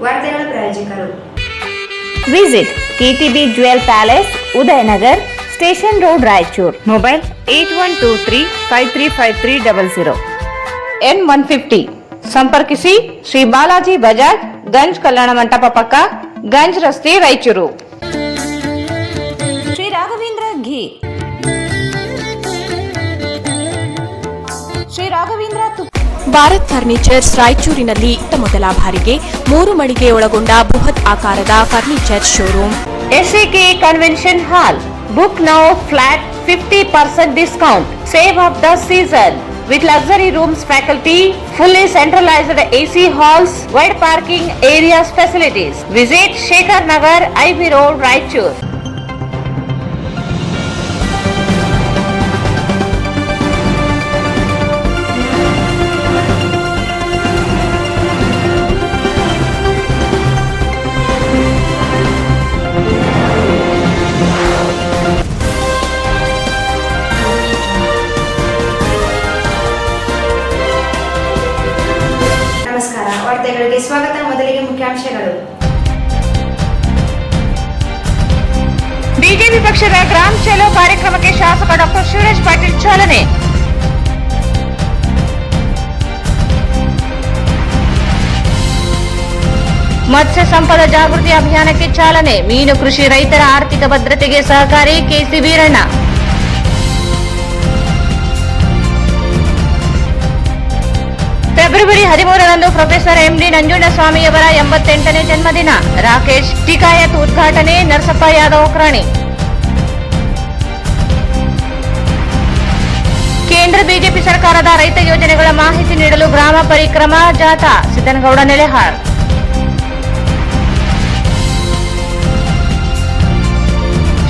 ವಾರ್ತೆಗಳ ಪ್ರಾಯೋಜಕರು visit KTB Jewel Palace, Udayanagar, Station Road, Raichur. Mobile 8123535300. N150. ಸಂಪರ್ಕಿಸಿ ಶ್ರೀ ಬಾಲಾಜಿ ಬಜಾಜ್, ಗಂಜ್ ಕಲ್ಯಾಣ ಮಂಟಪ ಪಕ್ಕ, ಗಂಜ್ ರಸ್ತೆ, ರಾಯಚೂರು. ಶ್ರೀ ರಾಘವೇಂದ್ರ ಘೀ, ಶ್ರೀ ರಾಘವೇಂದ್ರ ಭಾರತ್ ಫರ್ನಿಚರ್ಸ್ ರಾಯಚೂರಿನಲ್ಲಿ ಮೊದಲ ಬಾರಿಗೆ 3 ಮಳಿಗೆ ಒಳಗೊಂಡ ಬೃಹತ್ ಆಕಾರದ furniture showroom. SAK convention hall. Book now flat 50% discount. Save of the season. With luxury rooms, faculty, fully centralized AC halls, wide parking areas, facilities. Visit Shekhar Nagar, IB Road, Raichur. ನಮಸ್ಕಾರ. ವಾರ್ತೆಗಳಿಗೆ ಸ್ವಾಗತ. ಮೊದಲಿಗೆ ಮುಖ್ಯಾಂಶಗಳು. BJP ಪಕ್ಷದ gram ಚಲೋ ಕಾರ್ಯಕ್ರಮಕ್ಕೆ ಶಾಸಕ doctor Shivraj Patil ಚಾಲನೆ. ಮತ್ಸ್ಯ ಸಂಪದ ಜಾಗೃತಿ ಅಭಿಯಾನಕ್ಕೆ ಚಾಲನೆ. ಮೀನು ಕೃಷಿ ರೈತರ ಆರ್ಥಿಕ ಭದ್ರತೆಗೆ ಸಹಕಾರಿ ಕೆಸಿ ವೀರಣ್ಣ. ಫೆಬ್ರವರಿ 13ರಂದು ಪ್ರೊಫೆಸರ್ MD ನಂಜುಂಡಸ್ವಾಮಿಯವರ 88ನೇ ಜನ್ಮದಿನ. ರಾಕೇಶ್ ಟಿಕಾಯತ್ ಉದ್ಘಾಟನೆ. ನರಸಪ್ಪ ಯಾದವ್ ಕ್ರಾಣಿ. ಕೇಂದ್ರ ಬಿಜೆಪಿ ಸರ್ಕಾರದ ರೈತ ಯೋಜನೆಗಳ ಮಾಹಿತಿ ನೀಡಲು ಗ್ರಾಮ ಪರಿಕ್ರಮ ಜಾಥಾ. ಸಿದ್ದನಗೌಡ ನೆಲೆಹಾರ್.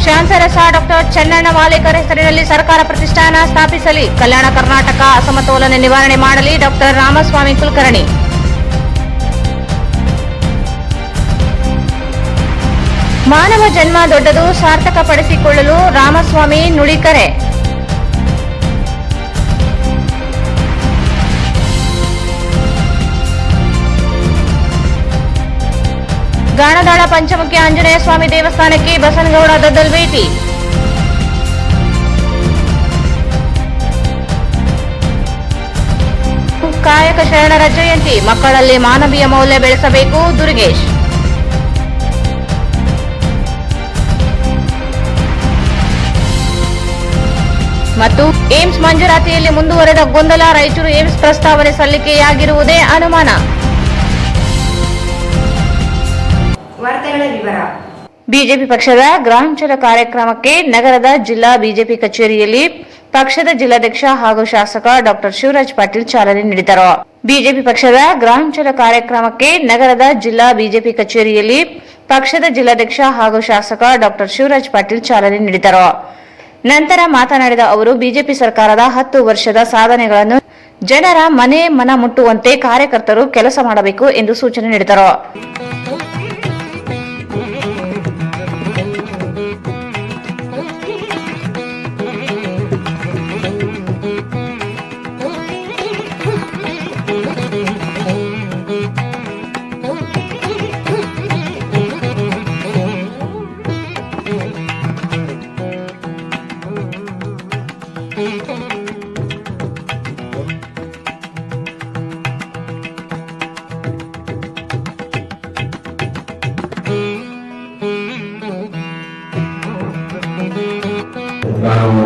ಶಾಂತರಸ ಡಾಕ್ಟರ್ ಚನ್ನಣ್ಣ ವಾಲೇಕರ್ ಹೆಸರಿನಲ್ಲಿ ಸರ್ಕಾರ ಪ್ರತಿಷ್ಠಾನ ಸ್ಥಾಪಿಸಲಿ. ಕಲ್ಯಾಣ ಕರ್ನಾಟಕ ಅಸಮತೋಲನ ನಿವಾರಣೆ ಮಾಡಲಿ. ಡಾಕ್ಟರ್ ರಾಮಸ್ವಾಮಿ ಕುಲಕರ್ಣಿ. ಮಾನವ ಜನ್ಮ ದೊಡ್ಡದು, ಸಾರ್ಥಕಪಡಿಸಿಕೊಳ್ಳಲು ರಾಮಸ್ವಾಮಿ ನುಡಿಕರೆ. ಗಾಣದಾಳ ಪಂಚಮುಖಿ ಆಂಜನೇಯ ಸ್ವಾಮಿ ದೇವಸ್ಥಾನಕ್ಕೆ ಬಸನಗೌಡ ದದ್ದಲ್ ಭೇಟಿ. ಕಾಯಕ ಶರಣರ ಜಯಂತಿ. ಮಕ್ಕಳಲ್ಲಿ ಮಾನವೀಯ ಮೌಲ್ಯ ಬೆಳೆಸಬೇಕು. ದುರ್ಗೇಶ್. ಮತ್ತು ಏಮ್ಸ್ ಮಂಜೂರಾತಿಯಲ್ಲಿ ಮುಂದುವರೆದ ಗೊಂದಲ. ರಾಯಚೂರು ಏಮ್ಸ್ ಪ್ರಸ್ತಾವನೆ ಸಲ್ಲಿಕೆಯಾಗಿರುವುದೇ ಅನುಮಾನ. ವಾರ್ತೆಗಳ ವಿವರ. ಬಿಜೆಪಿ ಪಕ್ಷದ ಗ್ರಾಮಾಂಚಲ ಕಾರ್ಯಕ್ರಮಕ್ಕೆ ನಗರದ ಜಿಲ್ಲಾ ಬಿಜೆಪಿ ಕಚೇರಿಯಲ್ಲಿ ಪಕ್ಷದ ಜಿಲ್ಲಾಧ್ಯಕ್ಷ ಹಾಗೂ ಶಾಸಕ ಡಾಕ್ಟರ್ ಶಿವರಾಜ್ ಪಾಟೀಲ್ ಚಾಲನೆ ನೀಡಿದರು. ಬಿಜೆಪಿ ಪಕ್ಷದ ಗ್ರಾಮಾಂಚಲ ಕಾರ್ಯಕ್ರಮಕ್ಕೆ ನಗರದ ಜಿಲ್ಲಾ ಬಿಜೆಪಿ ಕಚೇರಿಯಲ್ಲಿ ಪಕ್ಷದ ಜಿಲ್ಲಾಧ್ಯಕ್ಷ ಹಾಗೂ ಶಾಸಕ ಡಾಕ್ಟರ್ ಶಿವರಾಜ್ ಪಾಟೀಲ್ ಚಾಲನೆ ನೀಡಿದರು. ನಂತರ ಮಾತನಾಡಿದ ಅವರು, ಬಿಜೆಪಿ ಸರ್ಕಾರದ 10 ವರ್ಷದ ಸಾಧನೆಗಳನ್ನು ಜನರ ಮನ ಮುಟ್ಟುವಂತೆ ಕಾರ್ಯಕರ್ತರು ಕೆಲಸ ಮಾಡಬೇಕು ಎಂದು ಸೂಚನೆ ನೀಡಿದರು. ನಾನು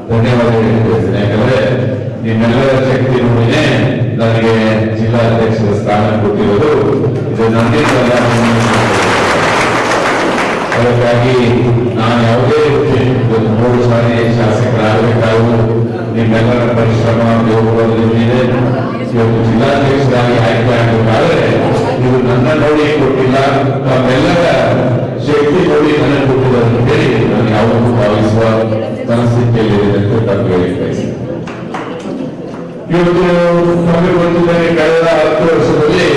ಧನ್ಯವಾದ ಹೇಳ್ತೇನೆ. ಯಾಕಂದ್ರೆ ನಿಮ್ಮೆಲ್ಲರ ಶಕ್ತಿ ನೋಡಿನೇ ನನಗೆ ಜಿಲ್ಲಾಧ್ಯಕ್ಷರ ಸ್ಥಾನ ಕೊಟ್ಟಿರೋದು. ಇದು ನನಗೆ ಅದಕ್ಕಾಗಿ ನಾನು ಯಾವುದೇ 3 ಸಾರಿ ಶಾಸಕರಾಗಬೇಕಾದರೂ ನಿಮ್ಮೆಲ್ಲರ ಪರಿಶ್ರಮ ಬೆಂಬಲದಲ್ಲಿದೆ. ಇವತ್ತು ಜಿಲ್ಲಾಧ್ಯಕ್ಷರಾಗಿ ಆಯ್ಕೆ ಆಗಬೇಕಾದ್ರೆ ಇದು ನನ್ನ ನೋಡಿ ಕೊಟ್ಟಿಲ್ಲ, ತಮ್ಮೆಲ್ಲರ ಶಕ್ತಿ ನೋಡಿ ನನಗೆ ಕೊಟ್ಟಿದ್ದಾರೆ ಅಂತ ಹೇಳಿ ನಾನು ಯಾವಾಗಲೂ ಭಾವಿಸುವ ಮನಸ್ಥಿತಿಯಲ್ಲಿದೆ ಅಂತ ತಮಗೆ ಹೇಳಿದ್ದೇನೆ. ಇವತ್ತು ನಮಗೆ ಗೊತ್ತಿದ್ದರೆ ಕಳೆದ 10 ವರ್ಷದಲ್ಲಿ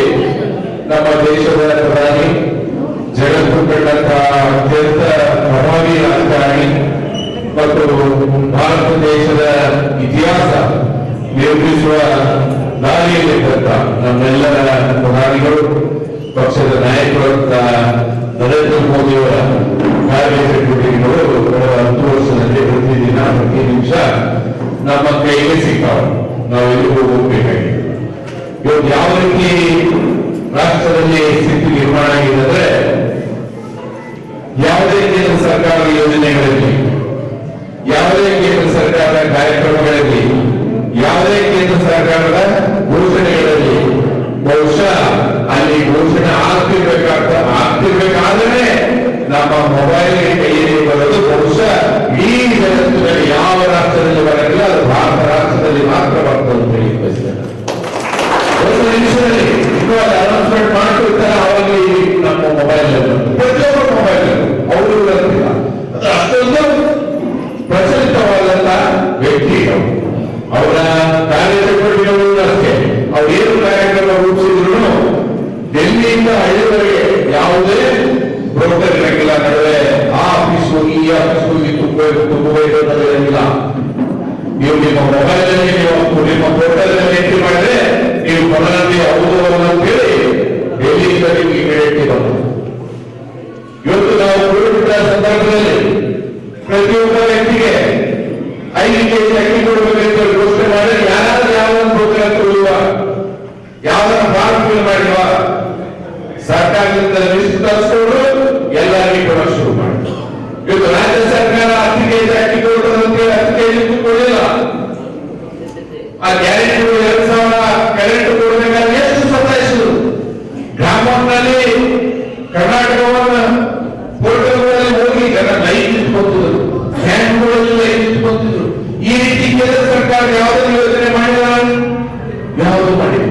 ನಮ್ಮ ದೇಶದ ಪ್ರಧಾನಿ, ಜಗತ್ತು ಕಂಡಂತಹ ಅತ್ಯಂತ ಪ್ರಭಾವಿ ರಾಜಕಾರಣಿ ಮತ್ತು ಭಾರತ ದೇಶದ ಇತಿಹಾಸ ನಿರ್ಮಿಸುವ ದಾರಿಯಲ್ಲಿದ್ದಂತ ನಮ್ಮೆಲ್ಲರ ಪ್ರಧಾನಿಗಳು ನಿಮಿಷ ನಮ್ಮ ಕೈಗೆ ಸಿಗ್ತಾವ. ನಾವು ಎಲ್ಲಿಗೂ ಹೋಗ್ಬೇಕಾಗಿದೆ. ಇವತ್ತು ಯಾವ ರೀತಿ ರಾಷ್ಟ್ರದಲ್ಲಿ ಸ್ಥಿತಿ ನಿರ್ಮಾಣ ಆಗಿದೆ ಅಂದ್ರೆ, ಯಾವುದೇ ಕೇಂದ್ರ ಸರ್ಕಾರದ ಯೋಜನೆಗಳಲ್ಲಿ, ಯಾವುದೇ ಕೇಂದ್ರ ಸರ್ಕಾರದ ಕಾರ್ಯಕ್ರಮಗಳಲ್ಲಿ, ಯಾವುದೇ ಕೇಂದ್ರ ಸರ್ಕಾರದ ಘೋಷಣೆಗಳಲ್ಲಿ ಬಹುಶಃ ಅಲ್ಲಿ ಘೋಷಣೆ ಆಗ್ತಿರ್ಬೇಕಾದ್ರೆ ನಮ್ಮ ಮೊಬೈಲ್ ಕೈಯಲ್ಲಿ ಬರೋದು ಬಹುಶಃ ಈ ಜಗತ್ತಿನಲ್ಲಿ ಯಾವ ರಾಷ್ಟ್ರದಲ್ಲಿ ಬರಲಿಲ್ಲ, ಅದು ಭಾರತ ರಾಷ್ಟ್ರದಲ್ಲಿ ಮಾತ್ರ ಬರ್ತದೆ ಅಂತ ಹೇಳಿ ಬಯಸ್ತೇನೆ. ಒಂದು ನಿಮಿಷದಲ್ಲಿ ಇನ್ನೂ ಅದು ಅನೌನ್ಸ್ಮೆಂಟ್ ಮಾಡ್ತಿರ್ತಾರೆ, ಅವಾಗ ನಮ್ಮ ಮೊಬೈಲ್ ಪ್ರತಿಯೊಬ್ಬರು ಮೊಬೈಲ್ ಅವರು ಇರ್ತಿಲ್ಲ. ಅದು ಅಷ್ಟೊಂದು ಪ್ರಚಲಿತವಾದಂತ ವ್ಯಕ್ತಿಗಳು. ಅವರ ಕಾರ್ಯಚಟುವಟಿಕೆಗಳು ಅಷ್ಟೇ. ಅವ್ರು ಏನು ಕಾರ್ಯಕ್ರಮ ರೂಪಿಸಿದ್ರು ಡೆಲ್ಲಿಯಿಂದ ಹಳ್ಳಿವರೆಗೆ ಯಾವುದೇ ಬ್ರೋಕರ್ ಇರಂಗಿಲ್ಲ. ನಡುವೆ ಆ ಆಫೀಸ್ ಹೋಗಿ ಈ ಆಫೀಸ್ ಹೋಗಿ ತುಂಬಿಲ್ಲ. ನೀವು ನಿಮ್ಮ ಮೊಬೈಲ್ ನಲ್ಲಿ ನಿಮ್ಮ ಪೋರ್ಟಲ್ ಎಂಟ್ರಿ ಮಾಡಿದ್ರೆ ನೀವು ಕೊನೆಯಲ್ಲಿ ಹೌದು ಅಂತ ಹೇಳಿ ಡೆಲ್ಲಿಯಿಂದ ನೀವು ಇಮಿಡಿಯೇಟ್ಲಿ ಬಂದು. ಇವತ್ತು ನಾವು ಕೋವಿಡ್ ಸಂದರ್ಭದಲ್ಲಿ ಪ್ರತಿಯೊಬ್ಬ ವ್ಯಕ್ತಿಗೆ 5 ಕೆಜಿ ಅಕ್ಕಿ ಕೊಡಬೇಕಂತ ಘೋಷಣೆ ಮಾಡಿದ್ರೆ ಯಾರಾದ್ರೂ ಯಾವ್ದೊಂದು ಪ್ರೋಗ್ರಾಮ್ ಕೊಡುವ, ಯಾವ್ದಾರ ಫಾರ್ಮ್ ಫಿಲ್ ಮಾಡುವ, ಸರ್ಕಾರದಿಂದ ಲಿಸ್ಟ್ ತರಿಸ್ಕೊಂಡು ಎಲ್ಲರಿಗೂ ಕೊಡೋಕೆ ಶುರು ಮಾಡಿ. ಇವತ್ತು ರಾಜ್ಯ ಸರ್ಕಾರ 10 ಕೆಜಿ ಅಕ್ಕಿ ಕೊಡೋದಂತೆ 10 ಕೆಜಿ ಕೊಡಲಿಲ್ಲ. ಆ ಗ್ಯಾರಂಟಿ 2000 ಕರೆಂಟ್ ಕೊಡಬೇಕಾದ್ರೆ ಎಷ್ಟು ಸತಾಯಿಸಿದ್ರು. ಗ್ರಾಮದಲ್ಲಿ ಕರ್ನಾಟಕವನ್ನು ಪೋರ್ಟಲ್ಗಳಲ್ಲಿ ಹೋಗಿ ಜನ ಲೈನ್ ನಿಂತ್ಕೊತಿದ್ರು, ಬ್ಯಾಂಕ್ಗಳಲ್ಲಿ ಲೈನ್ ನಿಂತ್ಕೊತಿದ್ರು. ಈ ರೀತಿ ಕೇಂದ್ರ ಸರ್ಕಾರ ಯಾವುದನ್ನು ಯೋಜನೆ ಮಾಡಿಲ್ಲ, ಯಾವುದು ಮಾಡಿಲ್ಲ.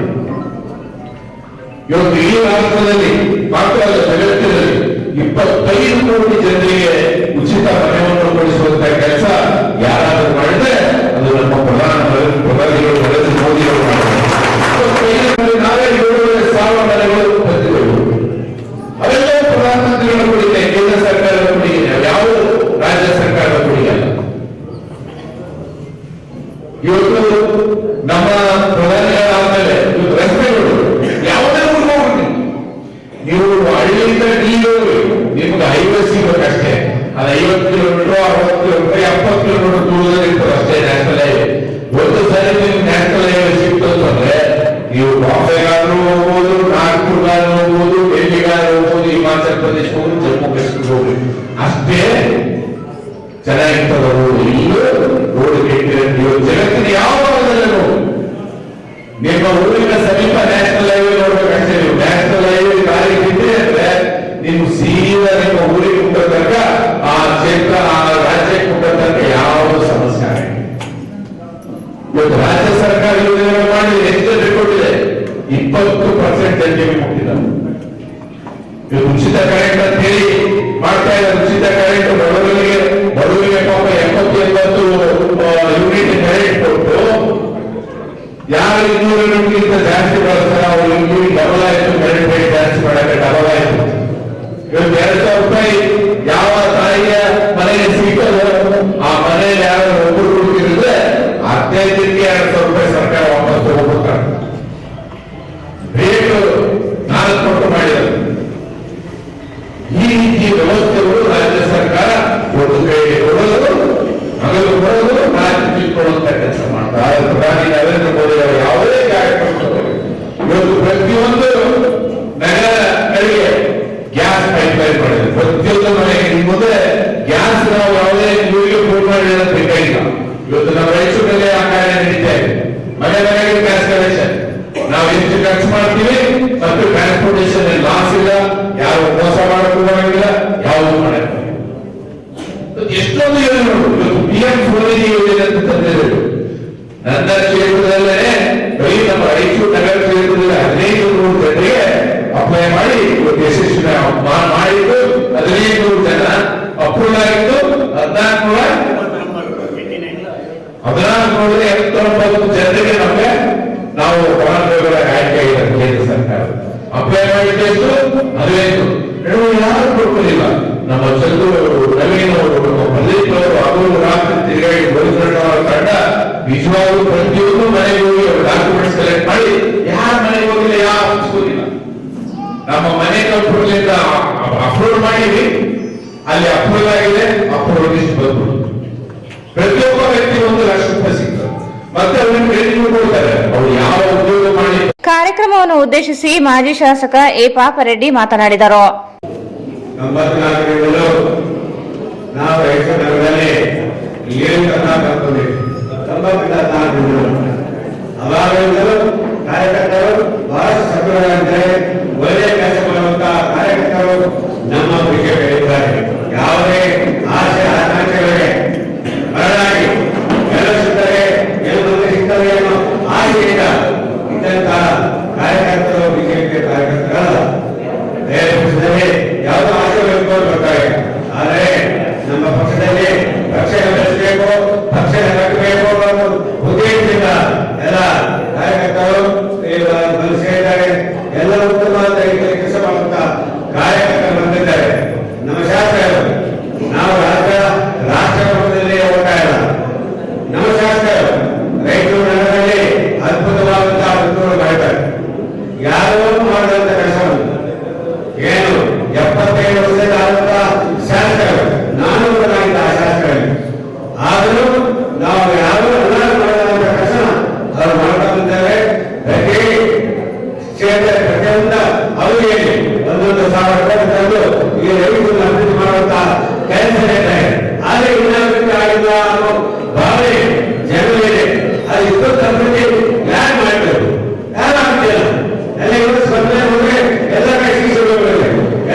ಇವತ್ತು ಈ ರಾಷ್ಟ್ರದಲ್ಲಿ ಮಾತ್ರ ಅಲ್ಲ, ಜಗತ್ತಿನಲ್ಲಿ 25 ಕೋಟಿ ಜನರಿಗೆ ಉಚಿತ ಮನೆಯನ್ನು ಕೊಡಿಸುವಂತ ಕೆಲಸ ಯಾರಾದರೂ ಮಾಡಿದ್ರೆ ಅದು ನಮ್ಮ ಪ್ರಧಾನಿಗಳು ನರೇಂದ್ರ ಮೋದಿ ಅವರು ಮಾಡಿದ್ದಾರೆ. ನಾವೇ 7,500 ಮನೆಗಳು ಕಟ್ಟಿದೆವು. ಅವೆಲ್ಲ ಪ್ರಧಾನಮಂತ್ರಿಗಳ ಕೊಡುಗೆ, ಕೇಂದ್ರ ಸರ್ಕಾರದ ಕೊಡುಗೆ, ಯಾವ ರಾಜ್ಯ ಸರ್ಕಾರದ ಕೊಡುಗೆ ಅಲ್ಲ. ಇವತ್ತು ನಮ್ಮ ಪ್ರಧಾನಿಗಳಾದ್ಮೇಲೆ ರಸ್ತೆಗಳು ಯಾವುದೇ ಊರಿಗೆ ಹೋಗ್ರಿ, ನೀವು ಹಳ್ಳಿಯಿಂದ ನಿಮ್ಗೆ ಹೈವೇ ಸಿಗ್ಬೇಕಷ್ಟೇ. ಅದು 50 ಕಿಲೋಮೀಟರ್ 60 ಕಿಲೋಮೀಟರ್ 70 ಕಿಲೋಮೀಟರ್ ದೂರದಲ್ಲಿ ಇರ್ತದೆ ಅಷ್ಟೇ ನ್ಯಾಷನಲ್ ಹೈವೇ. ಒಂದು ಸಾರಿ ನಿಮ್ಗೆ ನ್ಯಾಷನಲ್ ಹೈವೇ ಸಿಕ್ತು ಅಂತಂದ್ರೆ ನೀವು ಬಾಂಬೆಗಾದ್ರೂ ಹೋಗ್ಬೋದು, ನಾಗ್ಪುರ್ಗಾದ್ರೂ ಹೋಗ್ಬೋದು, ಡೆಲ್ಲಿಗಾದ್ರೂ ಹೋಗ್ಬೋದು, ಹಿಮಾಚಲ್ ಪ್ರದೇಶ ಹೋಗ್ಬೋದು, ಜಮ್ಮು ಕಾಶ್ಮೀರ ಹೋಗ್ರಿ, ಅಷ್ಟೇ ಚೆನ್ನಾಗಿರ್ತದೆ ರೋಡ್. ಇಲ್ಲೂ ರೋಡ್ ನೀವು ಜಗತ್ತಿನ ಯಾವ ಭಾಗದಲ್ಲೂ ನಿಮ್ಮ ಊರಿನ ಸಮೀಪ ನ್ಯಾಷನಲ್ ಹೈವೇ ನೋಡ್ಬೇಕಷ್ಟೇ. ನೀವು ನ್ಯಾಷನಲ್ ಹೈವೇ ದಾರಿ ಇದ್ದರೆ ಅಂದ್ರೆ ನೀವು ಸೀದಾ ನಿಮ್ಮ ಊರಿಗೆ ಮುಟ್ಟತಕ್ಕ, ಆ ಕ್ಷೇತ್ರ ಆ ರಾಜ್ಯಕ್ಕೆ ಮುಟ್ಟತಕ್ಕ ಯಾವ ಸಮಸ್ಯೆ ಆಗಿಲ್ಲ. ಇವತ್ತು ರಾಜ್ಯ ಸರ್ಕಾರ ಯೋಜನೆಗಳು ಮಾಡಿ ಎಷ್ಟು ಕೊಟ್ಟಿದೆ? 20% ಜನರಿಗೆ ಮುಟ್ಟಿಲ್ಲ. ಉಚಿತ ಕರೆಂಟ್ ಅಂತ ಹೇಳಿ ಮಾಡ್ತಾ ಇದ್ದಾರೆ. ಉಚಿತ ಕರೆಂಟ್ ಬಡವರಿಗೆ ಪಾಪ 70-80 ಯೂನಿಟ್ ಕರೆಂಟ್ ಕೊಟ್ಟು ಯಾರು 200 ಯೂನಿಟ್ಗಿಂತ ಜಾಸ್ತಿ ಬಳಸ್ತಾರೆ ಅವರು ಯೂನಿಟ್ ಡಬಲ್ ಆಯ್ತು, ಕರೆಂಟ್ ರೇಟ್ ಜಾಸ್ತಿ ಮಾಡಕ್ಕೆ ಡಬಲ್ ಆಯ್ತು. ಇವತ್ತು 2,000 ರೂಪಾಯಿ ಯಾವ ತಾಯಿಯ ಮನೆಗೆ ಸಿಕ್ಕದು, ಆ ಮನೆಯಲ್ಲಿ ಯಾರು ಒಬ್ಬರು ಹುಡುಗಿರಿದ್ರೆ 15 ದಿನಕ್ಕೆ 2,000 ರೂಪಾಯಿ ಸರ್ಕಾರ ವಾಪಸ್ ತಗೋಬೇಕಾರೆ ರೇಟ್ 4 ಕೊಟ್ಟು ಮಾಡಿದ್ದಾರೆ. ಈ ರೀತಿ ವ್ಯವಸ್ಥೆಗಳು ರಾಜ್ಯ ಸರ್ಕಾರ ಒಂದು ಕೈಗೆ ಕೊಡೋದು, ಹಗಲು ಕೊಡೋದು, ರಾಜ್ಯ ತಿಳ್ಕೊಳ್ಳುವಂತ ಕೆಲಸ ಮಾಡ್ತಾರೆ. ಪ್ರಧಾನಿ ನರೇಂದ್ರ ಮೋದಿ ಅವರು ಯಾವುದೇ ಕಾರ್ಯಕ್ರಮ ಇವತ್ತು ಪ್ರತಿಯೊಂದು ನಗರಗಳಿಗೆ ಗ್ಯಾಸ್ ಪೈಪ್ಲೈನ್ ಮಾಡಿದೆ. ಪ್ರತಿಯೊಂದು ಮನೆಗೆ ನಿಮ್ಮ ಮುಂದೆ ಗ್ಯಾಸ್ ನಾವು ಯಾವುದೇ ಇವರಿಗೆ ಫೋನ್ ಮಾಡಿ ಬೇಕಾಗಿಲ್ಲ. ಇವತ್ತು ನಾವು ರಾಯಚೂರಿನಲ್ಲಿ ಆ ಕಾರ್ಯ ನಡೀತಾ ಇದೆ. ಮನೆ ಮನೆಗೆ ಗ್ಯಾಸ್ ಕನೆಕ್ಷನ್ ನಾವು ಎಷ್ಟು ಖರ್ಚು ಮಾಡ್ತೀವಿ ಮತ್ತು ಟ್ರಾನ್ಸ್ಪೋರ್ಟೇಷನ್ ಲಾಸ್ ಇಲ್ಲ, ಯಾರು ಮೋಸ ಮಾಡಕ್ಕೂ ಬರಂಗಿಲ್ಲ, ಯಾವುದು ಮಾಡಕ್ಕೆ ಎಷ್ಟೊಂದು ಯೋಜನೆಗಳು. ಇವತ್ತು PM ಸ್ವನಿಧಿ ಯೋಜನೆ ಅಂತ ತಂದಿದ್ರು. ನನ್ನ ಕ್ಷೇತ್ರದಲ್ಲೇ ಬರೀ ನಮ್ಮ ರಾಯಚೂರು ನಗರ ಕ್ಷೇತ್ರದಲ್ಲಿ 15,000 ಜನರಿಗೆ ಅಪ್ಲೈ ಮಾಡಿ ಇವತ್ತು ಯಶಸ್ವಿ ಮಾಡಿದ್ದು. 15,000 ಜನ ಅಪ್ರೂವ್ ಆಗಿದ್ದು. 1489 ಜನರಿಗೆ ನಮಗೆ ನಾವು ಫಲಾನುಭವಿಗಳ ಆಯ್ಕೆ ಆಗಿದೆ ಕೇಂದ್ರ ಸರ್ಕಾರ. ಅಪ್ಲೈ ಮಾಡಿದ್ದೆಷ್ಟು 15. ಯಾರು ಕೊಡ್ಕೊಳ್ಳಿಲ್ಲ. ನಮ್ಮ ಚಂದ್ರು ನವೀನ್ ಅವರು, ಪ್ರದೀಪ್ ಅವರು, ಅವರು ರಾತ್ರಿ ತಿರುಗಾಡಿ ಬರುವಂತಹ ತಂಡ ನಿಜವಾಗ್ಲೂ ಪ್ರತಿಯೊಂದು ಮನೆಗೆ ಹೋಗಿ ಅವರು ಡಾಕ್ಯುಮೆಂಟ್ಸ್ ಕಲೆಕ್ಟ್ ಮಾಡಿ ಯಾರ ಮನೆಗೆ ಹೋಗಿಲ್ಲ, ಯಾವ ಆಫೀಸ್ ಹೋಗಿಲ್ಲ. ನಮ್ಮ ಮನೆ ಕಂಪ್ಯೂಟರ್ಲಿಂದ ಅಪ್ಲೋಡ್ ಮಾಡಿದ್ವಿ, ಅಲ್ಲಿ ಅಪ್ರೂವ್ ಆಗಿದೆ, ಅಪ್ರೂವ್ ಲಿಸ್ಟ್ ಬಂದ್ಬಿಟ್ಟು ಪ್ರತಿಯೊಬ್ಬ ವ್ಯಕ್ತಿ 1 ಲಕ್ಷ ರೂಪಾಯಿ ಸಿಗ್ತದೆ. ಮತ್ತೆ ಅವರಿಗೆ ಟ್ರೈನಿಂಗ್ ಕೊಡ್ತಾರೆ, ಅವ್ರು ಯಾವ ಉದ್ಯೋಗ ಮಾಡಿ. ಕಾರ್ಯಕ್ರಮವನ್ನು ಉದ್ದೇಶಿಸಿ ಮಾಜಿ ಶಾಸಕ ಎ ಪಾಪರೆಡ್ಡಿ ಮಾತನಾಡಿದರು. 94ರಿಂದಲೂ ನಾವು ನಗರದಲ್ಲಿ ಏನು ಕರ್ನಾಟಕದಲ್ಲಿ 94ರಿಂದಲೂ ಅವಾಗಲಿಂದಲೂ ಕಾರ್ಯಕರ್ತರು ಬಹಳ ಸಕ್ರಿಯರಾಗಿದ್ದಾರೆ. ಒಳ್ಳೆಯ ಕೆಲಸ ಮಾಡುವಂತ ಕಾರ್ಯಕರ್ತರು ನಮ್ಮ ಬಿಜೆಪಿ ಇದ್ದಾರೆ. ಯಾವುದೇ ಆಸೆ ಆಕಾಂಕ್ಷೆಗಳಿಗೆ ಮರಳಾಗಿ ಗೆಲ್ಲಿಸುತ್ತಾರೆ, ಗೆಲ್ಲುವಂತೆ ಸಿಗ್ತದೆ ಅನ್ನೋ ಆಸೆಯಿಂದ ಇದ್ದಂತ ಕಾರ್ಯಕರ್ತರು ಬಿಜೆಪಿ ಕಾರ್ಯಕರ್ತರಲ್ಲ. ಪಕ್ಷದಲ್ಲಿ ಯಾವುದೋ ಆಸೆ ಬರ್ತಾರೆ, ಆದರೆ ನಮ್ಮ ಪಕ್ಷದಲ್ಲಿ ಪಕ್ಷ ಬೆಳೆಸಬೇಕು, ಪಕ್ಷ ಕಟ್ಟಬೇಕು ಅನ್ನೋ ಉದ್ದೇಶದಿಂದ ಎಲ್ಲ ಕಾರ್ಯಕರ್ತರು ಸೇರಿದ್ದಾರೆ. ಎಲ್ಲ ಉತ್ತಮವಾದ ರೀತಿಯಲ್ಲಿ ಕೆಲಸ ಮಾಡುವಂತ ಕಾರ್ಯಕರ್ತರು ಬಂದಿದ್ದಾರೆ. ನಮ್ಮ ಶಾಸಕರು ನಾವು ರಾಷ್ಟ್ರ ಮಟ್ಟದಲ್ಲಿ ಹೋಗ್ತಾ ಇಲ್ಲ. ನಮ್ಮ ಶಾಸಕರು ರೈತರು ನಗರದಲ್ಲಿ ಅದ್ಭುತವಾದಂತಹ ಅನುಕೂಲ ಮಾಡಿದ್ದಾರೆ. ಯಾರೋ ಮಾಡಿದಂತ ಕೆಲಸವನ್ನು ಏನು 75 ವರ್ಷದ ಶಾಸಕರು, ನಾನು ಒಬ್ಬನಾಗಿದ್ದ ಆ ಶಾಸಕರಲ್ಲಿ, ಆದರೂ ನಾವು ಯಾರು ಎಲ್ಲ ಮಾಡಿದಂತ ಕೆಲಸ ಅವರು ಮಾಡ್ತಾ ಬಂದಿದ್ದಾರೆ. ಪ್ರತಿ ಕ್ಷೇತ್ರ ಪ್ರತಿಯೊಂದು ಅವಧಿಯಲ್ಲಿ 1,000 ಕೋಟಿ ತಂದು ಈ ರೈತರನ್ನು ಅಭಿವೃದ್ಧಿ ಮಾಡುವಂತ ಕೆಲಸ ಇದ್ದಾರೆ. ಆದರೆ ಇನ್ನಾಭಿವೃದ್ಧಿ ಆಗಿಲ್ಲ ಅನ್ನೋ ಭಾವನೆ ಜನರಿದೆ. ಅದು ಇಷ್ಟೊಂದು ಅಭಿವೃದ್ಧಿ ಯಾರು ಮಾಡಬೇಕು? ಯಾರು ಆಗ್ತಿಲ್ಲ. ಎಲ್ಲ ಇವರು ಸ್ಪರ್ಧೆ ಹೋದ್ರೆ ಎಲ್ಲ ಕಡೆ ಶಿಕ್ಷಕರು,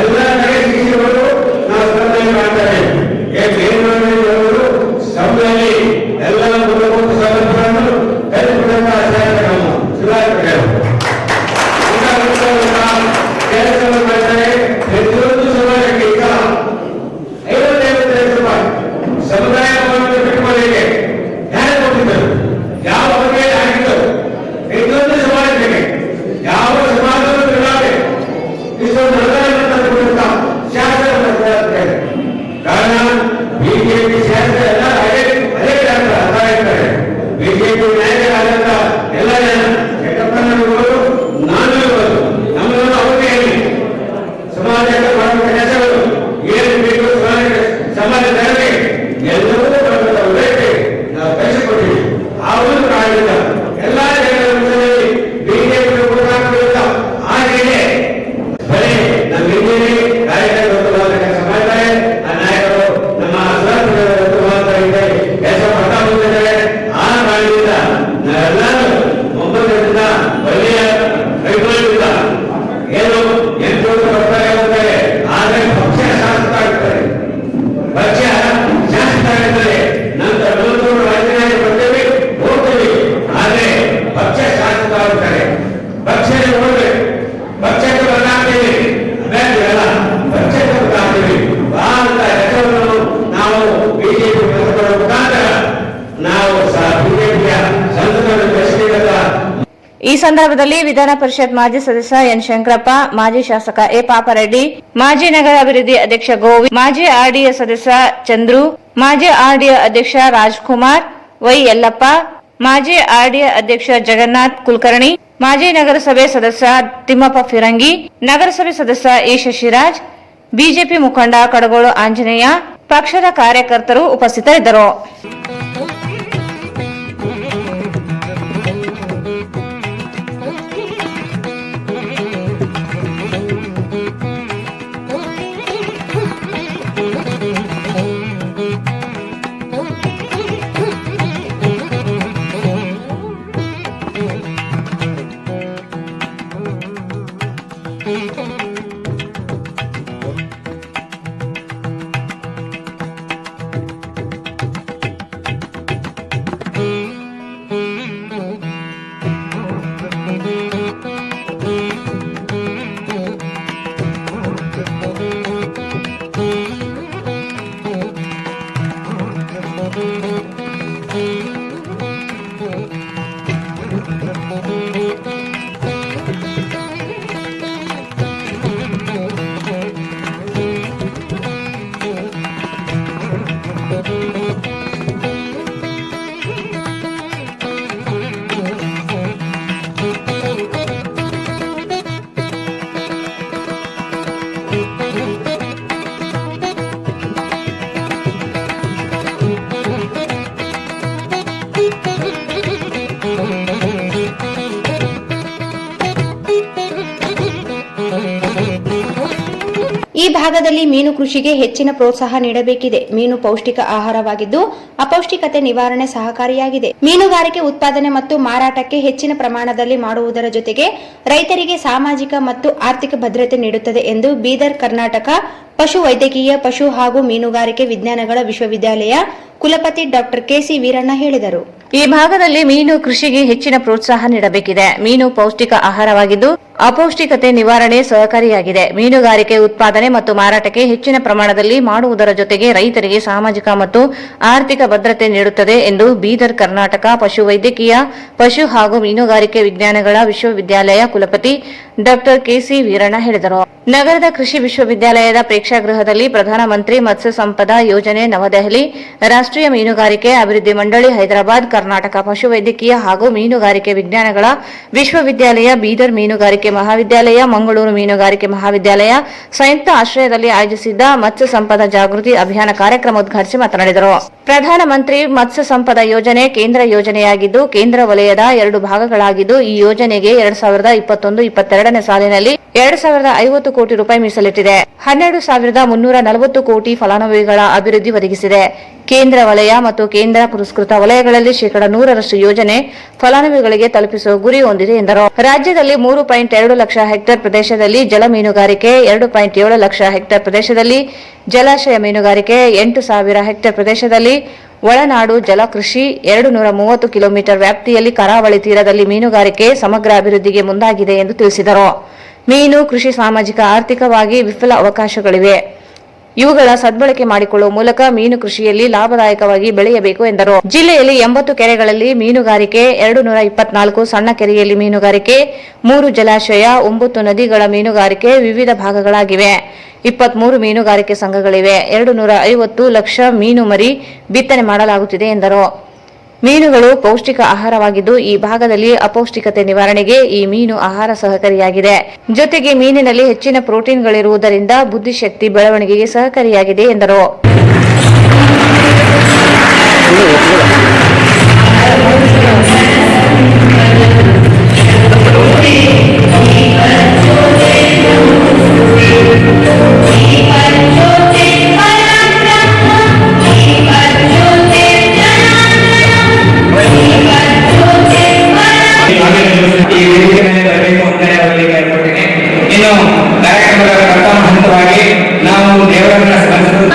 ಎಲ್ಲ ಕಡೆ ಶಿಕ್ಷಕರು ನಾವು ಸ್ಪರ್ಧೆ ಮಾಡ್ತಾರೆ. ಏನ್ ಮಾಡಿದ್ರು ಸಭೆಯಲ್ಲಿ ಎಲ್ಲ ಮೂಲಭೂತ ಸೌಲಭ್ಯಗಳನ್ನು ಕಲ್ಪಿಸಿದಂತ ಶಾಸಕರು ಸುಧಾರಿಸಬೇಕು. ಕೆಲಸವನ್ನು ಮಾಡಿದರೆ ಪ್ರತಿಯೊಂದು ಸಮಾಜಕ್ಕೆ ಈಗ 55 ಲಕ್ಷ ರೂಪಾಯಿ ಸಮುದಾಯ ಭವನದ ಕಟ್ಟುಮನೆಗೆ ಯಾರು ಕೊಟ್ಟಿದ್ದರು? ಯಾವ ಬಗೆಯಲ್ಲಿ ಆಗಿದ್ದರು? ಪ್ರತಿಯೊಂದು ಸಮಾಜಕ್ಕೆ ಯಾವ ಸಮಾಜವನ್ನು ಬಿಡಲಾರೆ ಇಷ್ಟೊಂದು ಅನುದಾನವನ್ನು ಕೊಡುವಂತ ಶಾಸಕರು. ಕಾರಣ ಬಿಜೆಪಿ ಶಾಸಕರು ಎಲ್ಲ ಅದೇ ಅರ್ಥ ಇರ್ತಾರೆ. ಬಿಜೆಪಿ ನಾಯಕರಾದಂತ ಎಲ್ಲ ಜನ ಯಕಪ್ಪನವರು, ನಾನು ಇರ್ಬೋದು, ನಮ್ಮನ್ನು ಅವಧಿಯಲ್ಲಿ ಸಮಾಜಕ್ಕೆ ಮಾಡುವ ಕೆಲಸಗಳು ಏನು ಬೇಕು, ಸಮಾಜದಲ್ಲಿ ಎಲ್ಲವೂ ಬರುವಂತ ಉದ್ದೇಶ ನಾವು ಕಲಿಸಿಕೊಟ್ಟಿವಿ. ಆ ಒಂದು ಕಾರಣದಿಂದ ಎಲ್ಲ ಜನರಲ್ಲಿ ಬಿಜೆಪಿ ಕೊಡಲಾಗುವುದಿಲ್ಲ. ಹಾಗೆಯೇ ಬರೀ ನಮ್ಮ ಹಿರಿಯರೇ ಕಾರ್ಯಕರ್ತರು ಕೆಲಸ ಮಾಡ್ತಾರೆ. ಆ ನಾಯಕರು ನಮ್ಮ ಉತ್ತಮವಾದ ಕೆಲಸ ಮಾಡ್ತಾ ಬಂದಿದ್ದಾರೆ. ಆ ಕಾರಣದಿಂದ ನಾವೆಲ್ಲರೂ ಒಬ್ಬರಿಂದ ಒಳ್ಳೆಯ ಅಭಿಮಾನದಿಂದ ಏನು 8 ವರ್ಷ ಬರ್ತಾರೆ ಹೋಗ್ತಾರೆ. ಆದರೆ ಪಕ್ಷ ಶಾಸಕ ಆಗ್ತಾರೆ, ಪಕ್ಷ ಶಾಸಕ ಆಗ್ತಾರೆ. ನಂತರ 4 ರಾಜೀನಾಮೆ ಬರ್ತೇವೆ, ಹೋಗ್ತೇವೆ. ಆದರೆ ಪಕ್ಷ ಶಾಸಕ ಆಗ್ತಾರೆ. ಪಕ್ಷದ ಹೋಗ್ಬೇಕು, ಪಕ್ಷಕ್ಕೆ ಬದಲಾಗ್ತೇವೆ, ಅಭ್ಯರ್ಥಿಗಳಲ್ಲ, ಪಕ್ಷಕ್ಕೆ ಬದಲಾಗ್ತೇವೆ. ಭಾರತ ಹೆಸರನ್ನು ನಾವು ಬಿಜೆಪಿ ಮುಖಂಡರ ಮುಖಾಂತರ ನಾವು ಬಿಜೆಪಿಯ ಸಂಸದನ್ನು ಬೆಳೆಸಬೇಕಲ್ಲ. ಈ ಸಂದರ್ಭದಲ್ಲಿ ವಿಧಾನ ಪರಿಷತ್ ಮಾಜಿ ಸದಸ್ಯ ಎನ್ ಶಂಕರಪ್ಪ, ಮಾಜಿ ಶಾಸಕ ಎ ಪಾಪರೆಡ್ಡಿ, ಮಾಜಿ ನಗರ ಅಭಿವೃದ್ಧಿ ಅಧ್ಯಕ್ಷ ಗೋವಿಂದ್, ಮಾಜಿ ಆರ್ಡಿಎ ಸದಸ್ಯ ಚಂದ್ರು, ಮಾಜಿ ಆರ್ಡಿಎ ಅಧ್ಯಕ್ಷ ರಾಜ್ಕುಮಾರ್, ವೈ ಯಲ್ಲಪ್ಪ, ಮಾಜಿ ಆರ್ಡಿಎ ಅಧ್ಯಕ್ಷ ಜಗನ್ನಾಥ್ ಕುಲಕರ್ಣಿ, ಮಾಜಿ ನಗರಸಭೆ ಸದಸ್ಯ ತಿಮ್ಮಪ್ಪ ಫಿರಂಗಿ, ನಗರಸಭೆ ಸದಸ್ಯ ಎ ಶಶಿರಾಜ್, ಬಿಜೆಪಿ ಮುಖಂಡ ಕಡಗೋಳು ಆಂಜನೇಯ, ಪಕ್ಷದ ಕಾರ್ಯಕರ್ತರು ಉಪಸ್ಥಿತರಿದ್ದರು. ಈ ಭಾಗದಲ್ಲಿ ಮೀನು ಕೃಷಿಗೆ ಹೆಚ್ಚಿನ ಪ್ರೋತ್ಸಾಹ ನೀಡಬೇಕಿದೆ. ಮೀನು ಪೌಷ್ಟಿಕ ಆಹಾರವಾಗಿದ್ದು ಅಪೌಷ್ಟಿಕತೆ ನಿವಾರಣೆ ಸಹಕಾರಿಯಾಗಿದೆ. ಮೀನುಗಾರಿಕೆ ಉತ್ಪಾದನೆ ಮತ್ತು ಮಾರಾಟಕ್ಕೆ ಹೆಚ್ಚಿನ ಪ್ರಮಾಣದಲ್ಲಿ ಮಾಡುವುದರ ಜೊತೆಗೆ ರೈತರಿಗೆ ಸಾಮಾಜಿಕ ಮತ್ತು ಆರ್ಥಿಕ ಭದ್ರತೆ ನೀಡುತ್ತದೆ ಎಂದು ಬೀದರ್ ಕರ್ನಾಟಕ ಪಶು ವೈದ್ಯಕೀಯ ಪಶು ಹಾಗೂ ಮೀನುಗಾರಿಕೆ ವಿಜ್ಞಾನಗಳ ವಿಶ್ವವಿದ್ಯಾಲಯ ಕುಲಪತಿ ಡಾಕ್ಟರ್ ಕೆಸಿ ವೀರಣ್ಣ ಹೇಳಿದರು. ಈ ಭಾಗದಲ್ಲಿ ಮೀನು ಕೃಷಿಗೆ ಹೆಚ್ಚಿನ ಪ್ರೋತ್ಸಾಹ ನೀಡಬೇಕಿದೆ. ಮೀನು ಪೌಷ್ಟಿಕ ಆಹಾರವಾಗಿದ್ದು ಅಪೌಷ್ಟಿಕತೆ ನಿವಾರಣೆ ಸಹಕಾರಿಯಾಗಿದೆ. ಮೀನುಗಾರಿಕೆ ಉತ್ಪಾದನೆ ಮತ್ತು ಮಾರಾಟಕ್ಕೆ ಹೆಚ್ಚಿನ ಪ್ರಮಾಣದಲ್ಲಿ ಮಾಡುವುದರ ಜೊತೆಗೆ ರೈತರಿಗೆ ಸಾಮಾಜಿಕ ಮತ್ತು ಆರ್ಥಿಕ ಭದ್ರತೆ ನೀಡುತ್ತದೆ ಎಂದು ಬೀದರ್ ಕರ್ನಾಟಕ ಪಶು ವೈದ್ಯಕೀಯ ಪಶು ಹಾಗೂ ಮೀನುಗಾರಿಕೆ ವಿಜ್ಞಾನಗಳ ವಿಶ್ವವಿದ್ಯಾಲಯ ಕುಲಪತಿ ಡಾಕ್ಟರ್ ಕೆಸಿ ವೀರಣ್ಣ ಹೇಳಿದರು. ನಗರದ ಕೃಷಿ ವಿಶ್ವವಿದ್ಯಾಲಯದ ಪ್ರೇಕ್ಷಾಗೃಹದಲ್ಲಿ ಪ್ರಧಾನಮಂತ್ರಿ ಮತ್ಸ್ಯ ಸಂಪದಾ ಯೋಜನೆ ನವದೆಹಲಿ, ರಾಷ್ಟ್ರೀಯ ಮೀನುಗಾರಿಕೆ ಅಭಿವೃದ್ಧಿ ಮಂಡಳಿ ಹೈದರಾಬಾದ್, ಕರ್ನಾಟಕ ಪಶು ವೈದ್ಯಕೀಯ ಹಾಗೂ ಮೀನುಗಾರಿಕೆ ವಿಜ್ಞಾನಗಳ ವಿಶ್ವವಿದ್ಯಾಲಯ, ಬೀದರ್ ಮೀನುಗಾರಿಕೆ ಮಹಾವಿದ್ಯಾಲಯ, ಮಂಗಳೂರು ಮೀನುಗಾರಿಕೆ ಮಹಾವಿದ್ಯಾಲಯ ಸಂಯುಕ್ತ ಆಶ್ರಯದಲ್ಲಿ ಆಯೋಜಿಸಿದ್ದ ಮತ್ಸ್ಯ ಸಂಪದಾ ಜಾಗೃತಿ ಅಭಿಯಾನ ಕಾರ್ಯಕ್ರಮ ಉದ್ಘಾಟಿಸಿ ಮಾತನಾಡಿದರು. ಪ್ರಧಾನಮಂತ್ರಿ ಮತ್ಸ್ಯ ಸಂಪದಾ ಯೋಜನೆ ಕೇಂದ್ರ ಯೋಜನೆಯಾಗಿದ್ದು ಕೇಂದ್ರ ವಲಯದ 2 ಭಾಗಗಳಾಗಿದ್ದು ಈ ಯೋಜನೆಗೆ 2021-22ನೇ ಸಾಲಿನಲ್ಲಿ 2,050 ಕೋಟಿ ರೂಪಾಯಿ ಮೀಸಲಿಟ್ಟಿದೆ. 12,340 ಕೋಟಿ ಫಲಾನುಭವಿಗಳ ಅಭಿವೃದ್ಧಿ ಒದಗಿಸಿದೆ. ಕೇಂದ್ರ ವಲಯ ಮತ್ತು ಕೇಂದ್ರ ಪುರಸ್ಕೃತ ವಲಯಗಳಲ್ಲಿ 100% ಯೋಜನೆ ಫಲಾನುಭವಿಗಳಿಗೆ ತಲುಪಿಸುವ ಗುರಿ ಹೊಂದಿದೆ ಎಂದರು. ರಾಜ್ಯದಲ್ಲಿ 3.2 ಲಕ್ಷ ಹೆಕ್ಟೇರ್ ಪ್ರದೇಶದಲ್ಲಿ ಜಲ ಮೀನುಗಾರಿಕೆ, 2.7 ಲಕ್ಷ ಹೆಕ್ಟೇರ್ ಪ್ರದೇಶದಲ್ಲಿ ಜಲಾಶಯ ಮೀನುಗಾರಿಕೆ, 8,000 ಹೆಕ್ಟೇರ್ ಪ್ರದೇಶದಲ್ಲಿ ಒಳನಾಡು ಜಲಕೃಷಿ, 230 ಕಿಲೋಮೀಟರ್ ವ್ಯಾಪ್ತಿಯಲ್ಲಿ ಕರಾವಳಿ ತೀರದಲ್ಲಿ ಮೀನುಗಾರಿಕೆ ಸಮಗ್ರ ಅಭಿವೃದ್ಧಿಗೆ ಮುಂದಾಗಿದೆ ಎಂದು ತಿಳಿಸಿದರು. ಮೀನು ಕೃಷಿ ಸಾಮಾಜಿಕ ಆರ್ಥಿಕವಾಗಿ ವಿಫಲ ಅವಕಾಶಗಳಿವೆ. ಇವುಗಳ ಸದ್ಬಳಕೆ ಮಾಡಿಕೊಳ್ಳುವ ಮೂಲಕ ಮೀನು ಕೃಷಿಯಲ್ಲಿ ಲಾಭದಾಯಕವಾಗಿ ಬೆಳೆಯಬೇಕು ಎಂದರು. ಜಿಲ್ಲೆಯಲ್ಲಿ 80 ಕೆರೆಗಳಲ್ಲಿ ಮೀನುಗಾರಿಕೆ, 224 ಸಣ್ಣ ಕೆರೆಯಲ್ಲಿ ಮೀನುಗಾರಿಕೆ, 3 ಜಲಾಶಯ, 9 ನದಿಗಳ ಮೀನುಗಾರಿಕೆ ವಿವಿಧ ಭಾಗಗಳಾಗಿವೆ. 23 ಮೀನುಗಾರಿಕೆ ಸಂಘಗಳಿವೆ. 250 ಲಕ್ಷ ಮೀನು ಮರಿ ಬಿತ್ತನೆ ಮಾಡಲಾಗುತ್ತಿದೆ ಎಂದರು. ಮೀನುಗಳು ಪೌಷ್ಟಿಕ ಆಹಾರವಾಗಿದ್ದು ಈ ಭಾಗದಲ್ಲಿ ಅಪೌಷ್ಟಿಕತೆ ನಿವಾರಣೆಗೆ ಈ ಮೀನು ಆಹಾರ ಸಹಕಾರಿಯಾಗಿದೆ. ಜೊತೆಗೆ ಮೀನಿನಲ್ಲಿ ಹೆಚ್ಚಿನ ಪ್ರೋಟೀನ್ಗಳಿರುವುದರಿಂದ ಬುದ್ಧಿಶಕ್ತಿ ಬೆಳವಣಿಗೆಗೆ ಸಹಕಾರಿಯಾಗಿದೆ ಎಂದರು. ಇನ್ನು ಕಾರ್ಯಕ್ರಮದ ಪ್ರಥಮ ಹಂತವಾಗಿ ನಾವು ದೇವರನ್ನ ಸ್ಮರಿಸಲು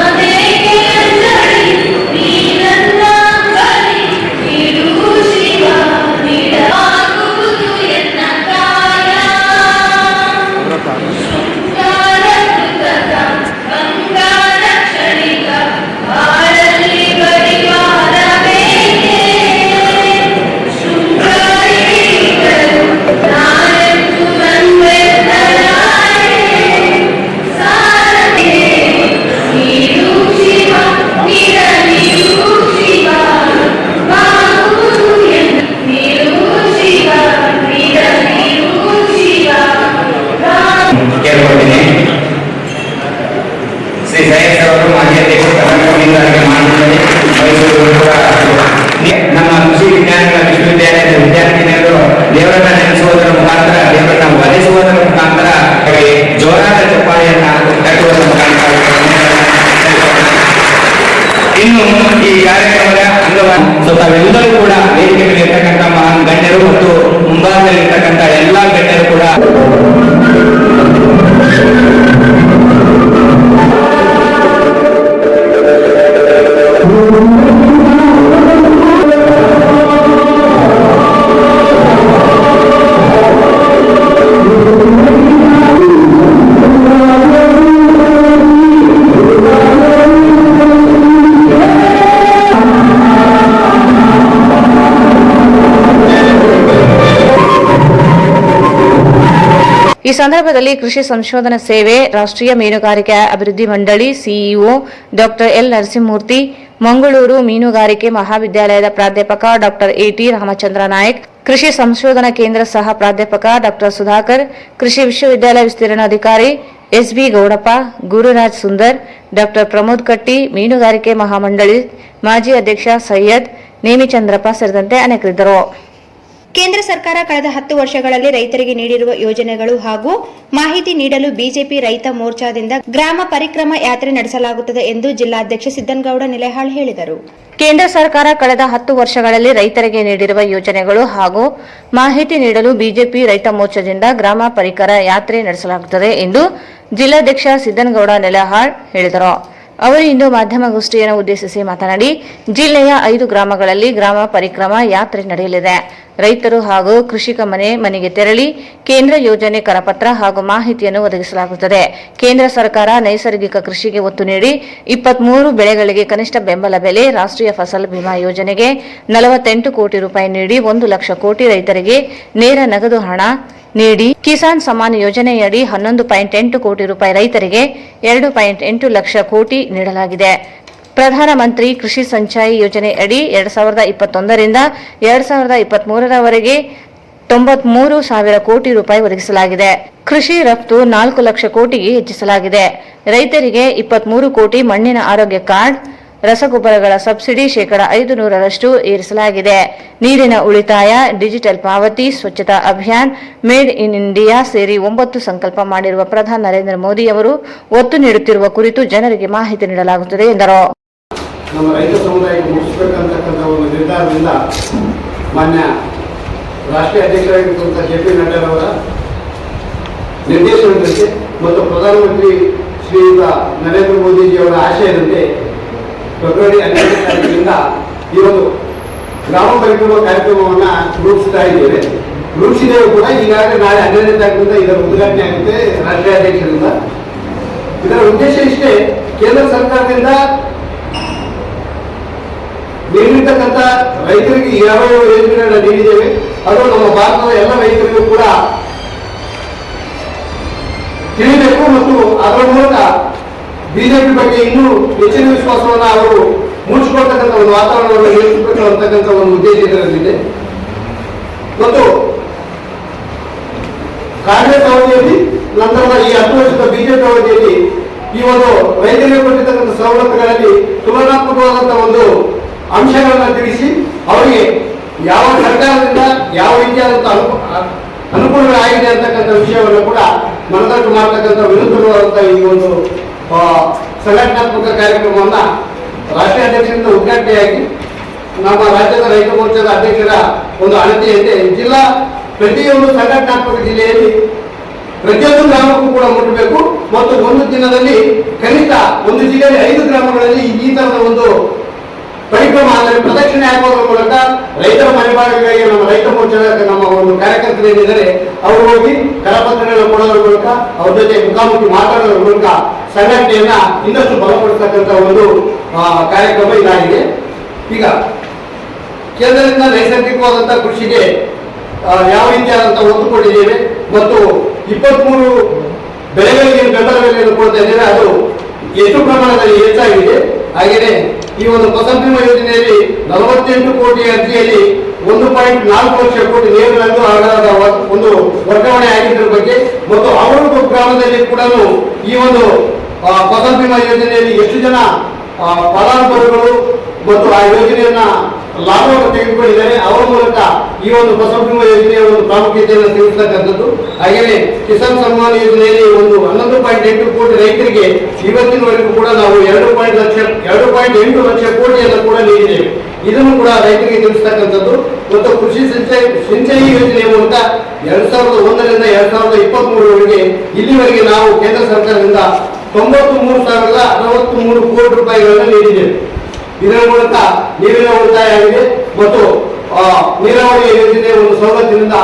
ನಮ್ಮ ಕೃಷಿ ವಿಜ್ಞಾನಗಳ ವಿಶ್ವವಿದ್ಯಾಲಯದ ವಿದ್ಯಾರ್ಥಿನಿಯರು ದೇವರನ್ನ ನೆನೆಸುವುದರ ಮುಖಾಂತರ, ದೇವರನ್ನ ಒಲಿಸುವುದರ ಮುಖಾಂತರ ಜೋರಾದ ಚಪ್ಪಾಳೆಯನ್ನ ಕಟ್ಟುವುದರ ಮುಖಾಂತರ ಇನ್ನು ಈ ಕಾರ್ಯಕ್ರಮದ ಅಂಗವಾಗಿ ತಾವೆಲ್ಲರೂ ಕೂಡ ವೇದಿಕೆ ಮೇಲೆ ಇರ್ತಕ್ಕಂಥ ಮಹಾನ್ ಗಣ್ಯರು ಮತ್ತು ಮುಂಭಾಗದಲ್ಲಿರ್ತಕ್ಕಂಥ ಎಲ್ಲಾ ಗಣ್ಯರು ಕೂಡ ಈ ಸಂದರ್ಭದಲ್ಲಿ ಕೃಷಿ ಸಂಶೋಧನಾ ಸೇವೆ, ರಾಷ್ಟ್ರೀಯ ಮೀನುಗಾರಿಕೆ ಅಭಿವೃದ್ಧಿ ಮಂಡಳಿ CEO doctor L Narasimhamurthy, Mangaluru ಮೀನುಗಾರಿಕೆ ಮಹಾವಿದ್ಯಾಲಯದ ಪ್ರಾಧ್ಯಾಪಕ ಡಾಕ್ಟರ್ ಎಟಿ ರಾಮಚಂದ್ರ ನಾಯಕ್, ಕೃಷಿ ಸಂಶೋಧನಾ ಕೇಂದ್ರ ಸಹ ಪ್ರಾಧ್ಯಾಪಕ ಡಾಕ್ಟರ್ ಸುಧಾಕರ್, ಕೃಷಿ ವಿಶ್ವವಿದ್ಯಾಲಯ ವಿಸ್ತೀರ್ಣಾಧಿಕಾರಿ ಎಸ್ಬಿ ಗೌಡಪ್ಪ, ಗುರುರಾಜ್ ಸುಂದರ್, ಡಾಕ್ಟರ್ ಪ್ರಮೋದ್ ಕಟ್ಟಿ, ಮೀನುಗಾರಿಕೆ ಮಹಾಮಂಡಳಿ ಮಾಜಿ ಅಧ್ಯಕ್ಷ ಸೈಯದ್ ನೇಮಿಚಂದ್ರಪ್ಪ ಸೇರಿದಂತೆ ಅನೇಕರಿದ್ದರು. ಕೇಂದ್ರ ಸರ್ಕಾರ ಕಳೆದ 10 ವರ್ಷಗಳಲ್ಲಿ ರೈತರಿಗೆ ನೀಡಿರುವ ಯೋಜನೆಗಳು ಹಾಗೂ ಮಾಹಿತಿ ನೀಡಲು ಬಿಜೆಪಿ ರೈತ ಮೋರ್ಚಾದಿಂದ ಗ್ರಾಮ ಪರಿಕ್ರಮ ಯಾತ್ರೆ ನಡೆಸಲಾಗುತ್ತದೆ ಎಂದು ಜಿಲ್ಲಾಧ್ಯಕ್ಷ ಸಿದ್ದನಗೌಡ ನಿಲೇಹಾಳ್ ಹೇಳಿದರು. ಕೇಂದ್ರ ಸರ್ಕಾರ ಕಳೆದ 10 ವರ್ಷಗಳಲ್ಲಿ ರೈತರಿಗೆ ನೀಡಿರುವ ಯೋಜನೆಗಳು ಹಾಗೂ ಮಾಹಿತಿ ನೀಡಲು ಬಿಜೆಪಿ ರೈತ ಮೋರ್ಚಾದಿಂದ ಗ್ರಾಮ ಪರಿಕರ ಯಾತ್ರೆ ನಡೆಸಲಾಗುತ್ತದೆ ಎಂದು ಜಿಲ್ಲಾಧ್ಯಕ್ಷ ಸಿದ್ದನಗೌಡ ನಿಲೇಹಾಳ್ ಹೇಳಿದರು. ಅವರು ಇಂದು ಮಾಧ್ಯಮಗೋಷ್ಠಿಯನ್ನು ಉದ್ದೇಶಿಸಿ ಮಾತನಾಡಿ, ಜಿಲ್ಲೆಯ 5 ಗ್ರಾಮಗಳಲ್ಲಿ ಗ್ರಾಮ ಪರಿಕ್ರಮ ಯಾತ್ರೆ ನಡೆಯಲಿದೆ. ರೈತರು ಹಾಗೂ ಕೃಷಿಕ ಮನೆಗೆ ತೆರಳಿ ಕೇಂದ್ರ ಯೋಜನೆ ಕರಪತ್ರ ಹಾಗೂ ಮಾಹಿತಿಯನ್ನು ಒದಗಿಸಲಾಗುತ್ತದೆ. ಕೇಂದ್ರ ಸರ್ಕಾರ ನೈಸರ್ಗಿಕ ಕೃಷಿಗೆ ಒತ್ತು ನೀಡಿ 23 ಬೆಳೆಗಳಿಗೆ ಕನಿಷ್ಠ ಬೆಂಬಲ ಬೆಲೆ, ರಾಷ್ಟ್ರೀಯ ಫಸಲ್ ಬಿಮಾ ಯೋಜನೆಗೆ 48 ಕೋಟಿ ರೂಪಾಯಿ ನೀಡಿ 1 ಲಕ್ಷ ಕೋಟಿ ರೈತರಿಗೆ ನೇರ ನಗದು ಹಣ ನೀಡಿ, ಕಿಸಾನ್ ಸಮ್ಮಾನ್ ಯೋಜನೆಯಡಿ 11.8 ಕೋಟಿ ರೂಪಾಯಿ ರೈತರಿಗೆ 2.8 ಲಕ್ಷ ಕೋಟಿ ನೀಡಲಾಗಿದೆ. ಪ್ರಧಾನಮಂತ್ರಿ ಕೃಷಿ ಸಂಚಾಯಿ ಯೋಜನೆ ಅಡಿ 2021 ರಿಂದ 2023 ರವರೆಗೆ 93,000 ಕೋಟಿ ರೂಪಾಯಿ ಒದಗಿಸಲಾಗಿದೆ. ಕೃಷಿ ರಫ್ತು 4 ಲಕ್ಷ ಕೋಟಿಗೆ ಹೆಚ್ಚಿಸಲಾಗಿದೆ. ರೈತರಿಗೆ 23 ಕೋಟಿ ಮಣ್ಣಿನ ಆರೋಗ್ಯ ಕಾರ್ಡ್, ರಸಗೊಬ್ಬರಗಳ ಸಬ್ಸಿಡಿ 500% ಏರಿಸಲಾಗಿದೆ. ನೀರಿನ ಉಳಿತಾಯ, ಡಿಜಿಟಲ್ ಪಾವತಿ, ಸ್ವಚ್ಛತಾ ಅಭಿಯಾನ್, ಮೇಡ್ ಇನ್ ಇಂಡಿಯಾ ಸೇರಿ 9 ಸಂಕಲ್ಪ ಮಾಡಿರುವ ಪ್ರಧಾನಿ ನರೇಂದ್ರ ಮೋದಿ ಅವರು ಒತ್ತು ನೀಡುತ್ತಿರುವ ಕುರಿತು ಜನರಿಗೆ ಮಾಹಿತಿ ನೀಡಲಾಗುತ್ತದೆ ಎಂದರು. ನಮ್ಮ ರೈತ ಸಮುದಾಯಕ್ಕೆ ಮುಗಿಸಬೇಕಂತಕ್ಕಂಥ ಒಂದು ನಿರ್ಧಾರದಿಂದ ಮಾನ್ಯ ರಾಷ್ಟ್ರೀಯ ಅಧ್ಯಕ್ಷರಾಗಿರ್ತಕ್ಕಂಥ JP ನಡ್ಡಾರವರ ನಿರ್ದೇಶನದಂತೆ ಮತ್ತು ಪ್ರಧಾನಮಂತ್ರಿ ಶ್ರೀಯುತ ನರೇಂದ್ರ ಮೋದಿಜಿಯವರ ಆಶಯದಂತೆ ಫೆಬ್ರವರಿ 12ನೇ ತಾರೀಕಿನಿಂದ ಈ ಒಂದು ಗ್ರಾಮ ಪರಿಕ್ರಮ ಕಾರ್ಯಕ್ರಮವನ್ನು ರೂಪಿಸಿದ್ದೇವೆ ಕೂಡ. ಈಗಾಗಲೇ ನಾಳೆ 12ನೇ ತಾರೀಕಿನಿಂದ ಇದರ ಉದ್ಘಾಟನೆ ಆಗುತ್ತೆ ರಾಷ್ಟ್ರೀಯ ಅಧ್ಯಕ್ಷರಿಂದ. ಇದರ ಉದ್ದೇಶ ಇಷ್ಟೇ, ಕೇಂದ್ರ ಸರ್ಕಾರದಿಂದ ನೀಡಿರ್ತಕ್ಕಂಥ ರೈತರಿಗೆ ಯಾವ ಯೋಜನೆಗಳನ್ನ ನೀಡಿದ್ದೇವೆ ಅದು ನಮ್ಮ ಭಾರತದ ಎಲ್ಲ ರೈತರಿಗೂ ಕೂಡ ತಿಳಿಬೇಕು ಮತ್ತು ಅದರ ಮೂಲಕ ಬಿಜೆಪಿ ಬಗ್ಗೆ ಇನ್ನೂ ಹೆಚ್ಚಿನ ವಿಶ್ವಾಸವನ್ನು ಅವರು ಮೂಡಿಸಿಕೊಳ್ತಕ್ಕಂಥ ಒಂದು ವಾತಾವರಣವನ್ನು ನಿರ್ಮಿಸಬೇಕು ಅಂತಕ್ಕಂಥ ಒಂದು ಉದ್ದೇಶ ಇದರಲ್ಲಿದೆ. ಮತ್ತು ಕಾಂಗ್ರೆಸ್ ಅವಧಿಯಲ್ಲಿ ನಂತರದ ಈ 10 ವರ್ಷದ ಬಿಜೆಪಿ ಅವಧಿಯಲ್ಲಿ ಈ ಒಂದು ರೈತರಿಗೆ ಕೊಟ್ಟಿರ್ತಕ್ಕಂಥ ಸವಲತ್ತುಗಳಲ್ಲಿ ತುಲನಾತ್ಮಕವಾದಂತಹ ಒಂದು ಅಂಶಗಳನ್ನು ತಿಳಿಸಿ ಅವರಿಗೆ ಯಾವ ಸರ್ಕಾರದಿಂದ ಯಾವ ರೀತಿಯಾದಂತಹ ಅನುಕೂಲಗಳಾಗಿದೆ ಅಂತಕ್ಕಂಥ ವಿಷಯವನ್ನು ಕೂಡ ಮನದಟ್ಟು ಮಾಡತಕ್ಕಂಥ ವಿರುದ್ಧವಾದಂತಹ ಈ ಒಂದು ಸಂಘಟನಾತ್ಮಕ ಕಾರ್ಯಕ್ರಮವನ್ನು ರಾಷ್ಟ್ರೀಯ ಅಧ್ಯಕ್ಷರಿಂದ ಉದ್ಘಾಟನೆಯಾಗಿ ನಮ್ಮ ರಾಜ್ಯದ ರೈತ ಮೋರ್ಚಾದ ಅಧ್ಯಕ್ಷರ ಒಂದು ಅಳತೆಯಂತೆ ಜಿಲ್ಲಾ ಪ್ರತಿಯೊಂದು ಸಂಘಟನಾತ್ಮಕ ಜಿಲ್ಲೆಯಲ್ಲಿ ಪ್ರತಿಯೊಂದು ಗ್ರಾಮಕ್ಕೂ ಕೂಡ ಮುಟ್ಟಬೇಕು ಮತ್ತು ಒಂದು ದಿನದಲ್ಲಿ ಕನಿಷ್ಠ ಒಂದು ಜಿಲ್ಲೆಯಲ್ಲಿ 5 ಗ್ರಾಮಗಳಲ್ಲಿ ಈ ತರದ ಒಂದು ಪರಿಕ್ರಮ ಅಂದರೆ ಪ್ರದಕ್ಷಿಣೆ ಹಾಕೋದ್ರ ಮೂಲಕ ರೈತರ ಮನೆಬಾಗಿಲಿಗೆ ನಮ್ಮ ರೈತ ಮೋರ್ಚಾದ ನಮ್ಮ ಒಂದು ಕಾರ್ಯಕರ್ತರು ಏನಿದ್ದಾರೆ ಅವರು ಹೋಗಿ ಕರಪತ್ರಗಳನ್ನು ಕೊಡೋದ್ರ ಮೂಲಕ ಅವ್ರ ಜೊತೆ ಮುಖಾಮುಖಿ ಮಾತಾಡೋದ್ರ ಮೂಲಕ ಸಂಘಟನೆಯನ್ನ ಇನ್ನಷ್ಟು ಬಲಪಡಿಸತಕ್ಕಂಥ ಒಂದು ಕಾರ್ಯಕ್ರಮ ಇದಾಗಿದೆ. ಈಗ ಕೇಂದ್ರದಿಂದ ನೈಸರ್ಗಿಕವಾದಂತಹ ಕೃಷಿಗೆ ಯಾವ ರೀತಿಯಾದಂತಹ ಒತ್ತು ಕೊಟ್ಟಿದ್ದೇವೆ ಮತ್ತು 23 ಬೆಳೆಗಳಿಗೆ ಬೆಂಬಲ ಬೆಲೆಯನ್ನು ಕೊಡ್ತಾ ಇದ್ದೇವೆ, ಅದು ಎಷ್ಟು ಪ್ರಮಾಣದಲ್ಲಿ ಹೆಚ್ಚಾಗಿದೆ. ಹಾಗೆಯೇ ಈ ಒಂದು ಫಸಲ್ ಬಿಮಾ ಯೋಜನೆಯಲ್ಲಿ 48 ಕೋಟಿ ಅರ್ಜಿಯಲ್ಲಿ 1.4 ಲಕ್ಷ ಕೋಟಿ ನೇರವಾಗಿ ಆಗದ ಒಂದು ವರ್ಗಾವಣೆ ಆಗಿದ್ರ ಬಗ್ಗೆ ಮತ್ತು ಅವರು ಗ್ರಾಮದಲ್ಲಿ ಕೂಡ ಈ ಒಂದು ಫಸಲ್ ಬಿಮಾ ಯೋಜನೆಯಲ್ಲಿ ಎಷ್ಟು ಜನ ಫಲಾನುಭವಿಗಳು ಮತ್ತು ಆ ಯೋಜನೆಯನ್ನ ಲಾಭವನ್ನು ತೆಗೆದುಕೊಂಡಿದ್ದಾರೆ ಅವರ ಮೂಲಕ ಈ ಒಂದು ಫಸಲ್ ಬಿಮಾ ಯೋಜನೆಯ ಒಂದು ಪ್ರಾಮುಖ್ಯತೆಯನ್ನು ತಿಳಿಸತಕ್ಕಂಥದ್ದು. ಹಾಗೆಯೇ ಕಿಸಾನ್ ಸಮ್ಮಾನ್ ಯೋಜನೆಯಲ್ಲಿ ಒಂದು 11.8 ಕೋಟಿ ರೈತರಿಗೆ ಇವತ್ತಿನವರೆಗೂ ಕೂಡ ನಾವು 2.8 ಲಕ್ಷ ಕೋಟಿಯನ್ನು ಕೂಡ ನೀಡಿದ್ದೇವೆ. ಇದನ್ನು ಕೂಡ ರೈತರಿಗೆ ತಿಳಿಸತಕ್ಕಂಥದ್ದು. ಮತ್ತು ಕೃಷಿ ಸಿಂಚಾಯಿ ಯೋಜನೆಯ ಮೂಲಕ 2001 ರಿಂದ 2023 ಇಲ್ಲಿವರೆಗೆ ನಾವು ಕೇಂದ್ರ ಸರ್ಕಾರದಿಂದ 93,063 ಕೋಟಿ ರೂಪಾಯಿಗಳನ್ನು ನೀಡಿದ್ದೇವೆ. ಇದರ ಮೂಲಕ ನೀರಿನ ಉಳಿತಾಯ ಆಗಿದೆ ಮತ್ತು ನೀರಾವರಿ ಯೋಜನೆಯ ಒಂದು ಸವಲತ್ತಿನಿಂದ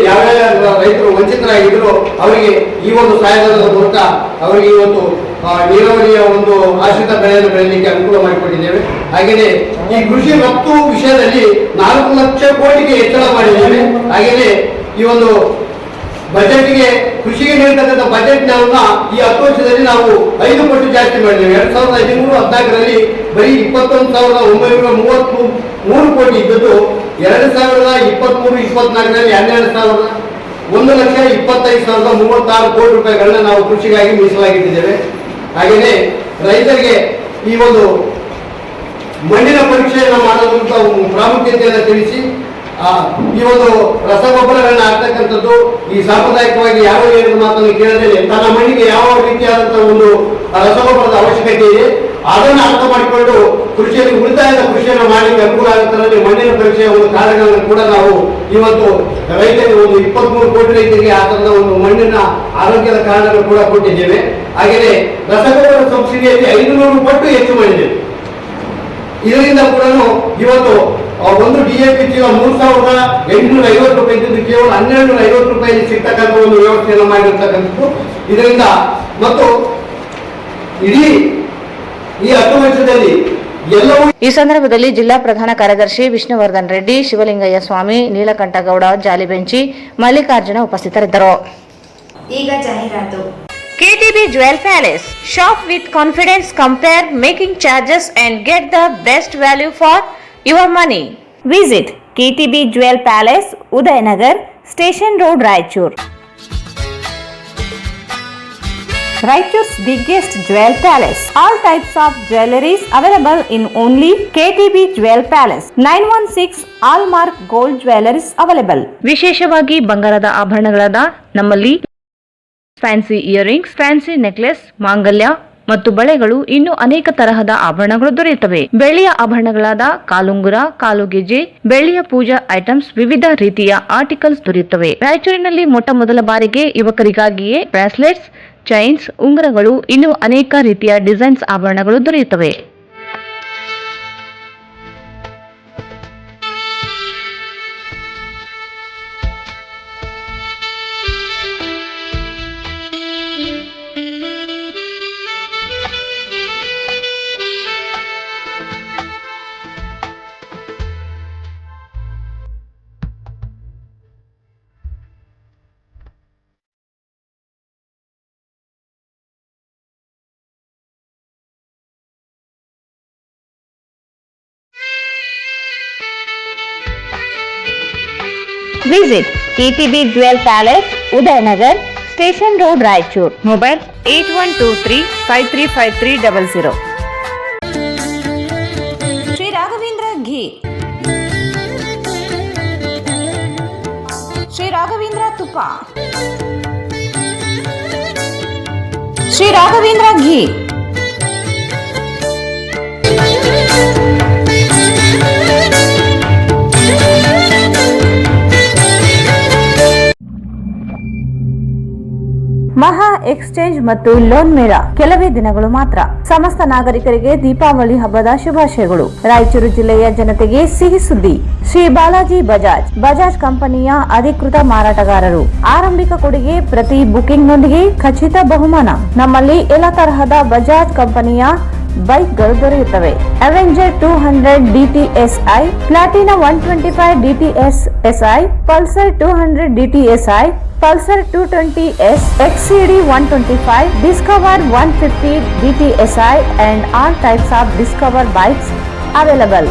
ಯಾವ್ಯಾವ ರೈತರು ವಂಚಿತರಾಗಿದ್ದರೂ ಅವರಿಗೆ ಈ ಒಂದು ಸಹಾಯಧನದ ಮೂಲಕ ಅವರಿಗೆ ಇವತ್ತು ನೀರಾವರಿಯ ಒಂದು ಆಶ್ರಿತ ಬೆಳೆಯನ್ನು ಬೆಳೆಯಲಿಕ್ಕೆ ಅನುಕೂಲ ಮಾಡಿಕೊಟ್ಟಿದ್ದೇವೆ. ಹಾಗೆಯೇ ಈ ಕೃಷಿ ರಫ್ತು ವಿಷಯದಲ್ಲಿ 4 ಲಕ್ಷ ಕೋಟಿಗೆ ಹೆಚ್ಚಳ ಮಾಡಿದ್ದೇವೆ. ಹಾಗೆಯೇ ಈ ಒಂದು ಬಜೆಟ್ಗೆ ಕೃಷಿಗೆ ನೀಡತಕ್ಕಂಥ ಬಜೆಟ್ ಈ 10 ವರ್ಷದಲ್ಲಿ ನಾವು 5 ಪಟ್ಟು ಜಾಸ್ತಿ ಮಾಡಿದ್ದೇವೆ. 2013-14ರಲ್ಲಿ ಬರೀ 21,933 ಕೋಟಿ ಇದ್ದದ್ದು 2023-24ರಲ್ಲಿ 1,25,36 ಕೋಟಿ ರೂಪಾಯಿಗಳನ್ನ ನಾವು ಕೃಷಿಗಾಗಿ ಮೀಸಲಾಗಿಟ್ಟಿದ್ದೇವೆ. ಹಾಗೆಯೇ ರೈತರಿಗೆ ಈ ಒಂದು ಮಣ್ಣಿನ ಪರೀಕ್ಷೆಯನ್ನು ಮಾಡೋದಂತ ಪ್ರಾಮುಖ್ಯತೆಯನ್ನು ತಿಳಿಸಿ ಈ ಒಂದು ರಸಗೊಬ್ಬರಗಳನ್ನ ಹಾಕ್ತಕ್ಕಂಥದ್ದು ಈ ಸಾಂಪ್ರದಾಯಿಕವಾಗಿ ಯಾವ ಹೇಳಿದ ಮಾತನ್ನು ಕೇಳದೆ ತನ್ನ ಮಣ್ಣಿಗೆ ಯಾವ ರೀತಿಯಾದಂತಹ ಒಂದು ರಸಗೊಬ್ಬರದ ಅವಶ್ಯಕತೆ ಇದೆ ಅದನ್ನು ಅರ್ಥ ಮಾಡಿಕೊಂಡು ಕೃಷಿಯಲ್ಲಿ ಉಳಿತಾಯದ ಕೃಷಿಯನ್ನು ಮಾಡಲಿಕ್ಕೆ ಅನುಕೂಲ ಆಗುತ್ತದೆ. ಮಣ್ಣಿನ ಪರೀಕ್ಷೆಯ ಒಂದು ಕಾರ್ಯಗಳನ್ನು ಕೂಡ ನಾವು ಇವತ್ತು ರೈತರಿಗೆ ಒಂದು 23 ಕೋಟಿ ರೈತರಿಗೆ ಆ ತರದ ಒಂದು ಮಣ್ಣಿನ ಆರೋಗ್ಯದ ಕಾರ್ಡನ್ನು ಕೂಡ ಕೊಟ್ಟಿದ್ದೇವೆ. ಹಾಗೆಯೇ ರಸಗೊಬ್ಬರ ಸಬ್ಸಿಡಿಯಲ್ಲಿ 500 ಪಟ್ಟು ಹೆಚ್ಚು ಮಾಡಿದ್ದೇವೆ. ಇದರಿಂದ ಕೂಡ ಇವತ್ತು ಒಂದು DAP ಚೀಲ 3,850 ರೂಪಾಯಿ ಇದ್ದು ಕೇವಲ 1,250 ರೂಪಾಯಿ ಸಿಗ್ತಕ್ಕಂಥ ಒಂದು ವ್ಯವಸ್ಥೆಯನ್ನು ಮಾಡಿರ್ತಕ್ಕಂಥದ್ದು. ಇದರಿಂದ ಮತ್ತು ಇಡೀ ಈ 10 ವರ್ಷದಲ್ಲಿ ಎಲ್ಲವೂ. ಈ ಸಂದರ್ಭದಲ್ಲಿ ಜಿಲ್ಲಾ ಪ್ರಧಾನ ಕಾರ್ಯದರ್ಶಿ ವಿಷ್ಣುವರ್ಧನ್ ರೆಡ್ಡಿ, ಶಿವಲಿಂಗಯ್ಯ ಸ್ವಾಮಿ, ನೀಲಕಂಠಗೌಡ, ಜಾಲಿಬೆಂಚಿ, ಮಲ್ಲಿಕಾರ್ಜುನ ಉಪಸ್ಥಿತರಿದ್ದರು. ಈಗ ಜಾಹೀರಾತು. KTB Jewel Palace. Shop with confidence, compare making charges and get the best value for your money. Visit KTB Jewel Palace, Udayanagar, Station Road, Raichur. Raichur's biggest jewel palace. All types of jewelries available in only KTB Jewel Palace. 916 Allmark Gold Jewelries available. ವಿಶೇಷವಾಗಿ ಬಂಗಾರದ ಆಭರಣಗಳಾದ ನಮ್ಮಲ್ಲಿ fancy earrings, fancy necklace, ಮಾಂಗಲ್ಯ ಮತ್ತು ಬಳೆಗಳು ಇನ್ನೂ ಅನೇಕ ತರಹದ ಆಭರಣಗಳು ದೊರೆಯುತ್ತವೆ. ಬೆಳ್ಳಿಯ ಆಭರಣಗಳಾದ ಕಾಲುಂಗುರ, ಕಾಲುಗೆಜೆ, ಬೆಳ್ಳಿಯ ಪೂಜಾ ಐಟಮ್ಸ್, ವಿವಿಧ ರೀತಿಯ ಆರ್ಟಿಕಲ್ಸ್ ದೊರೆಯುತ್ತವೆ. ರಾಯಚೂರಿನಲ್ಲಿ ಮೊದಲ ಬಾರಿಗೆ ಯುವಕರಿಗಾಗಿಯೇ ಬ್ರಾಸ್ಲೆಟ್ಸ್, ಚೈನ್ಸ್, ಉಂಗುರಗಳು, ಇನ್ನೂ ಅನೇಕ ರೀತಿಯ ಡಿಸೈನ್ಸ್ ಆಭರಣಗಳು ದೊರೆಯುತ್ತವೆ. Visit KTB Jewel Palace, Udayanagar, Station Road, Raichur. Mobile 8123-535300. Sri Raghavendra Ghee, Sri Raghavendra Tupa, Sri Raghavendra Ghee. ಮಹಾ ಎಕ್ಸ್ಚೇಂಜ್ ಮತ್ತು ಲೋನ್ ಮೇಳ ಕೆಲವೇ ದಿನಗಳು ಮಾತ್ರ. ಸಮಸ್ತ ನಾಗರಿಕರಿಗೆ ದೀಪಾವಳಿ ಹಬ್ಬದ ಶುಭಾಶಯಗಳು. ರಾಯಚೂರು ಜಿಲ್ಲೆಯ ಜನತೆಗೆ ಸಿಹಿ ಸುದ್ದಿ. ಶ್ರೀ ಬಾಲಾಜಿ ಬಜಾಜ್ ಕಂಪನಿಯ ಅಧಿಕೃತ ಮಾರಾಟಗಾರರು. ಆರಂಭಿಕ ಕೊಡುಗೆ ಪ್ರತಿ ಬುಕಿಂಗ್ನೊಂದಿಗೆ ಖಚಿತ ಬಹುಮಾನ. ನಮ್ಮಲ್ಲಿ ಎಲ್ಲ ತರಹದ ಬಜಾಜ್ ಕಂಪನಿಯ ಬೈಕ್ಗಳು ದೊರೆಯುತ್ತವೆ. Avenger 200 DTSI, Platina 125 DTSI, Pulsar 200 DTSI, Pulsar 220S, XCD 125, Discover 150 DTSI and all types of Discover bikes available.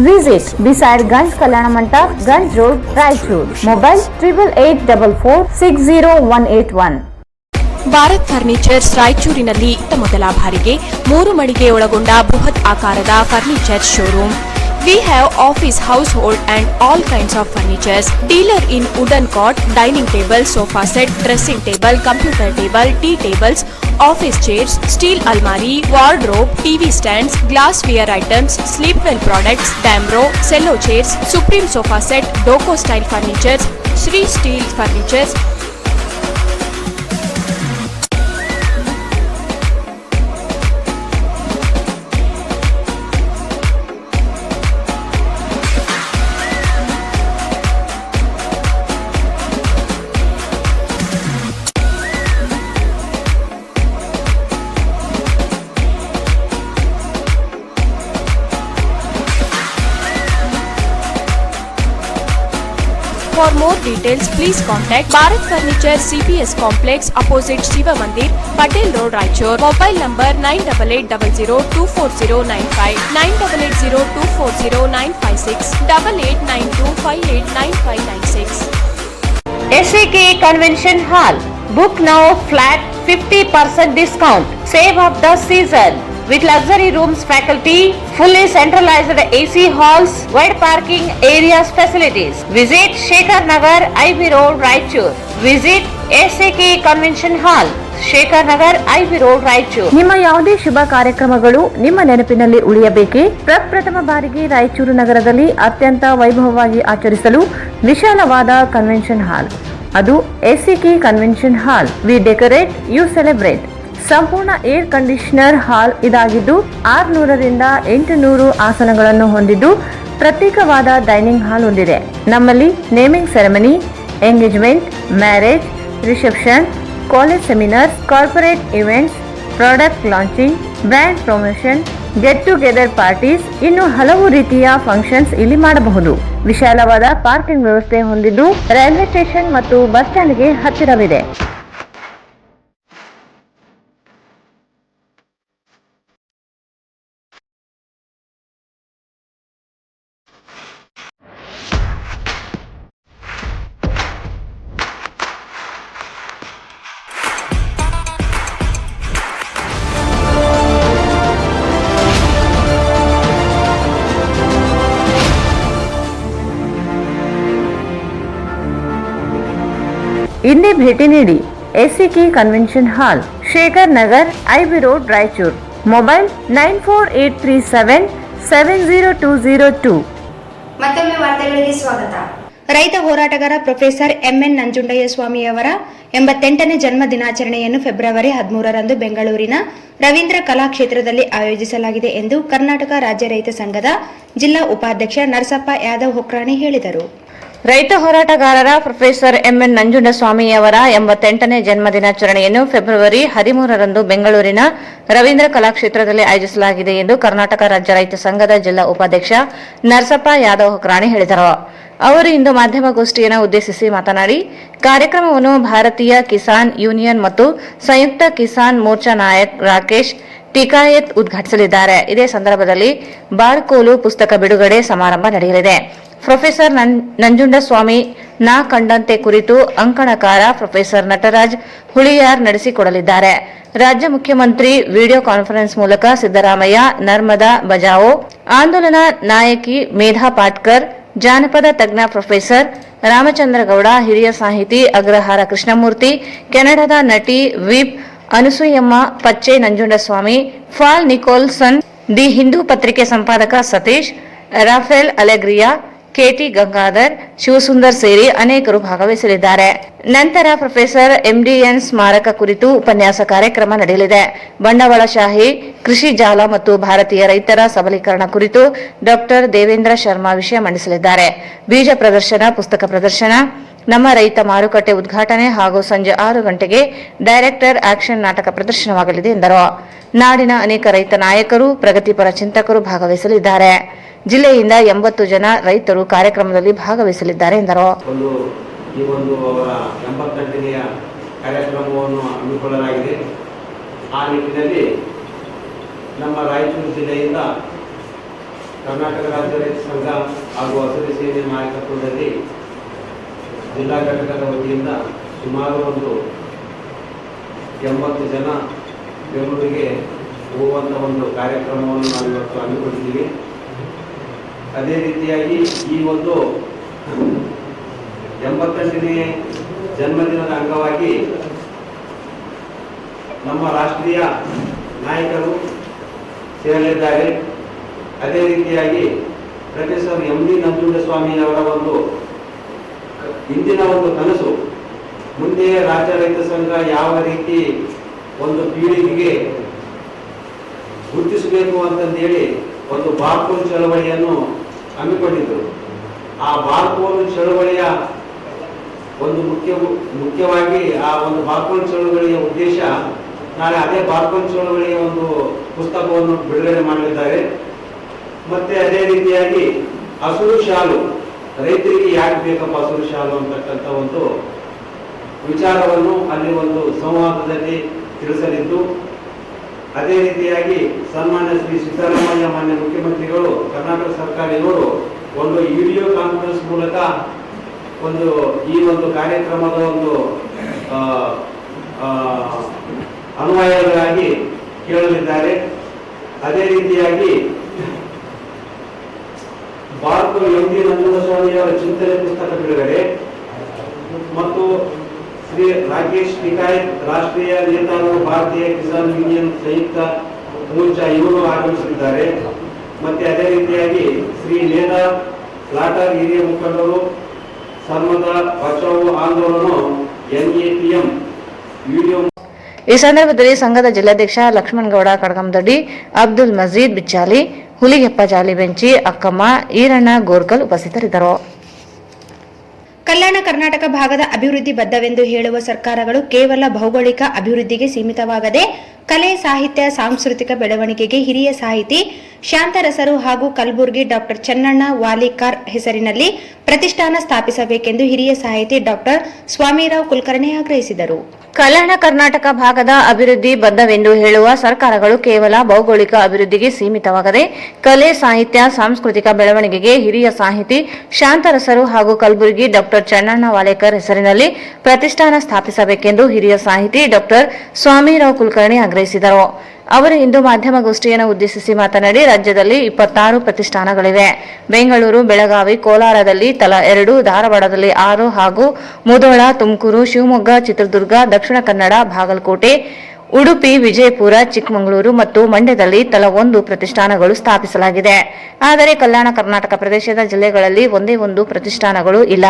Visit beside Ganj Kalyana Mandap, Ganj Road, Raichur. Mobile 8844-60181. Bharat furnitures ರಾಯಚೂರಿನಲ್ಲಿ ಮೊದಲ ಬಾರಿಗೆ 3 ಮಳಿಗೆ ಒಳಗೊಂಡ ಬೃಹತ್ ಆಕಾರದ furniture showroom. We have office, household and all kinds of furnitures. Dealer in wooden cot, dining table, sofa set, dressing table, computer table, tea tables, office chairs, steel almari, wardrobe, TV stands, glassware items, sleepwell products, Damro, cello chairs, Supreme sofa set, Doco style furnitures, Shri Steel furnitures. For more details, please contact Bharat Furniture CPS Complex opposite Shiva Mandir, Patel Road, Raichur. Mobile number 9880240959, 9880240956, 8892589596. SAK Convention Hall. Book now flat 50% discount. Save of the season. With luxury rooms, faculty, fully centralized AC halls, wide parking areas facilities. Visit Shekhar Nagar, IB Road, Raichur. Visit SAK Convention Hall, Shekhar Nagar, IB Road, Raichur. ನಿಮ್ಮ ಯಾವುದೇ ಶುಭ ಕಾರ್ಯಕ್ರಮಗಳು ನಿಮ್ಮ ನೆನಪಿನಲ್ಲಿ ಉಳಿಯಬೇಕೇ? ಪ್ರಪ್ರಥಮ ಬಾರಿಗೆ ರಾಯಚೂರು ನಗರದಲ್ಲಿ ಅತ್ಯಂತ ವೈಭವವಾಗಿ ಆಚರಿಸಲು ವಿಶಾಲವಾದ ಕನ್ವೆನ್ಷನ್ ಹಾಲ್, ಅದು SAK convention hall. We decorate, you celebrate. ಸಂಪೂರ್ಣ ಏರ್ ಕಂಡೀಷನರ್ ಹಾಲ್ ಇದಾಗಿದ್ದು 600 ರಿಂದ 800 ಆಸನಗಳನ್ನು ಹೊಂದಿದ್ದು ಪ್ರತ್ಯೇಕವಾದ ಡೈನಿಂಗ್ ಹಾಲ್ ಹೊಂದಿದೆ. ನಮ್ಮಲ್ಲಿ naming ceremony, engagement, marriage, reception, college seminars, corporate events, product launching, brand promotion, get together parties, ಇನ್ನು ಹಲವು ರೀತಿಯ ಫಂಕ್ಷನ್ಸ್ ಇಲ್ಲಿ ಮಾಡಬಹುದು. ವಿಶಾಲವಾದ ಪಾರ್ಕಿಂಗ್ ವ್ಯವಸ್ಥೆ ಹೊಂದಿದ್ದು ರೈಲ್ವೆ ಸ್ಟೇಷನ್ ಮತ್ತು ಬಸ್ ಸ್ಟ್ಯಾಂಡ್ಗೆ ಹತ್ತಿರವಿದೆ. ಇಂದೇ ಭೇಟಿ ನೀಡಿ SAK ಕನ್ವೆನ್ಷನ್ ಹಾಲ್, Shekhar Nagar, IB road, Raichur. Mobile 9483770202. ಮತ್ತೊಮ್ಮೆ ವಾರ್ತೆಗಳಿಗೆ ಸ್ವಾಗತ. ರೈತ ಹೋರಾಟಗಾರ ಪ್ರೊಫೆಸರ್ MN ನಂಜುಂಡಯ್ಯಸ್ವಾಮಿಯವರ 88ನೇ ಜನ್ಮ ದಿನಾಚರಣೆಯನ್ನು ಫೆಬ್ರವರಿ 13ರಂದು ಬೆಂಗಳೂರಿನ ರವೀಂದ್ರ ಕಲಾಕ್ಷೇತ್ರದಲ್ಲಿ ಆಯೋಜಿಸಲಾಗಿದೆ ಎಂದು ಕರ್ನಾಟಕ ರಾಜ್ಯ ರೈತ ಸಂಘದ ಜಿಲ್ಲಾ ಉಪಾಧ್ಯಕ್ಷ ನರಸಪ್ಪ ಯಾದವ್ ಹೊಕ್ರಾಣಿ ಹೇಳಿದರು. ರೈತ ಹೋರಾಟಗಾರರ ಪ್ರೊಫೆಸರ್ MN ನಂಜುಂಡಸ್ವಾಮಿಯವರ 88ನೇ ಜನ್ಮ ದಿನಾಚರಣೆಯನ್ನು ಫೆಬ್ರವರಿ 13ರಂದು ಬೆಂಗಳೂರಿನ ರವೀಂದ್ರ ಕಲಾಕ್ಷೇತ್ರದಲ್ಲಿ ಆಯೋಜಿಸಲಾಗಿದೆ ಎಂದು ಕರ್ನಾಟಕ ರಾಜ್ಯ ರೈತ ಸಂಘದ ಜಿಲ್ಲಾ ಉಪಾಧ್ಯಕ್ಷ ನರಸಪ್ಪ ಯಾದವ್ ಹೊಕ್ರಾಣಿ ಹೇಳಿದರು. ಅವರು ಇಂದು ಮಾಧ್ಯಮಗೋಷ್ಠಿಯನ್ನು ಉದ್ದೇಶಿಸಿ ಮಾತನಾಡಿ, ಕಾರ್ಯಕ್ರಮವನ್ನು ಭಾರತೀಯ ಕಿಸಾನ್ ಯೂನಿಯನ್ ಮತ್ತು ಸಂಯುಕ್ತ ಕಿಸಾನ್ ಮೋರ್ಚಾ ನಾಯಕ್ ರಾಕೇಶ್ ಟಿಕಾಯತ್ ಉದ್ಘಾಟಿಸಲಿದ್ದಾರೆ. ಇದೇ ಸಂದರ್ಭದಲ್ಲಿ ಬಾರ್ಕೋಲು ಪುಸ್ತಕ ಬಿಡುಗಡೆ ಸಮಾರಂಭ ನಡೆಯಲಿದೆ. ಪ್ರೊಫೆಸರ್ ನಂಜುಂಡಸ್ವಾಮಿ ನಾ ಕಂಡಂತೆ ಕುರಿತು ಅಂಕಣಕಾರ ಪ್ರೊಫೆಸರ್ ನಟರಾಜ್ ಹುಳಿಯಾರ್ ನಡೆಸಿಕೊಡಲಿದ್ದಾರೆ. ರಾಜ್ಯ ಮುಖ್ಯಮಂತ್ರಿ ವಿಡಿಯೋ ಕಾನ್ಫರೆನ್ಸ್ ಮೂಲಕ ಸಿದ್ದರಾಮಯ್ಯ, ನರ್ಮದಾ ಬಜಾವೋ ಆಂದೋಲನ ನಾಯಕಿ ಮೇಧಾ ಪಾಟ್ಕರ್, ಜಾನಪದ ತಜ್ಞ ಪ್ರೊಫೆಸರ್ ರಾಮಚಂದ್ರ ಗೌಡ, ಹಿರಿಯ ಸಾಹಿತಿ ಅಗ್ರಹಾರ ಕೃಷ್ಣಮೂರ್ತಿ, ಕೆನಡಾದ ನಟಿ ವಿಪ್ ಅನಸೂಯಮ್ಮ, ಪಚ್ಚೆ Nanjundaswamy, fall Nicholson, the Hindu ಪತ್ರಿಕೆ ಸಂಪಾದಕ ಸತೀಶ್, ರಾಫೆಲ್ ಅಲೆಗ್ರಿಯಾ, KT ಗಂಗಾಧರ್, ಶಿವಸುಂದರ್ ಸೇರಿ ಅನೇಕರು ಭಾಗವಹಿಸಲಿದ್ದಾರೆ. ನಂತರ ಪ್ರೊಫೆಸರ್ MDN ಸ್ಮಾರಕ ಕುರಿತು ಉಪನ್ಯಾಸ ಕಾರ್ಯಕ್ರಮ ನಡೆಯಲಿದೆ. ಬಂಡವಾಳಶಾಹಿ, ಕೃಷಿ ಜಾಲ ಮತ್ತು ಭಾರತೀಯ ರೈತರ ಸಬಲೀಕರಣ ಕುರಿತು ಡಾಕ್ಟರ್ ದೇವೇಂದ್ರ ಶರ್ಮಾ ವಿಷಯ ಮಂಡಿಸಲಿದ್ದಾರೆ. ಬೀಜ ಪ್ರದರ್ಶನ, ಪುಸ್ತಕ ಪ್ರದರ್ಶನ, ನಮ್ಮ ರೈತ ಮಾರುಕಟ್ಟೆ ಉದ್ಘಾಟನೆ ಹಾಗೂ ಸಂಜೆ 6 ಗಂಟೆಗೆ ಡೈರೆಕ್ಟರ್ ಆಕ್ಷನ್ ನಾಟಕ ಪ್ರದರ್ಶನವಾಗಲಿದೆ ಎಂದರು. ನಾಡಿನ ಅನೇಕ ರೈತ ನಾಯಕರು, ಪ್ರಗತಿಪರ ಚಿಂತಕರು ಭಾಗವಹಿಸಲಿದ್ದಾರೆ. ಜಿಲ್ಲೆಯಿಂದ 80 ಜನ ರೈತರು ಕಾರ್ಯಕ್ರಮದಲ್ಲಿ ಭಾಗವಹಿಸಲಿದ್ದಾರೆ ಎಂದರು. ಈ ಒಂದು ಅವರ 88ನೆಯ ಕಾರ್ಯಕ್ರಮವನ್ನು ಹಮ್ಮಿಕೊಳ್ಳಲಾಗಿದೆ. ಆ ನಿಟ್ಟಿನಲ್ಲಿ ನಮ್ಮ ರಾಯಚೂರು ಜಿಲ್ಲೆಯಿಂದ ಕರ್ನಾಟಕ ರಾಜ್ಯ ರೈತ ಸಂಘ ಹಾಗೂ ಹಸಿರು ಸೇನೆ ನಾಯಕತ್ವದಲ್ಲಿ ಜಿಲ್ಲಾ ಘಟಕದ ವತಿಯಿಂದ ಸುಮಾರು ಒಂದು 80 ಜನ ಬೆಂಗಳೂರಿಗೆ ಹೋಗುವಂಥ ಒಂದು ಕಾರ್ಯಕ್ರಮವನ್ನು ನಾವು ಇವತ್ತು ಹಮ್ಮಿಕೊಂಡಿದ್ದೀವಿ. ಅದೇ ರೀತಿಯಾಗಿ ಈ ಒಂದು 88ನೇ ಜನ್ಮದಿನದ ಅಂಗವಾಗಿ ನಮ್ಮ ರಾಷ್ಟ್ರೀಯ ನಾಯಕರು ಸೇರಲಿದ್ದಾರೆ. ಅದೇ ರೀತಿಯಾಗಿ ಪ್ರೊಫೆಸರ್ MD ನಂಜುಂಡಸ್ವಾಮಿ ಅವರ ಒಂದು ಇಂದಿನ ಒಂದು ಕನಸು, ಮುಂದೆ ರಾಜ್ಯ ರೈತ ಸಂಘ ಯಾವ ರೀತಿ ಒಂದು ಪೀಳಿಗೆಗೆ ಗುರುತಿಸಬೇಕು ಅಂತಂದೇಳಿ ಒಂದು ಬಾರ್ಕೋಲ್ ಚಳವಳಿಯನ್ನು ಹಮ್ಮಿಕೊಂಡಿದ್ದರು. ಆ ಬಾರ್ಕೋಲ್ ಚಳವಳಿಯ ಒಂದು ಮುಖ್ಯವಾಗಿ ಆ ಒಂದು ಬಾರ್ಕೋಲ್ ಚಳವಳಿಯ ಉದ್ದೇಶ, ನಾಳೆ ಅದೇ ಬಾರ್ಕೋಲ್ ಚಳವಳಿಯ ಒಂದು ಪುಸ್ತಕವನ್ನು ಬಿಡುಗಡೆ ಮಾಡಲಿದ್ದಾರೆ. ಮತ್ತೆ ಅದೇ ರೀತಿಯಾಗಿ ಹಸಿರು ಶಾಲು ರೈತರಿಗೆ ಯಾಕೆ ಬೇಕಪ್ಪ ಹಸಿರು ಶಾಲು ಅಂತಕ್ಕಂಥ ಒಂದು ವಿಚಾರವನ್ನು ಅಲ್ಲಿ ಒಂದು ಸಂವಾದದಲ್ಲಿ ತಿಳಿಸಲಿದ್ದು, ಅದೇ ರೀತಿಯಾಗಿ ಸನ್ಮಾನ್ಯ ಶ್ರೀ ಸಿದ್ದರಾಮಯ್ಯ ಮಾನ್ಯ ಮುಖ್ಯಮಂತ್ರಿಗಳು ಕರ್ನಾಟಕ ಸರ್ಕಾರ ಇವರು ಒಂದು ವಿಡಿಯೋ ಕಾನ್ಫರೆನ್ಸ್ ಮೂಲಕ ಈ ಒಂದು ಕಾರ್ಯಕ್ರಮದ ಒಂದು ಅನ್ವಯಗಳಾಗಿ ಕೇಳಲಿದ್ದಾರೆ. ಅದೇ ರೀತಿಯಾಗಿ ಭಾರತ ಎಂ ಡಿ ನಂಜುಂಡಸ್ವಾಮಿಯವರ ಚಿಂತನೆ ಪುಸ್ತಕ ಬಿಡುಗಡೆ ಮತ್ತು ಶ್ರೀ ರಾಕೇಶ್ ಟಿಕಾಯತ್ ರಾಷ್ಟ್ರೀಯ ನೇತಾರರು ಭಾರತೀಯ ಕಿಸಾನ್ ಯೂನಿಯನ್ ಸಂಯುಕ್ತ ಮೋರ್ಚಾ ಇವರು ಆಗಮಿಸಲಿದ್ದಾರೆ. ಮತ್ತೆ ಅದೇ ರೀತಿಯಾಗಿ ಶ್ರೀ ನೇದಾ ಲಾಟರ್ ಹಿರಿಯ ಮುಖಂಡರು ಸರ್ಮದ ಬಚಾವೋ ಆಂದೋಲನ NAPM ವಿಡಿಯೋ. ಈ ಸಂದರ್ಭದಲ್ಲಿ ಸಂಘದ ಜಿಲ್ಲಾಧ್ಯಕ್ಷ ಲಕ್ಷ್ಮಣಗೌಡ ಕಡಗಂದೊಡ್ಡಿ, ಅಬ್ದುಲ್ ಮಜೀದ್ ಬಿಚ್ಚಾಲಿ, ಹುಲಿಗೆಪ್ಪ ಜಾಲಿ ಬೆಂಚಿ, ಅಕ್ಕಮ್ಮ, ಈರಣ್ಣ ಗೋರ್ಕಲ್ ಉಪಸ್ಥಿತರಿದ್ದರು. ಕಲ್ಯಾಣ ಕರ್ನಾಟಕ ಭಾಗದ ಅಭಿವೃದ್ಧಿ ಬದ್ಧವೆಂದು ಹೇಳುವ ಸರ್ಕಾರಗಳು ಕೇವಲ ಭೌಗೋಳಿಕ ಅಭಿವೃದ್ಧಿಗೆ ಸೀಮಿತವಾಗದೆ ಕಲೆ, ಸಾಹಿತ್ಯ, ಸಾಂಸ್ಕೃತಿಕ ಬೆಳವಣಿಗೆಗೆ ಹಿರಿಯ ಸಾಹಿತಿ ಶಾಂತರಸರು ಹಾಗೂ ಕಲಬುರಗಿ ಡಾಕ್ಟರ್ ಚನ್ನಣ್ಣ ವಾಲಿಕಾರ್ ಹೆಸರಿನಲ್ಲಿ ಪ್ರತಿಷ್ಠಾನ ಸ್ಥಾಪಿಸಬೇಕೆಂದು ಹಿರಿಯ ಸಾಹಿತಿ ಡಾಕ್ಟರ್ ಸ್ವಾಮಿರಾವ್ ಕುಲಕರ್ಣಿ ಆಗ್ರಹಿಸಿದರು. ಕಲ್ಯಾಣ ಕರ್ನಾಟಕ ಭಾಗದ ಅಭಿವೃದ್ಧಿ ಬದ್ಧವೆಂದು ಹೇಳುವ ಸರ್ಕಾರಗಳು ಕೇವಲ ಭೌಗೋಳಿಕ ಅಭಿವೃದ್ಧಿಗೆ ಸೀಮಿತವಾಗದೆ ಕಲೆ, ಸಾಹಿತ್ಯ, ಸಾಂಸ್ಕೃತಿಕ ಬೆಳವಣಿಗೆಗೆ ಹಿರಿಯ ಸಾಹಿತಿ ಶಾಂತರಸರು ಹಾಗೂ ಕಲಬುರಗಿ ಡಾಕ್ಟರ್ ಚನ್ನಣ್ಣ ವಾಲೇಕರ್ ಹೆಸರಿನಲ್ಲಿ ಪ್ರತಿಷ್ಠಾನ ಸ್ಥಾಪಿಸಬೇಕೆಂದು ಹಿರಿಯ ಸಾಹಿತಿ ಡಾಕ್ಟರ್ ಸ್ವಾಮಿರಾವ್ ಕುಲಕರ್ಣಿ ಆಗ್ರಹಿಸಿದರು. ಅವರು ಇಂದು ಮಾಧ್ಯಮಗೋಷ್ಠಿಯನ್ನು ಉದ್ದೇಶಿಸಿ ಮಾತನಾಡಿ, ರಾಜ್ಯದಲ್ಲಿ 26 ಪ್ರತಿಷ್ಠಾನಗಳಿವೆ. ಬೆಂಗಳೂರು, ಬೆಳಗಾವಿ, ಕೋಲಾರದಲ್ಲಿ ತಲಾ 2, ಧಾರವಾಡದಲ್ಲಿ 6 ಹಾಗೂ ಮುಧೋಳ, ತುಮಕೂರು, ಶಿವಮೊಗ್ಗ, ಚಿತ್ರದುರ್ಗ, ದಕ್ಷಿಣ ಕನ್ನಡ, ಬಾಗಲಕೋಟೆ, ಉಡುಪಿ, ವಿಜಯಪುರ, ಚಿಕ್ಕಮಗಳೂರು ಮತ್ತು ಮಂಡ್ಯದಲ್ಲಿ ತಲಾ 1 ಪ್ರತಿಷ್ಠಾನಗಳು ಸ್ಥಾಪಿಸಲಾಗಿದೆ. ಆದರೆ ಕಲ್ಯಾಣ ಕರ್ನಾಟಕ ಪ್ರದೇಶದ ಜಿಲ್ಲೆಗಳಲ್ಲಿ ಒಂದೇ ಒಂದು ಪ್ರತಿಷ್ಠಾನಗಳು ಇಲ್ಲ.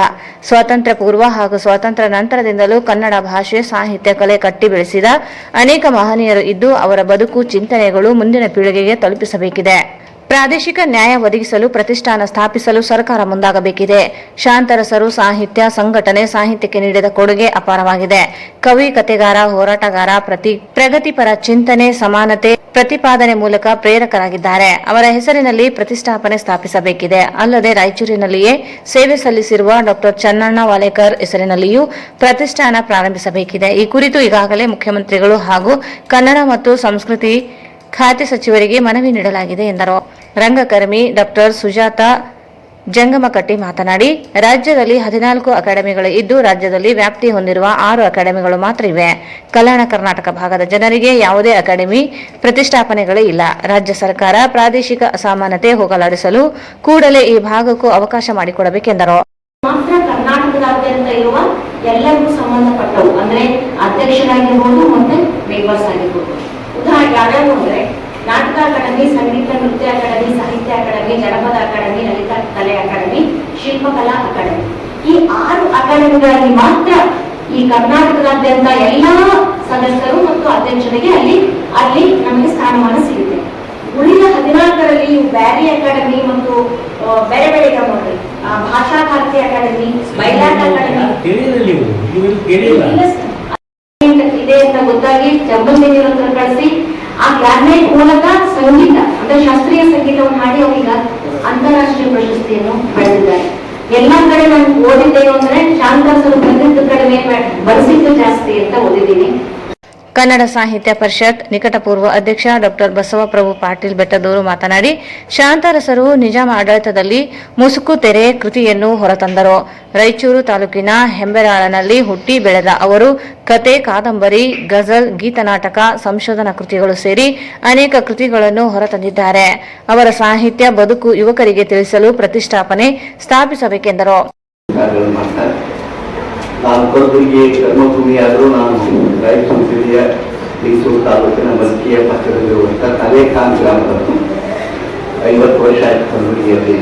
ಸ್ವಾತಂತ್ರ್ಯ ಪೂರ್ವ ಹಾಗೂ ಸ್ವಾತಂತ್ರ್ಯ ನಂತರದಿಂದಲೂ ಕನ್ನಡ ಭಾಷೆ, ಸಾಹಿತ್ಯ, ಕಲೆ ಕಟ್ಟಿ ಬೆಳೆಸಿದ ಅನೇಕ ಮಹನೀಯರು ಇದ್ದು ಅವರ ಬದುಕು, ಚಿಂತನೆಗಳು ಮುಂದಿನ ಪೀಳಿಗೆಗೆ ತಲುಪಿಸಬೇಕಿದೆ. ಪ್ರಾದೇಶಿಕ ನ್ಯಾಯ ಒದಗಿಸಲು ಪ್ರತಿಷ್ಠಾನ ಸ್ಥಾಪಿಸಲು ಸರ್ಕಾರ ಮುಂದಾಗಬೇಕಿದೆ. ಶಾಂತರಸರು ಸಾಹಿತ್ಯ, ಸಂಘಟನೆ, ಸಾಹಿತ್ಯಕ್ಕೆ ನೀಡಿದ ಕೊಡುಗೆ ಅಪಾರವಾಗಿದೆ. ಕವಿ, ಕಥೆಗಾರ, ಹೋರಾಟಗಾರ, ಪ್ರಗತಿಪರ ಚಿಂತನೆ, ಸಮಾನತೆ ಪ್ರತಿಪಾದನೆ ಮೂಲಕ ಪ್ರೇರಕರಾಗಿದ್ದಾರೆ. ಅವರ ಹೆಸರಿನಲ್ಲಿ ಪ್ರತಿಷ್ಠಾಪನೆ ಸ್ಥಾಪಿಸಬೇಕಿದೆ. ಅಲ್ಲದೆ ರಾಯಚೂರಿನಲ್ಲಿಯೇ ಸೇವೆ ಸಲ್ಲಿಸಿರುವ ಡಾಕ್ಟರ್ ಚನ್ನಣ್ಣ ವಾಲೇಕರ್ ಹೆಸರಿನಲ್ಲಿಯೂ ಪ್ರತಿಷ್ಠಾನ ಪ್ರಾರಂಭಿಸಬೇಕಿದೆ. ಈ ಕುರಿತು ಈಗಾಗಲೇ ಮುಖ್ಯಮಂತ್ರಿಗಳು ಹಾಗೂ ಕನ್ನಡ ಮತ್ತು ಸಂಸ್ಕೃತಿ ಖಾತೆ ಸಚಿವರಿಗೆ ಮನವಿ ನೀಡಲಾಗಿದೆ ಎಂದರು. ರಂಗಕರ್ಮಿ ಡಾಕ್ಟರ್ ಸುಜಾತ ಜಂಗಮಕಟ್ಟಿ ಮಾತನಾಡಿ, ರಾಜ್ಯದಲ್ಲಿ 14 ಅಕಾಡೆಮಿಗಳು ಇದ್ದು ರಾಜ್ಯದಲ್ಲಿ ವ್ಯಾಪ್ತಿ ಹೊಂದಿರುವ 6 ಅಕಾಡೆಮಿಗಳು ಮಾತ್ರ ಇವೆ. ಕಲ್ಯಾಣ ಕರ್ನಾಟಕ ಭಾಗದ ಜನರಿಗೆ ಯಾವುದೇ ಅಕಾಡೆಮಿ ಪ್ರತಿಷ್ಠಾಪನೆಗಳೇ ಇಲ್ಲ. ರಾಜ್ಯ ಸರ್ಕಾರ ಪ್ರಾದೇಶಿಕ ಅಸಮಾನತೆ ಹೋಗಲಾಡಿಸಲು ಕೂಡಲೇ ಈ ಭಾಗಕ್ಕೂ ಅವಕಾಶ ಮಾಡಿಕೊಡಬೇಕೆಂದರು. ಮಾತ್ರ ಕರ್ನಾಟಕದಾದ್ಯಂತ ಇರುವ ಎಲ್ಲರಿಗೂ ಸಂಬಂಧಪಟ್ಟವು, ಅಂದ್ರೆ ಅಧ್ಯಕ್ಷರಾಗಿರ್ಬೋದು ಮತ್ತೆ ಮೆಂಬರ್ಸ್ ಆಗಿರ್ಬೋದು. ಉದಾಹರಣೆ ಯಾವ್ಯಾವು ಅಂದ್ರೆ ನಾಟಕ ಅಕಾಡೆಮಿ, ಸಂಗೀತ ನೃತ್ಯ ಅಕಾಡೆಮಿ, ಸಾಹಿತ್ಯ ಅಕಾಡೆಮಿ, ಜನಪದ ಅಕಾಡೆಮಿ, ಲಲಿತ ಕಲೆ ಅಕಾಡೆಮಿ, ಶಿಲ್ಪಕಲಾ ಅಕಾಡೆಮಿ. ಈ 6 ಅಕಾಡೆಮಿಗಳಲ್ಲಿ ಮಾತ್ರ ಈ ಕರ್ನಾಟಕದಾದ್ಯಂತ ಎಲ್ಲಾ ಸದಸ್ಯರು ಮತ್ತು ಅಧ್ಯಕ್ಷರಿಗೆ ಅಲ್ಲಿ ನಮಗೆ ಸ್ಥಾನಮಾನ ಸಿಗುತ್ತೆ. ಉಳಿದ 14ರಲ್ಲಿ ಬ್ಯಾರಿ ಅಕಾಡೆಮಿ ಮತ್ತು ಬೇರೆ ಬೇರೆ ನೋಡ್ರಿ, ಭಾಷಾ ಭಾರತಿ ಅಕಾಡೆಮಿ, ಬೈಲಾಟ ಅಕಾಡೆಮಿ ಇದೆ ಅಂತ ಗೊತ್ತಾಗಿ ಜಂಬಲ್ದೇವಿ ಹತ್ರ ಕಳಿಸಿ ಆ ಕ್ಲಾರ್ನೆಟ್ ಮೂಲಕ ಸಂಗೀತ ಅಂದ್ರೆ ಶಾಸ್ತ್ರೀಯ ಸಂಗೀತವನ್ನು ಹಾಡಿ ಅವರೀಗ ಅಂತಾರಾಷ್ಟ್ರೀಯ ಪ್ರಶಸ್ತಿಯನ್ನು ಪಡೆದಿದ್ದಾರೆ. ಎಲ್ಲಾ ಕಡೆ ನಾನು ಓದಿದ್ದೇನು ಅಂದ್ರೆ ಶಾಂತರಸರು ಬಂದಿದ್ದ ಕಡಿಮೆ, ಬಳಸಿದ್ದು ಜಾಸ್ತಿ ಅಂತ ಓದಿದ್ದೀನಿ. ಕನ್ನಡ ಸಾಹಿತ್ಯ ಪರಿಷತ್ ನಿಕಟಪೂರ್ವ ಅಧ್ಯಕ್ಷ ಡಾಕ್ಟರ್ ಬಸವಪ್ರಭು ಪಾಟೀಲ್ ಬೆಟ್ಟದೂರು ಮಾತನಾಡಿ, ಶಾಂತರಸರು ನಿಜಾಮ ಆಡಳಿತದಲ್ಲಿ ಮುಸುಕು ತೆರೆ ಕೃತಿಯನ್ನು ಹೊರತಂದರು. ರಾಯಚೂರು ತಾಲೂಕಿನ ಹೆಂಬೆರಾಳನಲ್ಲಿ ಹುಟ್ಟಿ ಬೆಳೆದ ಅವರು ಕತೆ, ಕಾದಂಬರಿ, ಗಜಲ್, ಗೀತನಾಟಕ, ಸಂಶೋಧನಾ ಕೃತಿಗಳು ಸೇರಿ ಅನೇಕ ಕೃತಿಗಳನ್ನು ಹೊರತಂದಿದ್ದಾರೆ. ಅವರ ಸಾಹಿತ್ಯ ಬದುಕು ಯುವಕರಿಗೆ ತಿಳಿಸಲು ಪ್ರತಿಷ್ಠಾಪನೆ ಸ್ಥಾಪಿಸಬೇಕೆಂದರು. ನಾನು ಕಲಬುರಗಿ ಕರ್ಮಭೂಮಿಯಾದರೂ ನಾನು ರಾಯಚೂರು ಜಿಲ್ಲೆಯ ಮೈಸೂರು ತಾಲೂಕಿನ ಮಲ್ಕಿಯ ಪಕ್ಕದಲ್ಲಿರುವಂಥ ಕಲೇಖಾನ್ ಗ್ರಾಮದವರು. 50 ವರ್ಷ ಆಯ್ತು ಕಲಬುರಗಿಯಲ್ಲಿ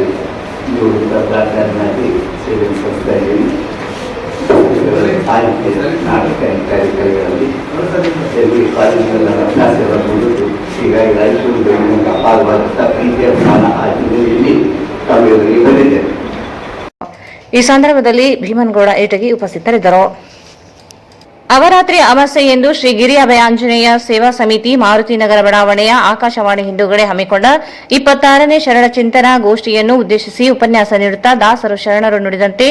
ಪ್ರಾಚಾರ್ಯನಾಗಿ ಸೇವೆ ಸಲ್ಲಿಸ್ತಾ ಇದ್ದೀನಿ. ಸಾಹಿತ್ಯ, ನಾಟಕ ಇತ್ಯಾದಿ ಕಲೆಗಳಲ್ಲಿ ಎಲ್ಲಿ ಕಾಲೇಜಿನ ಅಭ್ಯಾಸಗಳ ಮುಗಿದು ಹೀಗಾಗಿ ರಾಯಚೂರು ಬೆಳೆಯುವಂಥ ಅಪಾರವಾದಂಥ ಪ್ರೀತಿಯ ಸ್ಥಾನ ಆ ಜಿಲ್ಲೆಯಲ್ಲಿ ತಾವೆಲ್ಲರಿಗೆ ಬಂದಿದ್ದೇನೆ. ಈ ಸಂದರ್ಭದಲ್ಲಿ ಭೀಮನಗೌಡ ಏಟಗಿ ಉಪಸ್ಥಿತರಿದ್ದರು. ಅವರಾತ್ರಿ ಅಮಾವಾಸ್ಯೆ ಎಂದು ಶ್ರೀ ಗಿರಿ ಅಭಯಾಂಜನೇಯ ಸೇವಾ ಸಮಿತಿ ಮಾರುತಿ ನಗರ ಬಡಾವಣೆಯ ಆಕಾಶವಾಣಿ ಹಿಂದೂಗಡೆ ಹಮ್ಮಿಕೊಂಡ 26ನೇ ಶರಣ ಚಿಂತನಾ ಗೋಷ್ಠಿಯನ್ನು ಉದ್ದೇಶಿಸಿ ಉಪನ್ಯಾಸ ನೀಡುತ್ತಾ ದಾಸರು ಶರಣರು ನುಡಿದಂತೆ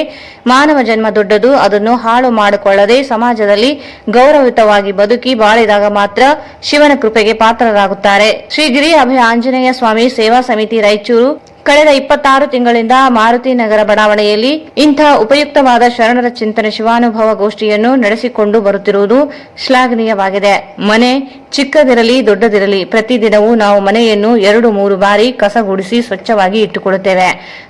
ಮಾನವ ಜನ್ಮ ದೊಡ್ಡದು, ಅದನ್ನು ಹಾಳು ಮಾಡಿಕೊಳ್ಳದೆ ಸಮಾಜದಲ್ಲಿ ಗೌರವಯುತವಾಗಿ ಬದುಕಿ ಬಾಳಿದಾಗ ಮಾತ್ರ ಶಿವನ ಕೃಪೆಗೆ ಪಾತ್ರರಾಗುತ್ತಾರೆ. ಶ್ರೀ ಗಿರಿ ಅಭಯ ಆಂಜನೇಯ ಸ್ವಾಮಿ ಸೇವಾ ಸಮಿತಿ ರಾಯಚೂರು ಕಳೆದ 26 ತಿಂಗಳಿಂದ ಮಾರುತಿ ನಗರ ಬಡಾವಣೆಯಲ್ಲಿ ಇಂಥ ಉಪಯುಕ್ತವಾದ ಶರಣರ ಚಿಂತನೆ ಶಿವಾನುಭವ ಗೋಷ್ಠಿಯನ್ನು ನಡೆಸಿಕೊಂಡು ಬರುತ್ತಿರುವುದು ಶ್ಲಾಘನೀಯವಾಗಿದೆ. ಮನೆ ಚಿಕ್ಕದಿರಲಿ ದೊಡ್ಡದಿರಲಿ ಪ್ರತಿದಿನವೂ ನಾವು ಮನೆಯನ್ನು 2-3 ಬಾರಿ ಕಸಗುಡಿಸಿ ಸ್ವಚ್ಛವಾಗಿ ಇಟ್ಟುಕೊಳ್ಳುತ್ತೇವೆ.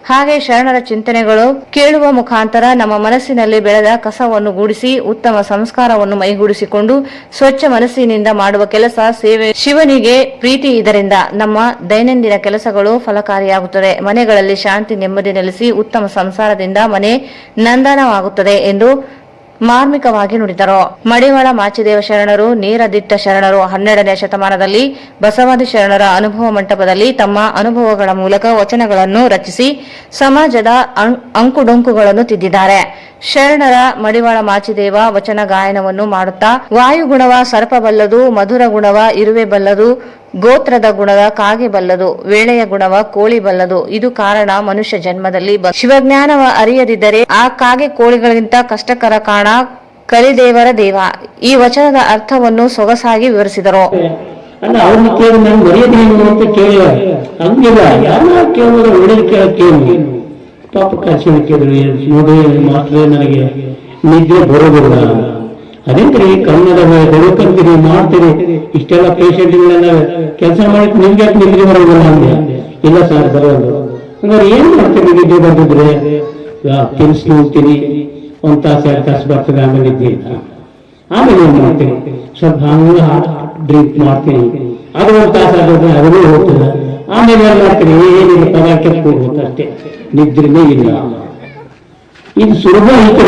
ಹಾಗೆ ಶರಣರ ಚಿಂತನೆಗಳು ಕೇಳುವ ಮುಖಾಂತರ ನಮ್ಮ ಮನಸ್ಸಿನಲ್ಲಿ ಬೆಳೆದ ಕಸವನ್ನು ಗೂಡಿಸಿ ಉತ್ತಮ ಸಂಸ್ಕಾರವನ್ನು ಮೈಗೂಡಿಸಿಕೊಂಡು ಸ್ವಚ್ಛ ಮನಸ್ಸಿನಿಂದ ಮಾಡುವ ಕೆಲಸ ಸೇವೆ ಶಿವನಿಗೆ ಪ್ರೀತಿ. ಇದರಿಂದ ನಮ್ಮ ದೈನಂದಿನ ಕೆಲಸಗಳು ಫಲಕಾರಿಯಾಗುತ್ತದೆ. ಮನೆಗಳಲ್ಲಿ ಶಾಂತಿ ನೆಮ್ಮದಿ ನೆಲೆಸಿ ಉತ್ತಮ ಸಂಸಾರದಿಂದ ಮನೆ ನಂದನವಾಗುತ್ತದೆ ಎಂದು ಮಾರ್ಮಿಕವಾಗಿ ನುಡಿದರು. ಮಡಿವಾಳ ಮಾಚಿದೇವ ಶರಣರು ನೇರದಿಟ್ಟ ಶರಣರು 12ನೇ ಶತಮಾನದಲ್ಲಿ ಬಸವಾದಿ ಶರಣರ ಅನುಭವ ಮಂಟಪದಲ್ಲಿ ತಮ್ಮ ಅನುಭವಗಳ ಮೂಲಕ ವಚನಗಳನ್ನು ರಚಿಸಿ ಸಮಾಜದ ಅಂಕುಡೊಂಕುಗಳನ್ನು ತಿದ್ದಿದ್ದಾರೆ. ಶರಣರ ಮಡಿವಾಳ ಮಾಚಿದೇವ ವಚನ ಗಾಯನವನ್ನು ಮಾಡುತ್ತಾ ವಾಯುಗುಣವ ಸರ್ಪ ಬಲ್ಲದು, ಮಧುರ ಗುಣವ ಇರುವೆ ಬಲ್ಲದು, ಗೋತ್ರದ ಗುಣವ ಕಾಗೆ ಬಲ್ಲದು, ವೇಳೆಯ ಗುಣವ ಕೋಳಿ ಬಲ್ಲದು. ಇದು ಕಾರಣ ಮನುಷ್ಯ ಜನ್ಮದಲ್ಲಿ ಶಿವಜ್ಞಾನವ ಅರಿಯದಿದ್ದರೆ ಆ ಕಾಗೆ ಕೋಳಿಗಳಿಗಿಂತ ಕಷ್ಟಕರ ಕಾಣ ಕಲಿದೇವರ ದೇವ. ಈ ವಚನದ ಅರ್ಥವನ್ನು ಸೊಗಸಾಗಿ ವಿವರಿಸಿದರು. ಅಲ್ಲ, ಅವ್ರನ್ನ ಕೇಳಿ ನಾನು ಮರ್ಯಾದೆ ಏನು ಅಂತ ಕೇಳಿದ ಹಂಗಿಲ್ಲ, ಯಾರ ಕೇಳಿದ್ರೆ ಒಳ್ಳೆದು ಕೇಳಿ ಪಾಪ ಕಾಶಿನ ಕೇಳಿದ್ರು ನೋಡಿ ಮಾತ್ರ ನನಗೆ ನಿದ್ರೆ ಬರೋದಿಲ್ಲ. ಅದೇನ್ರಿ ಕನ್ನಡ ಬೆಳಕಂತೀರಿ ಮಾಡ್ತೀರಿ, ಇಷ್ಟೆಲ್ಲ ಪೇಷಂಟ್ಗಳೆಲ್ಲ ಕೆಲಸ ಮಾಡಿ ನಿಮ್ಗೆ ನಿದ್ರೆ ಬರೋದಿಲ್ಲ ಅಂದೆ. ಇಲ್ಲ ಸರ್ ಬರೋದು. ಹಂಗಾರೆ ಏನ್ ಮಾಡ್ತೀರಿ ನಿದ್ದೆ ಬರ್ತಿದ್ರೆ? ತಿನ್ಸಿ ಹೋಗ್ತೀನಿ, 1 ತಾಸು 2 ತಾಸು ಬರ್ತದೆ, ಆಮೇಲೆ ನಿದ್ದೆ ಇಲ್ಲ. ಆಮೇಲೆ ಏನ್ ಮಾಡ್ತೀನಿ? ಸ್ವಲ್ಪ ಹಂಗ ಡ್ರಿಂಕ್ ಮಾಡ್ತೀನಿ, ಅದು 1 ತಾಸು ಆಗೋದ್ರೆ ಅದನ್ನೂ ಹೋಗ್ತದೆ. ಆಮೇಲೆ ಏನ್ ಮಾಡ್ತೀನಿ? ಏನಿಲ್ಲ, ಪದಾರ್ಥ ಹೋಗ್ಬೇಕು ಅಷ್ಟೇ, ನಿದ್ರೆನೇ ಇಲ್ಲ. ಇದು ಸುಲಭ ಐತೆ,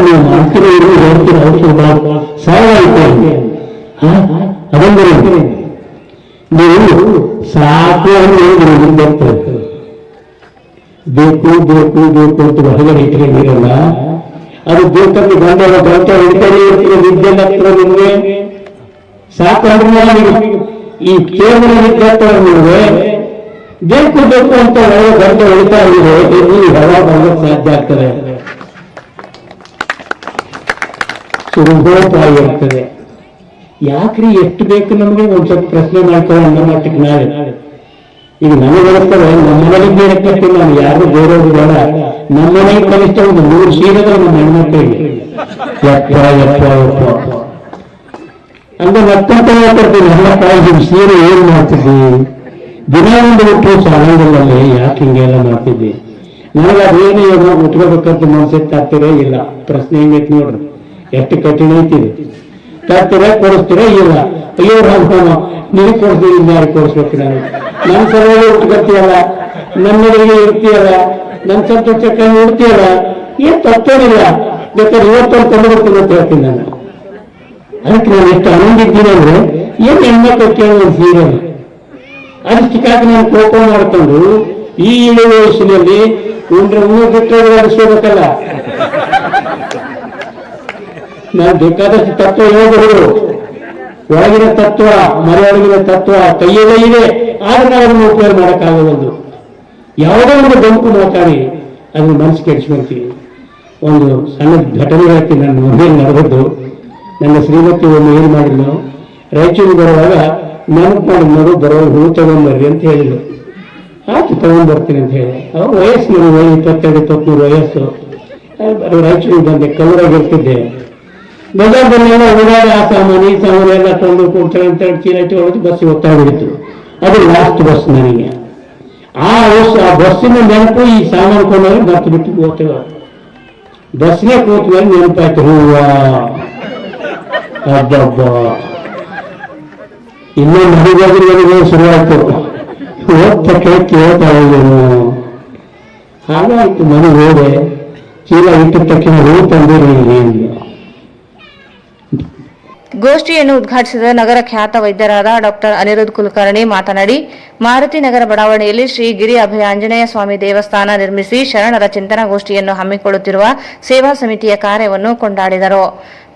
ನೀವು ಮಾಡ್ತೀರಿ ಹೇಳ್ತೀರ, ಅವ್ರು ಸುಲಭ ಸರಳ ಐತೆ. ಅದಂದ್ರೆ ನೀವು ಸಾಕು ಅಂದ್ರೆ ಬೇಕು ಬೇಕು ಬೇಕು ಅಂತ ಹೊರಗಡೆ ಇಟ್ಟರೆ ನೀರಲ್ಲ, ಅದು ಬೇಕಂದ್ರೆ ಗಂಟೆ ಹಿಡ್ತಾನೆ ಇರ್ತೀರ, ನಿದ್ದೆಲ್ಲ ಆಗ್ತದೆ ನಿಮ್ಗೆ. ಸಾಕು ಅಂದ್ರೆ ಈ ಕೇವಲ ನಿದ್ದೆ ನಿಮ್ಗೆ ಬೇಕು ಬೇಕು ಅಂತ ಗಂಟೆ ಹೊಡಿತಾ ಇದ್ರೆ ನೀವು ಹೊರ ಬರಲಿಕ್ಕೆ ಸಾಧ್ಯ ಆಗ್ತದೆ, ಸುಲಭೋಪಾಯ ಇರ್ತದೆ. ಯಾಕ್ರಿ ಎಷ್ಟು ಬೇಕು ನಮ್ಗೆ ಒಂದ್ ಸ್ವಲ್ಪ ಪ್ರಶ್ನೆ ಮಾಡ್ಕೊಳ್ಳೋಣ. ನಮ್ಮ ಮಟ್ಟಿಗೆ ನಾವೇ ಈಗ ನಮಗೆ ಬರ್ತದೆ, ನಮ್ಮ ಮನೆಗೆ ಲೆಕ್ಕಕ್ಕೆ ನಾನು ಯಾರು ಬೇರೆಯವರು ಬೇಡ, ನಮ್ಮ ಮನೆಗೆ ಕನಿಷ್ಠ ಒಂದು 3 ಸೀರೆಗಳು ನಮ್ಮ ಹೆಣ್ಮಕ್ಳಿಗೆ ಎಪ್ಪ ಎಪ್ಪ ಎಪ್ಪ ಅಂತ ಮತ್ತೊಂದು ಕೊಡ್ತೀನಿ. ಎಲ್ಲ ಸೀರೆ ಏನ್ ಮಾಡ್ತಿದ್ವಿ? ದಿನ ಒಂದು ಬಿಟ್ಟು ಸಾಲಂಗಲ್ಲೇ ಯಾಕೆ ಹಿಂಗೆಲ್ಲ ಮಾಡ್ತಿದ್ವಿ? ನನಗೆ ಅದೇನು ಉಟ್ಕೋಬೇಕಂತ ಮನಸ್ಸೆತ್ತಾಗ್ತಿರೇ ಇಲ್ಲ. ಪ್ರಶ್ನೆ ಹೆಂಗೈತಿ ನೋಡ್ರಿ, ಎಷ್ಟು ಕಠಿಣ ಐತಿದೆ. ತರ್ತೀರ ಕೊಡಿಸ್ತೀರ ಇಲ್ಲ, ಅಯ್ಯೋ ರಾಮ ನೀವು ಕೊಡಿಸ್ತೀರಿ, ಯಾರು ಕೊಡಿಸ್ಬೇಕು? ನಾನು ನನ್ನ ಸಲುವಾಗಿ ಉಟ್ಕೊತೀಯಲ್ಲ, ನನ್ನೆದುರಿಗೆ ಇರ್ತೀಯಲ್ಲ, ನನ್ನ ಸಂತೋಷಕ್ಕೆ ಇಡ್ತೀಯಲ್ಲ, ಏನ್ ತಪ್ಪೇನಿಲ್ಲ. ಬೇಕಾದ್ರೆ ಇವತ್ತೊಂದು ತಂದು ಬರ್ತೀನಿ ಅಂತ ಹೇಳ್ತೀನಿ ನಾನು. ಅದಕ್ಕೆ ನಾನು ಎಷ್ಟು ಆನಂದಿದ್ದೀನಿ ಅಂದ್ರೆ ಏನ್ ಹೆಣ್ಮಕ್ಳು ಕೇಳೋದು ಸೀರೆ ಅದಷ್ಟಕ್ಕಾಗಿ ನಾನು ಕೋಪ ಮಾಡ್ಕೊಂಡು ಈ ಇಳಿ ವಯಸ್ಸಿನಲ್ಲಿ ಬಿಟ್ಟರೆ ಅನಿಸ್ಕೋಬೇಕಲ್ಲ. ನಾನು ಬೇಕಾದಷ್ಟು ತತ್ವ ಹೇಳ್ಬೋದು, ಒಳಗಿನ ತತ್ವ ಮನೆಯೊಳಗಿನ ತತ್ವ ಕೈಯಲ್ಲೇ ಇದೆ, ಆದ್ರೆ ನಾವು ಅದನ್ನು ಉಪಯೋಗ ಮಾಡೋಕ್ಕಾಗಬಹುದು. ಯಾವುದೋ ಒಂದು ಗಂಪು ಮಾತಾಡಿ ಅದನ್ನ ಮನಸ್ಸು ಕೆಡಿಸ್ಕೊಂತೀವಿ. ಒಂದು ಸಣ್ಣ ಘಟನೆ ಹೇಳ್ತೀನಿ. ನನ್ನ ಮನೆಯಲ್ಲಿ ನಡೆದದ್ದು, ನನ್ನ ಶ್ರೀಮತಿ ಒಮ್ಮೆ ಏನು ಮಾಡಿದ್ಲು, ರಾಯಚೂರು ಬರುವಾಗ ನೆನಪು ಮಾಡಿ ನೋಡು ಬರೋ ಹೂ ತಗೊಂಡ್ಬರ್ರಿ ಅಂತ ಹೇಳಿದ್ರು. ಆಯ್ತು ತಗೊಂಡ್ಬರ್ತೀನಿ ಅಂತ ಹೇಳಿ. ಅವ್ರ ವಯಸ್ಸು ನನಗೆ 22-23 ವಯಸ್ಸು. ರಾಯಚೂರಿಗೆ ಬಂದೆ, ಕಲ್ಲೂರಾಗಿರ್ತಿದ್ದೆ. ಬಜಾರ್ದಲ್ಲೆಲ್ಲ ಓಡಾಡಿ ಆ ಸಾಮಾನು ಈ ಸಾಮಾನು ಎಲ್ಲ ತಂದು ಕೊಡ್ತಾರೆ ಅಂತ ಹೇಳಿ ಚೀಲ ಹೊಡೆದು ಬಸ್ಸಿಗೆ ಹೊತ್ತಾಗ್ಬಿಡಿತ್ತು. ಅದು ಲಾಸ್ಟ್ ಬಸ್ ನನಗೆ. ಆ ಬಸ್ಸಿನ ನೆನಪು ಈ ಸಾಮಾನು ಕೊಂಡೋಗಿ ಬರ್ತು ಬಿಟ್ಟು ಹೋಗ್ತೇವೆ. ಬಸ್ನೇ ಕೂತ ಮೇಲೆ ನೆನಪಾಯ್ತು, ಹೂವ ಹಬ್ಬ ಇನ್ನೂ ಮನೆಗಾದ್ರೆ ಶುರುವಾಯ್ತು. ಓದ್ತಕ್ಕೆ ಕೇಳ್ತಾ ಇದ್ದೇನು. ಹಾಗಾಯ್ತು, ಮನೆ ಹೋದೆ, ಚೀಲ ಇಟ್ಟ ತಕ್ಷಣ ಹೂ ತಂದಿರಿ. ಗೋಷ್ಠಿಯನ್ನು ಉದ್ಘಾಟಿಸಿದ ನಗರ ಖ್ಯಾತ ವೈದ್ಯರಾದ ಡಾಕ್ಟರ್ ಅನಿರುದ್ಧ್ ಕುಲಕರ್ಣಿ ಮಾತನಾಡಿ, ಮಾರುತಿ ನಗರ ಬಡಾವಣೆಯಲ್ಲಿ ಶ್ರೀ ಗಿರಿ ಅಭಯ ಆಂಜನೇಯ ಸ್ವಾಮಿ ದೇವಸ್ಥಾನ ನಿರ್ಮಿಸಿ ಶರಣರ ಚಿಂತನಗೋಷ್ಠಿಯನ್ನು ಹಮ್ಮಿಕೊಳ್ಳುತ್ತಿರುವ ಸೇವಾ ಸಮಿತಿಯ ಕಾರ್ಯವನ್ನು ಕೊಂಡಾಡಿದರು.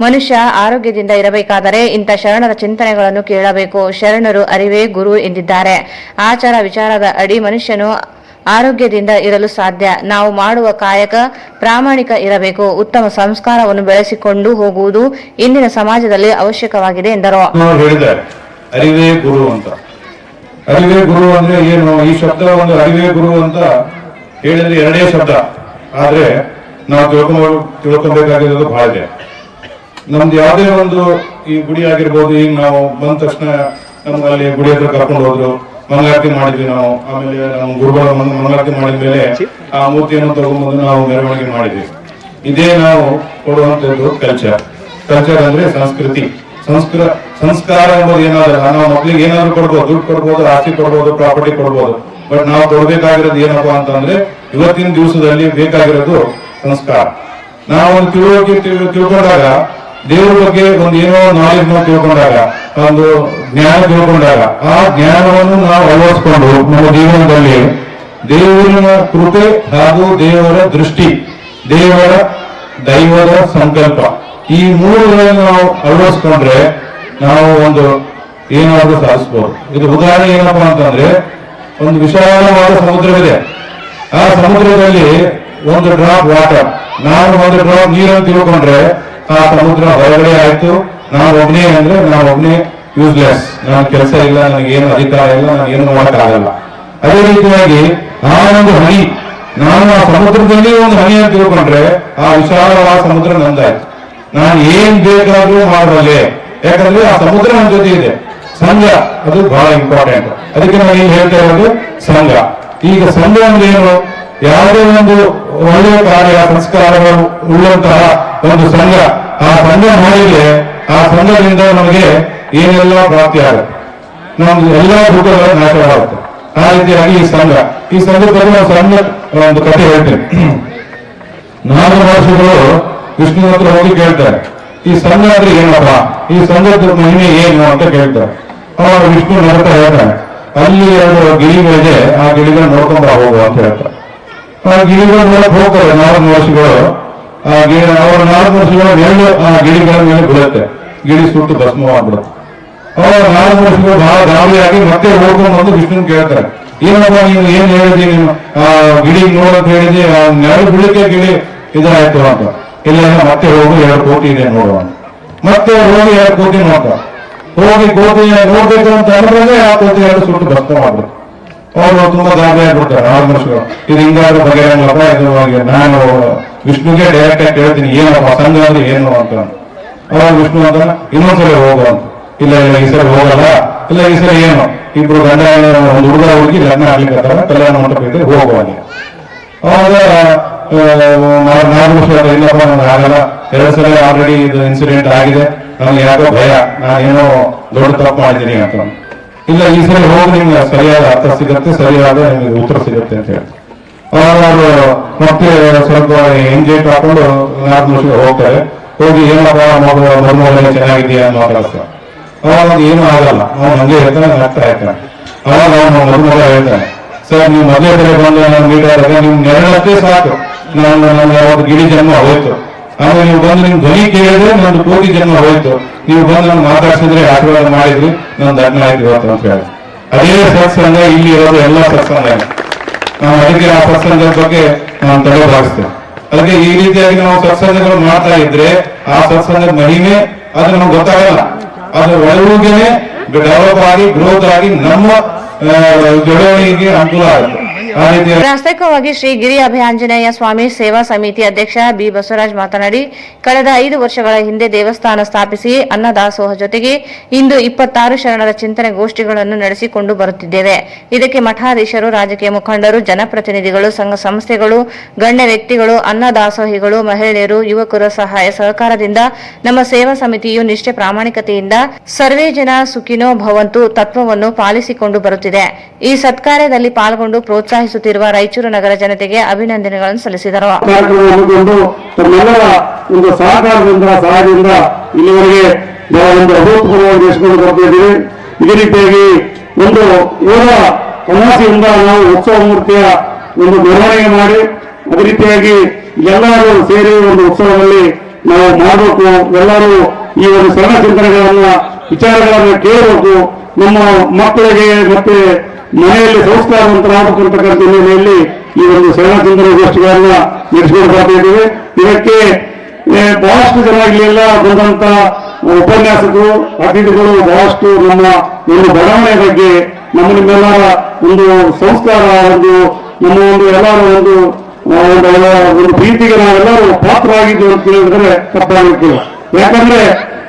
ಮನುಷ್ಯ ಆರೋಗ್ಯದಿಂದ ಇರಬೇಕಾದರೆ ಇಂಥ ಶರಣರ ಚಿಂತನೆಗಳನ್ನು ಕೇಳಬೇಕು. ಶರಣರು ಅರಿವೇ ಗುರು ಎಂದಿದ್ದಾರೆ. ಆಚಾರ ವಿಚಾರದ ಅಡಿ ಮನುಷ್ಯನು ಆರೋಗ್ಯದಿಂದ ಇರಲು ಸಾಧ್ಯ. ನಾವು ಮಾಡುವ ಕಾಯಕ ಪ್ರಾಮಾಣಿಕ ಇರಬೇಕು. ಉತ್ತಮ ಸಂಸ್ಕಾರವನ್ನು ಬೆಳೆಸಿಕೊಂಡು ಹೋಗುವುದು ಇಂದಿನ ಸಮಾಜದಲ್ಲಿ ಅವಶ್ಯಕವಾಗಿದೆ ಎಂದರು. ಅರಿವೇ ಗುರು ಅಂತ. ಅರಿವೇ ಗುರು ಅಂದ್ರೆ ಏನು? ಈ ಶಬ್ದ ಒಂದು ಅರಿವೇ ಗುರು ಅಂತ ಹೇಳಿದ್ರೆ ಎರಡೇ ಶಬ್ದ, ಆದ್ರೆ ನಾವು ತಿಳ್ಕೊಬೇಕಾಗಿರೋದು ಬಹಳ ಇದೆ. ನಮ್ದು ಯಾವುದೇ ಒಂದು ಈ ಗುಡಿ ಆಗಿರ್ಬೋದು, ಈಗ ನಾವು ಬಂದ ತಕ್ಷಣ ನಮ್ಗೆ ಗುಡಿ ಹತ್ರ ಕರ್ಕೊಂಡು ಹೋದ್ರು, ಮಂಗಳಾರತಿ ಮಾಡಿದ್ವಿ ನಾವು. ಆಮೇಲೆ ನಾವು ಗುರುಗಳ ಮಂಗಳಾರತಿ ಮಾಡಿದ್ಮೇಲೆ ಆ ಮೂರ್ತಿಯನ್ನು ತಗೊಂಡ್ಬಂದು ನಾವು ಮೆರವಣಿಗೆ ಮಾಡಿದ್ವಿ. ಇದೇ ನಾವು ಕೊಡುವಂತದ್ದು ಕಲ್ಚರ್. ಕಲ್ಚರ್ ಅಂದ್ರೆ ಸಂಸ್ಕೃತಿ. ಸಂಸ್ಕಾರ ಎಂಬುದು ಏನಾದ್ರೆ ನಾವು ಮಕ್ಳಿಗೆ ಏನಾದ್ರು ಕೊಡ್ಬೋದು, ದುಡ್ಡು ಕೊಡ್ಬೋದು, ಆಸ್ತಿ ಕೊಡ್ಬೋದು, ಪ್ರಾಪರ್ಟಿ ಕೊಡ್ಬೋದು. ಬಟ್ ನಾವು ಕೊಡ್ಬೇಕಾಗಿರೋದು ಏನಪ್ಪಾ ಅಂತಂದ್ರೆ ಇವತ್ತಿನ ದಿವಸದಲ್ಲಿ ಬೇಕಾಗಿರೋದು ಸಂಸ್ಕಾರ. ನಾವು ಒಂದು ತಿಳ್ಕೊಂಡಾಗ, ದೇವರ ಬಗ್ಗೆ ಒಂದು ಏನೋ ನಾಲೆಜ್ ನಾವು ತಿಳ್ಕೊಂಡಾಗ, ಒಂದು ಜ್ಞಾನ ತಿಳ್ಕೊಂಡಾಗ, ಆ ಜ್ಞಾನವನ್ನು ನಾವು ಅಳವಡಿಸಿಕೊಂಡು ನಮ್ಮ ಜೀವನದಲ್ಲಿ ದೇವರಿನ ಕೃಪೆ ಹಾಗೂ ದೇವರ ದೃಷ್ಟಿ, ದೈವದ ಸಂಕಲ್ಪ, ಈ ಮೂರುಗಳನ್ನು ನಾವು ಅಳವಡಿಸ್ಕೊಂಡ್ರೆ ನಾವು ಒಂದು ಏನಾದ್ರೂ ಸಾಧಿಸಬಹುದು. ಇದು ಉದಾಹರಣೆ ಏನಪ್ಪಾ ಅಂತಂದ್ರೆ, ಒಂದು ವಿಶಾಲವಾದ ಸಮುದ್ರವಿದೆ. ಆ ಸಮುದ್ರದಲ್ಲಿ ಒಂದು ಡ್ರಾಪ್ ವಾಟರ್, ನಾನು ಒಂದು ಡ್ರಾಪ್ ನೀರನ್ನು ತಿಳ್ಕೊಂಡ್ರೆ ಆ ಸಮುದ್ರ ಹೊರಗಡೆ ಆಯ್ತು. ನಾವು ಒಬ್ಬನೇ ಯೂಸ್ಲೆಸ್. ನನ್ನ ಕೆಲಸ ಇಲ್ಲ, ನನಗೇನು ಅಧಿಕಾರ ಇಲ್ಲ, ನನಗೇನು ಮಾಡೋಕ್ಕಾಗಲ್ಲ. ಅದೇ ರೀತಿಯಾಗಿ ಆ ಒಂದು ಹನಿ, ನಾನು ಆ ಸಮುದ್ರದಲ್ಲಿ ಒಂದು ಹನಿಯನ್ನು ತಿಳ್ಕೊಂಡ್ರೆ ಆ ವಿಶಾಲವಾದ ಸಮುದ್ರ ನಂದಾಯ್ತು. ನಾನು ಏನ್ ಬೇಕಾದ್ರೂ ಮಾಡಬಲ್ಲೆ, ಯಾಕಂದ್ರೆ ಆ ಸಮುದ್ರ ನನ್ನ ಜೊತೆ ಇದೆ. ಸಂಘ ಅದು ಬಹಳ ಇಂಪಾರ್ಟೆಂಟ್. ಅದಕ್ಕೆ ನಾನು ಇಲ್ಲಿ ಹೇಳ್ತಾ ಇರೋದು ಸಂಘ. ಈಗ ಸಂಘ ಅಂದ್ರೆ ಏನು? ಯಾವುದೇ ಒಂದು ಒಳ್ಳೆಯ ಕಾರ್ಯ ಸಂಸ್ಕಾರಗಳು ಉಳ್ಳಂತಹ ಒಂದು ಸಂಘ, ಆ ಸಂಘ ಮಾಡಿದ್ರೆ ಆ ಸಂಘದಿಂದ ನಮಗೆ ಏನೆಲ್ಲ ಪ್ರಾಪ್ತಿ ಆಗುತ್ತೆ, ನಮ್ಗೆ ಎಲ್ಲಾ ದುಃಖಗಳ ನಾಶವಾಗುತ್ತೆ. ಆ ರೀತಿಯಾಗಿ ಈ ಸಂಘದ ಬಗ್ಗೆ ಒಂದು ಕಥೆ ಹೇಳ್ತೇನೆ. 4 ವರ್ಷಗಳು ವಿಷ್ಣು ಹತ್ರ ಹೋಗಿ ಕೇಳ್ತಾರೆ, ಈ ಸಂಘ ಅಂದ್ರೆ ಏನಪ್ಪ, ಈ ಸಂಘದ ಮಹಿಮೆ ಏನು ಅಂತ ಕೇಳ್ತಾರೆ. ಅವಾಗ ವಿಷ್ಣು ನಡ್ತಾ ಹೇಳ್ತಾನೆ, ಅಲ್ಲಿ 2 ಗಿಳಿಗಳಿದೆ, ಆ ಗಿಳಿಗಳು ನೋಡ್ಕೊಂಡ್ ಹೋಗುವ ಅಂತ ಹೇಳ್ತಾರೆ. ಆ ಗಿಳಿಗಳು ನೋಡಕ್ ಹೋಗ್ತಾರೆ 4 ವರ್ಷಗಳು. ಅವರ 4 ವರ್ಷಗಳ ನೆರಳು ಆ ಗಿಳಿಗಳ ಮೇಲೆ ಬೀಳುತ್ತೆ. ಗಿಳಿ ಸುಟ್ಟು ಭಸ್ಮವಾಗ್ಬಿಡುತ್ತೆ. ಅವಾಗ 4 ವರ್ಷಗಳು ಬಹಳ ಗಾಬರಿಯಾಗಿ ಮತ್ತೆ ಹೋಗ್ಕೊಂಡು ಬಂದು ವಿಷ್ಣು ಕೇಳ್ತಾರೆ, ಏನಪ್ಪ ನೀವು ಏನ್ ಹೇಳಿದಿ, ನೀನು ಆ ಗಿಳಿ ನೋಡಕ್ ಹೇಳಿದಿ, ಆ ನೆರಳು ಬೀಳಕ್ಕೆ ಗಿಳಿ ಇದಾಯ್ತು ಅಂತ. ಇಲ್ಲ ಮತ್ತೆ ಹೋಗಿ 2 ಕೋಟಿ ಇದೆ ನೋಡುವ. ಮತ್ತೆ ಹೋಗಿ 2 ಕೋಟಿ ಹೋಗಿ ಕೋಟಿ ನೋಡ್ಬೇಕು ಅಂತ ಅಂದ್ರೆ ಆ ಕೋಟಿ 2 ಸುಟ್ಟು ಭಸ್ಮ ಮಾಡ್ಬಿಡುತ್ತೆ. ಅವರು ತುಂಬಾ ಗಾಬರಿ ಆಗ್ಬಿಡ್ತಾರೆ 4 ವರ್ಷಗಳು. ಇದು ಹಿಂಗಾದ್ರೂ ಬಗೆಹರಿಯಲ್ಲಪ್ಪ, ಇದು ನಾನು ವಿಷ್ಣುಗೆ ಡೈರೆಕ್ಟ್ ಆಗಿ ಕೇಳ್ತೀನಿ, ಏನಪ್ಪ ಸಂಘ ಅಂದ್ರೆ ಏನು ಅಂತ. ಅವಾಗ ವಿಷ್ಣು ಅಂತ ಇನ್ನೊಂದ್ಸಲ ಹೋಗು ಅಂತ. ಇಲ್ಲ ಈ ಸಲ ಹೋಗಲ್ಲ, ಇಲ್ಲ ಈ ಸಲ ಏನು, ಇಬ್ರು ಗಂಡ ಒಂದು ಹುಡುಗ ಹುಡುಗಿ ಲಗ್ನ ಆಗ್ಲಿಕ್ಕೆ ಕಲ್ಯಾಣ ಮಂಟಪ ಇದ್ರೆ ಹೋಗುವಾಗ. ಅವಾಗ 4 ವರ್ಷ ಇಲ್ಲಪ್ಪ ನನಗೆ ಆಗಲ್ಲ, 2 ಸಲ ಆಲ್ರೆಡಿ ಇದು ಇನ್ಸಿಡೆಂಟ್ ಆಗಿದೆ, ನನಗೆ ಯಾಕೋ ಭಯ, ನಾನೇನೋ ದೊಡ್ಡ ತಪ್ಪು ಮಾಡಿದ್ದೀನಿ ಅಂತ. ಇಲ್ಲ ಈ ಸಲ ಹೋಗಿ ನಿಮ್ಗೆ ಸರಿಯಾದ ಅರ್ಥ ಸಿಗುತ್ತೆ, ಸರಿಯಾದ ನಿಮ್ಗೆ ಉತ್ತರ ಸಿಗುತ್ತೆ ಅಂತ ಹೇಳ್ತಾರೆ. ಅವರು ಮತ್ತೆ ಸ್ವಲ್ಪ ಎಂಜಾಯ್ ಹಾಕೊಂಡು 4 ವರ್ಷ ಹೋಗ್ತಾರೆ. ಹೋಗಿ ಏನಪ್ಪ ಮರುಮೂಲೆ ಚೆನ್ನಾಗಿದೆಯಾ ಅಂತ ಮಾತಾಡ್ತಾರೆ. ಅವಾಗ ಏನೂ ಆಗಲ್ಲ, ಅವ್ನು ಹಂಗೆ ಹೇಳ್ತಾನೆ, ನಗ್ತಾ ಇರ್ತಾನೆ. ಅವಾಗ ಅವನು ಮರುಮೂಲೆ ಹೇಳ್ತಾನೆ, ಸರ್ ನೀವು ಮೊದಲೇ ಕಡೆ ಬಂದು ನಾನು ಮೀಟ್ ಆದಾಗ ನಿಮ್ ನೆರಳಷ್ಟೇ ಸಾಕು, ನನ್ನ ಯಾವ್ದು ಗಿಳಿ ಜನ್ಮ ಹೋಯ್ತು. ಆಮೇಲೆ ನೀವು ಬಂದು ನಿಮ್ ಧ್ವನಿ ಕೇಳಿದ್ರೆ ನಂದು ಕೋಟಿ ಜನ್ಮ ಹೋಯ್ತು. ನೀವು ಬಂದು ನಾನು ಮಾತಾಡ್ಸಿದ್ರೆ ಆಶೀರ್ವಾದ ಮಾಡಿದ್ರಿ, ನಾನು ಧನ್ಯ ಆಯ್ತು ಇವತ್ತು ಅಂತ ಹೇಳಿ. ಅದೇ ಸತ್ಸಂಗ ಇಲ್ಲಿ ಇರೋದು ಎಲ್ಲ ಸತ್ಸಂಗ. ನಾವು ಅದಕ್ಕೆ ಆ ಸತ್ಸಂಗದ ಬಗ್ಗೆ ನಾನು ತಲೆ ಭಾವಿಸ್ತೇನೆ. ಅದಕ್ಕೆ ಈ ರೀತಿಯಾಗಿ ನಾವು ಸತ್ಸಂಗಗಳು ಮಾಡ್ತಾ ಇದ್ರೆ ಆ ಸತ್ಸಂಗದ ಮಹಿಮೆ ಅದು ನಮ್ಗೆ ಗೊತ್ತಾಗಲ್ಲ. ಅದು ಒಳಗೇನೆ ಡೆವಲಪ್ ಆಗಿ ಗ್ರೋತ್ ಆಗಿ ನಮ್ಮ ಬೆಳವಣಿಗೆಗೆ ಅನುಕೂಲ ಆಗುತ್ತೆ. ಪ್ರಾಸ್ತಾವಿಕವಾಗಿ ಶ್ರೀ ಗಿರಿ ಅಭಯ ಆಂಜನೇಯ ಸ್ವಾಮಿ ಸೇವಾ ಸಮಿತಿ ಅಧ್ಯಕ್ಷ ಬಿ ಬಸವರಾಜ್ ಮಾತನಾಡಿ, ಕಳೆದ 5 ವರ್ಷಗಳ ಹಿಂದೆ ದೇವಸ್ಥಾನ ಸ್ಥಾಪಿಸಿ ಅನ್ನದಾಸೋಹ ಜೊತೆಗೆ ಇಂದು 26 ಶರಣರ ಚಿಂತನೆ ಗೋಷ್ಠಿಗಳನ್ನು ನಡೆಸಿಕೊಂಡು ಬರುತ್ತಿದ್ದೇವೆ. ಇದಕ್ಕೆ ಮಠಾಧೀಶರು, ರಾಜಕೀಯ ಮುಖಂಡರು, ಜನಪ್ರತಿನಿಧಿಗಳು, ಸಂಘ ಸಂಸ್ಥೆಗಳು, ಗಣ್ಯ ವ್ಯಕ್ತಿಗಳು, ಅನ್ನದಾಸೋಹಿಗಳು, ಮಹಿಳೆಯರು, ಯುವಕರ ಸಹಾಯ ಸಹಕಾರದಿಂದ ನಮ್ಮ ಸೇವಾ ಸಮಿತಿಯು ನಿಷ್ಠೆ ಪ್ರಾಮಾಣಿಕತೆಯಿಂದ ಸರ್ವೇ ಜನ ಸುಖಿನೋ ಭವಂತು ತತ್ವವನ್ನು ಪಾಲಿಸಿಕೊಂಡು ಬರುತ್ತಿದೆ. ಈ ಸತ್ಕಾರ್ಯದಲ್ಲಿ ಪಾಲ್ಗೊಂಡು ಪ್ರೋತ್ಸಾಹ ಪ್ರೋತ್ಸಾಹಿಸುತ್ತಿರುವ ರಾಯಚೂರು ನಗರ ಜನತೆಗೆ ಅಭಿನಂದನೆಗಳನ್ನು ಸಲ್ಲಿಸಿದರು. ಕಾರ್ಯಕ್ರಮವನ್ನು ತಮ್ಮೆಲ್ಲರ ಒಂದು ಸಹಕಾರದಿಂದ ಇಲ್ಲಿವರೆಗೆ ಒಂದು ಅಭೂತಪೂರ್ವವಾಗಿ ನಡೆಸಿಕೊಂಡು ಬರ್ತಾ ಇದ್ದೀವಿ. ಇದೇ ರೀತಿಯಾಗಿ ಒಂದು ಹೋದ ಅಮಾವಾಸ್ಯೆಯಿಂದ ನಾವು ಉತ್ಸವ ಮೂರ್ತಿಯ ಒಂದು ಮೆರವಣಿಗೆ ಮಾಡಿ ಅದೇ ರೀತಿಯಾಗಿ ಎಲ್ಲರೂ ಸೇರಿ ಒಂದು ಉತ್ಸವದಲ್ಲಿ ನಾವು ಮಾಡಬೇಕು. ಎಲ್ಲರೂ ಈ ಒಂದು ಸರಳ ಚಿಂತನೆಗಳನ್ನ ವಿಚಾರಗಳನ್ನು ಕೇಳಬೇಕು. ನಮ್ಮ ಮಕ್ಕಳಿಗೆ ಮತ್ತೆ ಮನೆಯಲ್ಲಿ ಸಂಸ್ಕಾರವಂತರಾಗಬೇಕಂತಕ್ಕಂಥ ಹಿನ್ನೆಲೆಯಲ್ಲಿ ಈ ಒಂದು ಸರಳ ಚಿಂತನೆ ಗೋಷ್ಠಿಗಳನ್ನ ನಡೆಸಿಕೊಂಡು ಬರ್ತಾ ಇದ್ದೇವೆ. ಇದಕ್ಕೆ ಬಹಳಷ್ಟು ಜನ ಇಲ್ಲೆಲ್ಲ ಬಂದಂತ ಉಪನ್ಯಾಸಕರು, ಅತಿಥಿಗಳು ಬಹಳಷ್ಟು ನಮ್ಮ ಒಂದು ಬಡಾವಣೆ ಬಗ್ಗೆ, ನಿಮ್ಮೆಲ್ಲರ ಒಂದು ಸಂಸ್ಕಾರ, ನಮ್ಮ ಎಲ್ಲರ ಒಂದು ಪ್ರೀತಿಗೆ ನಾವೆಲ್ಲರೂ ಪಾತ್ರರಾಗಿದ್ದು ಅಂತ ಹೇಳಿದ್ರೆ ತಪ್ಪಾಗಲಿಕ್ಕಿಲ್ಲ. ಯಾಕಂದ್ರೆ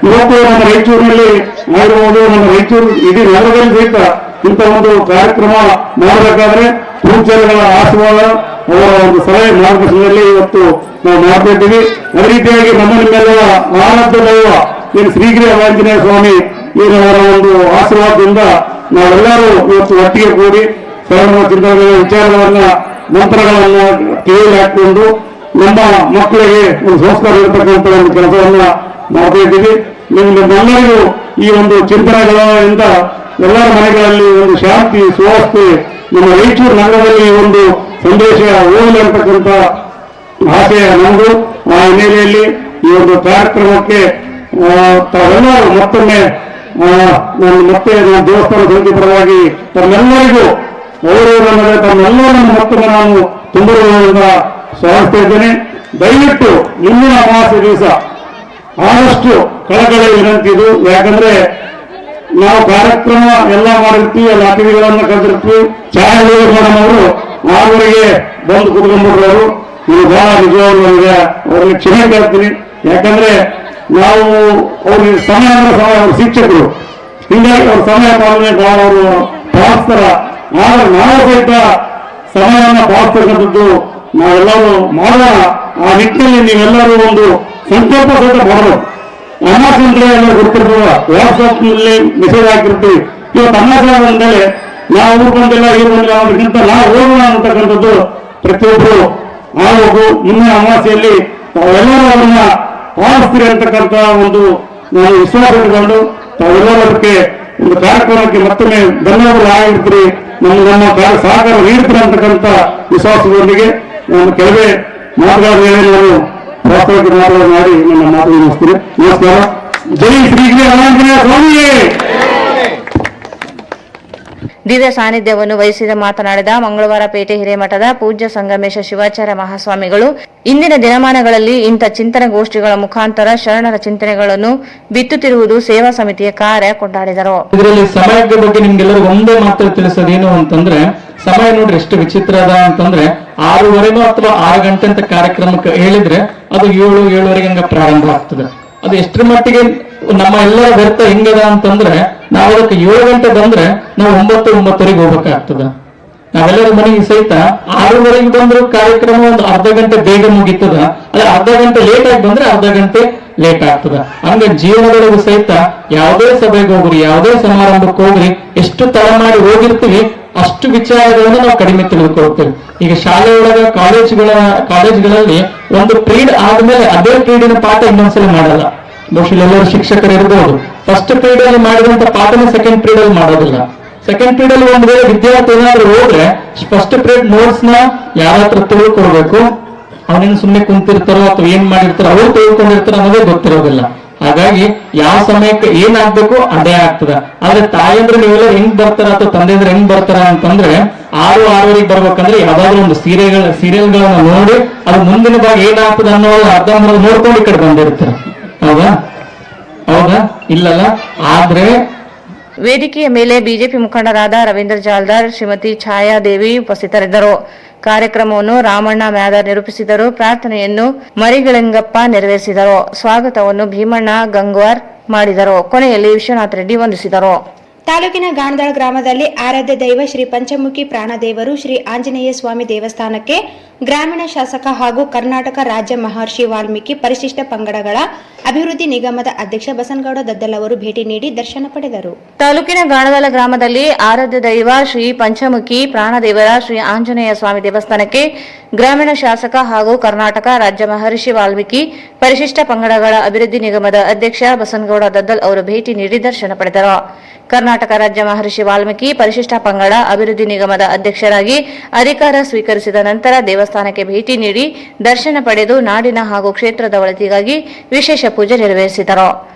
ಇವತ್ತು ನಮ್ಮ ರಾಯಚೂರಿನಲ್ಲಿ ಆಗಿರ್ಬೋದು, ನಮ್ಮ ರಾಯಚೂರು ಇಡೀ ನಗರದಲ್ಲಿ ಸಹಿತ ಇಂಥ ಒಂದು ಕಾರ್ಯಕ್ರಮ ಮಾಡಬೇಕಾದ್ರೆ ಪೂಜ್ಯರುಗಳ ಆಶೀರ್ವಾದ, ಅವರ ಒಂದು ಸಲಹೆ ಮಾರ್ಗದರ್ಶನದಲ್ಲಿ ಇವತ್ತು ನಾವು ಮಾಡ್ತಾ ಇದ್ದೀವಿ. ಅದೇ ರೀತಿಯಾಗಿ ನಿಮ್ಮೆಲ್ಲರ ಆರಾಧ್ಯ ದೈವ ಏನು ಶ್ರೀಗಿರಿ ಆಂಜನೇಯ ಸ್ವಾಮಿ ಅವರ ಒಂದು ಆಶೀರ್ವಾದದಿಂದ ನಾವೆಲ್ಲರೂ ಇವತ್ತು ಒಟ್ಟಿಗೆ ಕೂಡಿ ಸರಳ ಚಿಂತನೆಗಳ ವಿಚಾರಗಳನ್ನ ಮಂತ್ರಗಳನ್ನ ಕಿವಿಯಲ್ಲಿ ಹಾಕಿಕೊಂಡು ನಮ್ಮ ಮಕ್ಕಳಿಗೆ ಒಂದು ಸಂಸ್ಕಾರ ಇರತಕ್ಕಂಥ ಒಂದು ಕೆಲಸವನ್ನ ಮಾಡ್ತಾ ಇದ್ದೀವಿ. ನಿಮ್ಮೆಲ್ಲರಿಗೂ ಈ ಒಂದು ಚಿಂತನೆಗಳಿಂದ ಎಲ್ಲರ ಮನೆಗಳಲ್ಲಿ ಒಂದು ಶಾಂತಿ, ಸುವ್ಯವಸ್ಥೆ, ನಮ್ಮ ರಾಯಚೂರು ನಗರದಲ್ಲಿ ಒಂದು ಸಂದೇಶ ಹೋಗಲಿ ಅಂತಕ್ಕಂಥ ಆಶಯ ನಮಗೂ. ಆ ಹಿನ್ನೆಲೆಯಲ್ಲಿ ಈ ಒಂದು ಕಾರ್ಯಕ್ರಮಕ್ಕೆ ತಾವೆಲ್ಲರೂ ಮತ್ತೊಮ್ಮೆ ಮತ್ತೆ ದೇವಸ್ಥಾನ ಸಮಿತಿ ಪರವಾಗಿ ತಮ್ಮೆಲ್ಲರಿಗೂ ತಮ್ಮೆಲ್ಲರನ್ನು ಮತ್ತೊಮ್ಮೆ ನಾನು ತುಂಬುವುದರಿಂದ ಸ್ವಾಗತಿಸ್ತಾ ಇದ್ದೇನೆ. ದಯವಿಟ್ಟು ಮುಂದಿನ ಅಮಾವಾಸ್ಯೆ ದಿವಸ ಆದಷ್ಟು ಕಳಕಳಿ ವಿನಂತಿ ಇದು. ಯಾಕಂದ್ರೆ ನಾವು ಕಾರ್ಯಕ್ರಮ ಎಲ್ಲ ಮಾಡಿರ್ತೀವಿ, ಎಲ್ಲ ಅತಿಥಿಗಳನ್ನ ಕರೆದಿರ್ತೀವಿ. ಛಾಯಾಗ್ರಹಿ ಮೇಡಮ್ ಅವರು 6 ಬಂದು ಕುತ್ಕೊಂಡ್ಬಿಟ್ರು. ನೀವು ಬಹಳ ನಿಜವಾಗ್ಲೂ ನನಗೆ ಅವ್ರಿಗೆ ಕ್ಷಮೆ ಕೇಳ್ತೀನಿ. ಯಾಕಂದ್ರೆ ನಾವು ಅವ್ರಿಗೆ ಸಮಯ ಅಂದ್ರೆ ಸಮಯ, ಅವ್ರ ಶಿಕ್ಷಕರು, ಹೀಗಾಗಿ ಅವ್ರ ಸಮಯ ಪಾಲನೆ ಬಹಳ ಅವರು ಪಾಲಿಸ್ತಾರ. ಆದ್ರೆ ನಾವು ಸಹಿತ ಸಮಯವನ್ನು ಪಾಲಿಸ್ತಕ್ಕಂಥದ್ದು ನಾವೆಲ್ಲರೂ ಮಾಡೋಣ. ಆ ನಿಟ್ಟಿನಲ್ಲಿ ನೀವೆಲ್ಲರೂ ಒಂದು ಸಂಕಲ್ಪ ಸಹಿತ ಮಾಡಬೇಕು. ಅಮಾವಾಸ್ಯೆ ಅಂದ್ರೆ ಎಲ್ಲ ಗೊತ್ತಿರ್ತದ, ವಾಟ್ಸ್ಆಪ್ ನಲ್ಲಿ ಮೆಸೇಜ್ ಹಾಕಿರ್ತೀವಿ. ಇವತ್ತು ಅಮಾವಾಸ್ಯೆ ಬಂದ್ಮೇಲೆ ನಾವು ಊರು ಬಂದಿಲ್ಲ, ಇವ್ರು ಬಂದಿಲ್ಲ ಅನ್ನೋದಕ್ಕಿಂತ ನಾವು ಹೋಗೋಣ ಅಂತಕ್ಕಂಥದ್ದು ಪ್ರತಿಯೊಬ್ಬರು ಆಗಬೇಕು. ಮುಂದಿನ ಅಮಾವಾಸ್ಯೆಯಲ್ಲಿ ತಾವೆಲ್ಲರೂ ಅವರನ್ನ ಪಾಲಿಸ್ತೀರಿ ಅಂತಕ್ಕಂಥ ಒಂದು ನಾನು ವಿಶ್ವಾಸ ಇಟ್ಕೊಂಡು ತಾವೆಲ್ಲರೂ ಅದಕ್ಕೆ ಒಂದು ಕಾರ್ಯಕ್ರಮಕ್ಕೆ ಮತ್ತೊಮ್ಮೆ ಧನ್ಯವಾದಗಳು ಆಗಿರ್ತೀರಿ, ನಮ್ಮ ಸಹಕಾರ ನೀಡ್ತೀರಿ ಅಂತಕ್ಕಂಥ ವಿಶ್ವಾಸದೊಂದಿಗೆ ನಾನು ಕೆಲವೇ ಮಾತುಗಳ ನಾನು ವಾಸ್ತವಕ್ಕೆ ಮಾತುಗಳು ಮಾಡಿ ನನ್ನ ಮಾತು ಮುಗಿಸ್ತೀನಿ. ನಮಸ್ಕಾರ. ಜೈ ಶ್ರೀಗಿರಿ ಆಂಜನೇಯ ಸ್ವಾಮಿಯೇ. ದಿವ್ಯ ಸಾನ್ನಿಧ್ಯವನ್ನು ವಹಿಸಿದ ಮಾತನಾಡಿದ ಮಂಗಳವಾರ ಪೇಟೆ ಹಿರೇಮಠದ ಪೂಜ್ಯ ಸಂಗಮೇಶ ಶಿವಾಚಾರ್ಯ ಮಹಾಸ್ವಾಮಿಗಳು, ಇಂದಿನ ದಿನಮಾನಗಳಲ್ಲಿ ಇಂಥ ಚಿಂತನಗೋಷ್ಠಿಗಳ ಮುಖಾಂತರ ಶರಣರ ಚಿಂತನೆಗಳನ್ನು ಬಿತ್ತುತ್ತಿರುವುದು ಸೇವಾ ಸಮಿತಿಯ ಕಾರ್ಯ ಕೊಂಡಾಡಿದರು. ಇದರಲ್ಲಿ ಸಮಯದ ಬಗ್ಗೆ ನಿಮ್ಗೆಲ್ಲರೂ ಒಂದೇ ಮಾತ್ರ ತಿಳಿಸೋದೇನು ಅಂತಂದ್ರೆ, ಸಮಯ ನೋಡ್ರಿ ಎಷ್ಟು ವಿಚಿತ್ರ ಅದ ಅಂತಂದ್ರೆ 6:30 ಅಥವಾ 6 ಗಂಟೆ ಅಂತ ಕಾರ್ಯಕ್ರಮಕ್ಕೆ ಹೇಳಿದ್ರೆ ಅದು 7-7:30 ಹಂಗ ಪ್ರಾರಂಭ ಆಗ್ತದೆ. ಅದು ಎಷ್ಟರ ಮಟ್ಟಿಗೆ ನಮ್ಮ ಎಲ್ಲರ ವ್ಯರ್ಥ ಹೆಂಗದ ಅಂತಂದ್ರೆ, ನಾವು ಅದಕ್ಕೆ 7 ಗಂಟೆ ಬಂದ್ರೆ ನಾವು 9-9:30 ಹೋಗ್ಬೇಕಾಗ್ತದ. ನಾವೆಲ್ಲರ ಮನೆಗೆ ಸಹಿತ 6:30 ಬಂದ್ರು ಕಾರ್ಯಕ್ರಮ ಒಂದು ಅರ್ಧ ಗಂಟೆ ಬೇಗ ಮುಗಿತದ. ಅದೇ ಅರ್ಧ ಗಂಟೆ ಲೇಟ್ ಆಗಿ ಬಂದ್ರೆ ಅರ್ಧ ಗಂಟೆ ಲೇಟ್ ಆಗ್ತದ. ಹಂಗ ಜೀವನದೊಳಗೂ ಸಹಿತ ಯಾವುದೇ ಸಭೆಗೆ ಹೋಗ್ರಿ, ಯಾವುದೇ ಸಮಾರಂಭಕ್ಕೆ ಹೋಗ್ರಿ, ಎಷ್ಟು ತಡ ಮಾಡಿ ಹೋಗಿರ್ತೀವಿ ಅಷ್ಟು ವಿಚಾರಗಳನ್ನು ನಾವು ಕಡಿಮೆ ತಿಳಿದುಕೊಳ್ತೇವೆ. ಈಗ ಶಾಲೆಯೊಳಗ ಕಾಲೇಜ್ಗಳಲ್ಲಿ ಒಂದು ಪೀರಿಯಡ್ ಆದ್ಮೇಲೆ ಅದೇ ಪೀರಿಯಡಿನ ಪಾಠ ಇನ್ನೊಂದ್ಸಲ ಮಾಡಲ್ಲ. ಬಹುಶಃ ಎಲ್ಲರೂ ಶಿಕ್ಷಕರು ಇರ್ಬೋದು, ಫಸ್ಟ್ ಪೀರಿಯಡ್ ಅಲ್ಲಿ ಮಾಡಿದಂತ ಪಾಠನ ಸೆಕೆಂಡ್ ಪೀರಿಯಡ್ ಅಲ್ಲಿ ಮಾಡೋದಿಲ್ಲ. ಸೆಕೆಂಡ್ ಪೀರಿಯಡ್ ಅಲ್ಲಿ ಒಂದ್ ವೇಳೆ ವಿದ್ಯಾರ್ಥಿ ಏನಾದ್ರು ಹೋದ್ರೆ ಫಸ್ಟ್ ಪೀರಿಯಡ್ ನೋಟ್ಸ್ ನ ಯಾರ ಹತ್ರ ತಿಳ್ಕೊಳ್ಬೇಕು, ಅವನೇನು ಸುಮ್ಮನೆ ಕುಂತಿರ್ತಾರೋ ಅಥವಾ ಏನ್ ಮಾಡಿರ್ತಾರೋ ಅವ್ರು ತಿಳ್ಕೊಂಡಿರ್ತಾರೋ ಅನ್ನೋದೇ ಗೊತ್ತಿರೋದಿಲ್ಲ. ಹಾಗಾಗಿ ಯಾವ ಸಮಯಕ್ಕೆ ಏನಾಗ್ಬೇಕು ಅದೇ ಆಗ್ತದ. ಆದ್ರೆ ತಾಯಂದ್ರೆ ನೀವೆಲ್ಲ ಹೆಂಗ್ ಬರ್ತಾರ ಅಥವಾ ತಂದೆಂದ್ರೆ ಹೆಂಗ್ ಬರ್ತಾರ ಅಂತಂದ್ರೆ 6-6:30 ಬರ್ಬೇಕಂದ್ರೆ ಯಾವ್ದಾದ್ರು ಒಂದು ಸೀರಿಯಲ್ಗಳನ್ನ ನೋಡಿ ಅದು ಮುಂದಿನ ಭಾಗ ಏನಾಗ್ತದ ಅನ್ನೋ ಅರ್ಧ ನೋಡ್ಕೊಂಡು ಈ ಕಡೆ ಬಂದಿರ್ತಾರೆ. ಹೌದಾ ಇಲ್ಲಲ್ಲ. ಆದ್ರೆ ವೇದಿಕೆಯ ಮೇಲೆ ಬಿಜೆಪಿ ಮುಖಂಡರಾದ ರವೀಂದ್ರ ಜಾಲ್ದಾರ್, ಶ್ರೀಮತಿ ಛಾಯಾದೇವಿ ಉಪಸ್ಥಿತರಿದ್ದರು. ಕಾರ್ಯಕ್ರಮವನ್ನು ರಾಮಣ್ಣ ಮ್ಯಾದರ್ ನಿರೂಪಿಸಿದರು. ಪ್ರಾರ್ಥನೆಯನ್ನು ಮರಿಗಳಿಂಗಪ್ಪ ನೆರವೇರಿಸಿದರು. ಸ್ವಾಗತವನ್ನು ಭೀಮಣ್ಣ ಗಂಗ್ವಾರ್ ಮಾಡಿದರು. ಕೊನೆಯಲ್ಲಿ ವಿಶ್ವನಾಥ್ ರೆಡ್ಡಿ ವಂದಿಸಿದರು. ತಾಲೂಕಿನ ಗಾಣದಾಳ್ ಗ್ರಾಮದಲ್ಲಿ ಆರಾಧ್ಯ ದೈವ ಶ್ರೀ ಪಂಚಮುಖಿ ಪ್ರಾಣದೇವರು ಶ್ರೀ ಆಂಜನೇಯ ಸ್ವಾಮಿ ದೇವಸ್ಥಾನಕ್ಕೆ ಗ್ರಾಮೀಣ ಶಾಸಕ ಹಾಗೂ ಕರ್ನಾಟಕ ರಾಜ್ಯ ಮಹರ್ಷಿ ವಾಲ್ಮೀಕಿ ಪರಿಶಿಷ್ಟ ಪಂಗಡಗಳ ಅಭಿವೃದ್ಧಿ ನಿಗಮದ ಅಧ್ಯಕ್ಷ ಬಸನಗೌಡ ದದ್ದಲ್ ಅವರು ಭೇಟಿ ನೀಡಿ ದರ್ಶನ ಪಡೆದರು. ತಾಲೂಕಿನ ಗಾಣದಲ ಗ್ರಾಮದಲ್ಲಿ ಆರಾಧ್ಯ ದೈವ ಶ್ರೀ ಪಂಚಮುಖಿ ಪ್ರಾಣದೇವರ ಶ್ರೀ ಆಂಜನೇಯ ಸ್ವಾಮಿ ದೇವಸ್ಥಾನಕ್ಕೆ ಗ್ರಾಮೀಣ ಶಾಸಕ ಹಾಗೂ ಕರ್ನಾಟಕ ರಾಜ್ಯ ಮಹರ್ಷಿ ವಾಲ್ಮೀಕಿ ಪರಿಶಿಷ್ಟ ಪಂಗಡಗಳ ಅಭಿವೃದ್ಧಿ ನಿಗಮದ ಅಧ್ಯಕ್ಷ ಬಸನಗೌಡ ದದ್ದಲ್ ಅವರು ಭೇಟಿ ನೀಡಿ ದರ್ಶನ ಪಡೆದರು. ಕರ್ನಾಟಕ ರಾಜ್ಯ ಮಹರ್ಷಿ ವಾಲ್ಮೀಕಿ ಪರಿಶಿಷ್ಟ ಪಂಗಡ ಅಭಿವೃದ್ಧಿ ನಿಗಮದ ಅಧ್ಯಕ್ಷರಾಗಿ ಅಧಿಕಾರ ಸ್ವೀಕರಿಸಿದ ನಂತರ ದೇವಸ್ಥಾನಕ್ಕೆ ಭೇಟಿ ನೀಡಿ ದರ್ಶನ ಪಡೆದು ನಾಡಿನ ಹಾಗೂ ಕ್ಷೇತ್ರದ ಒಳಿತಿಗಾಗಿ ವಿಶೇಷ ಪೂಜೆ ನೆರವೇರಿಸಿದರು.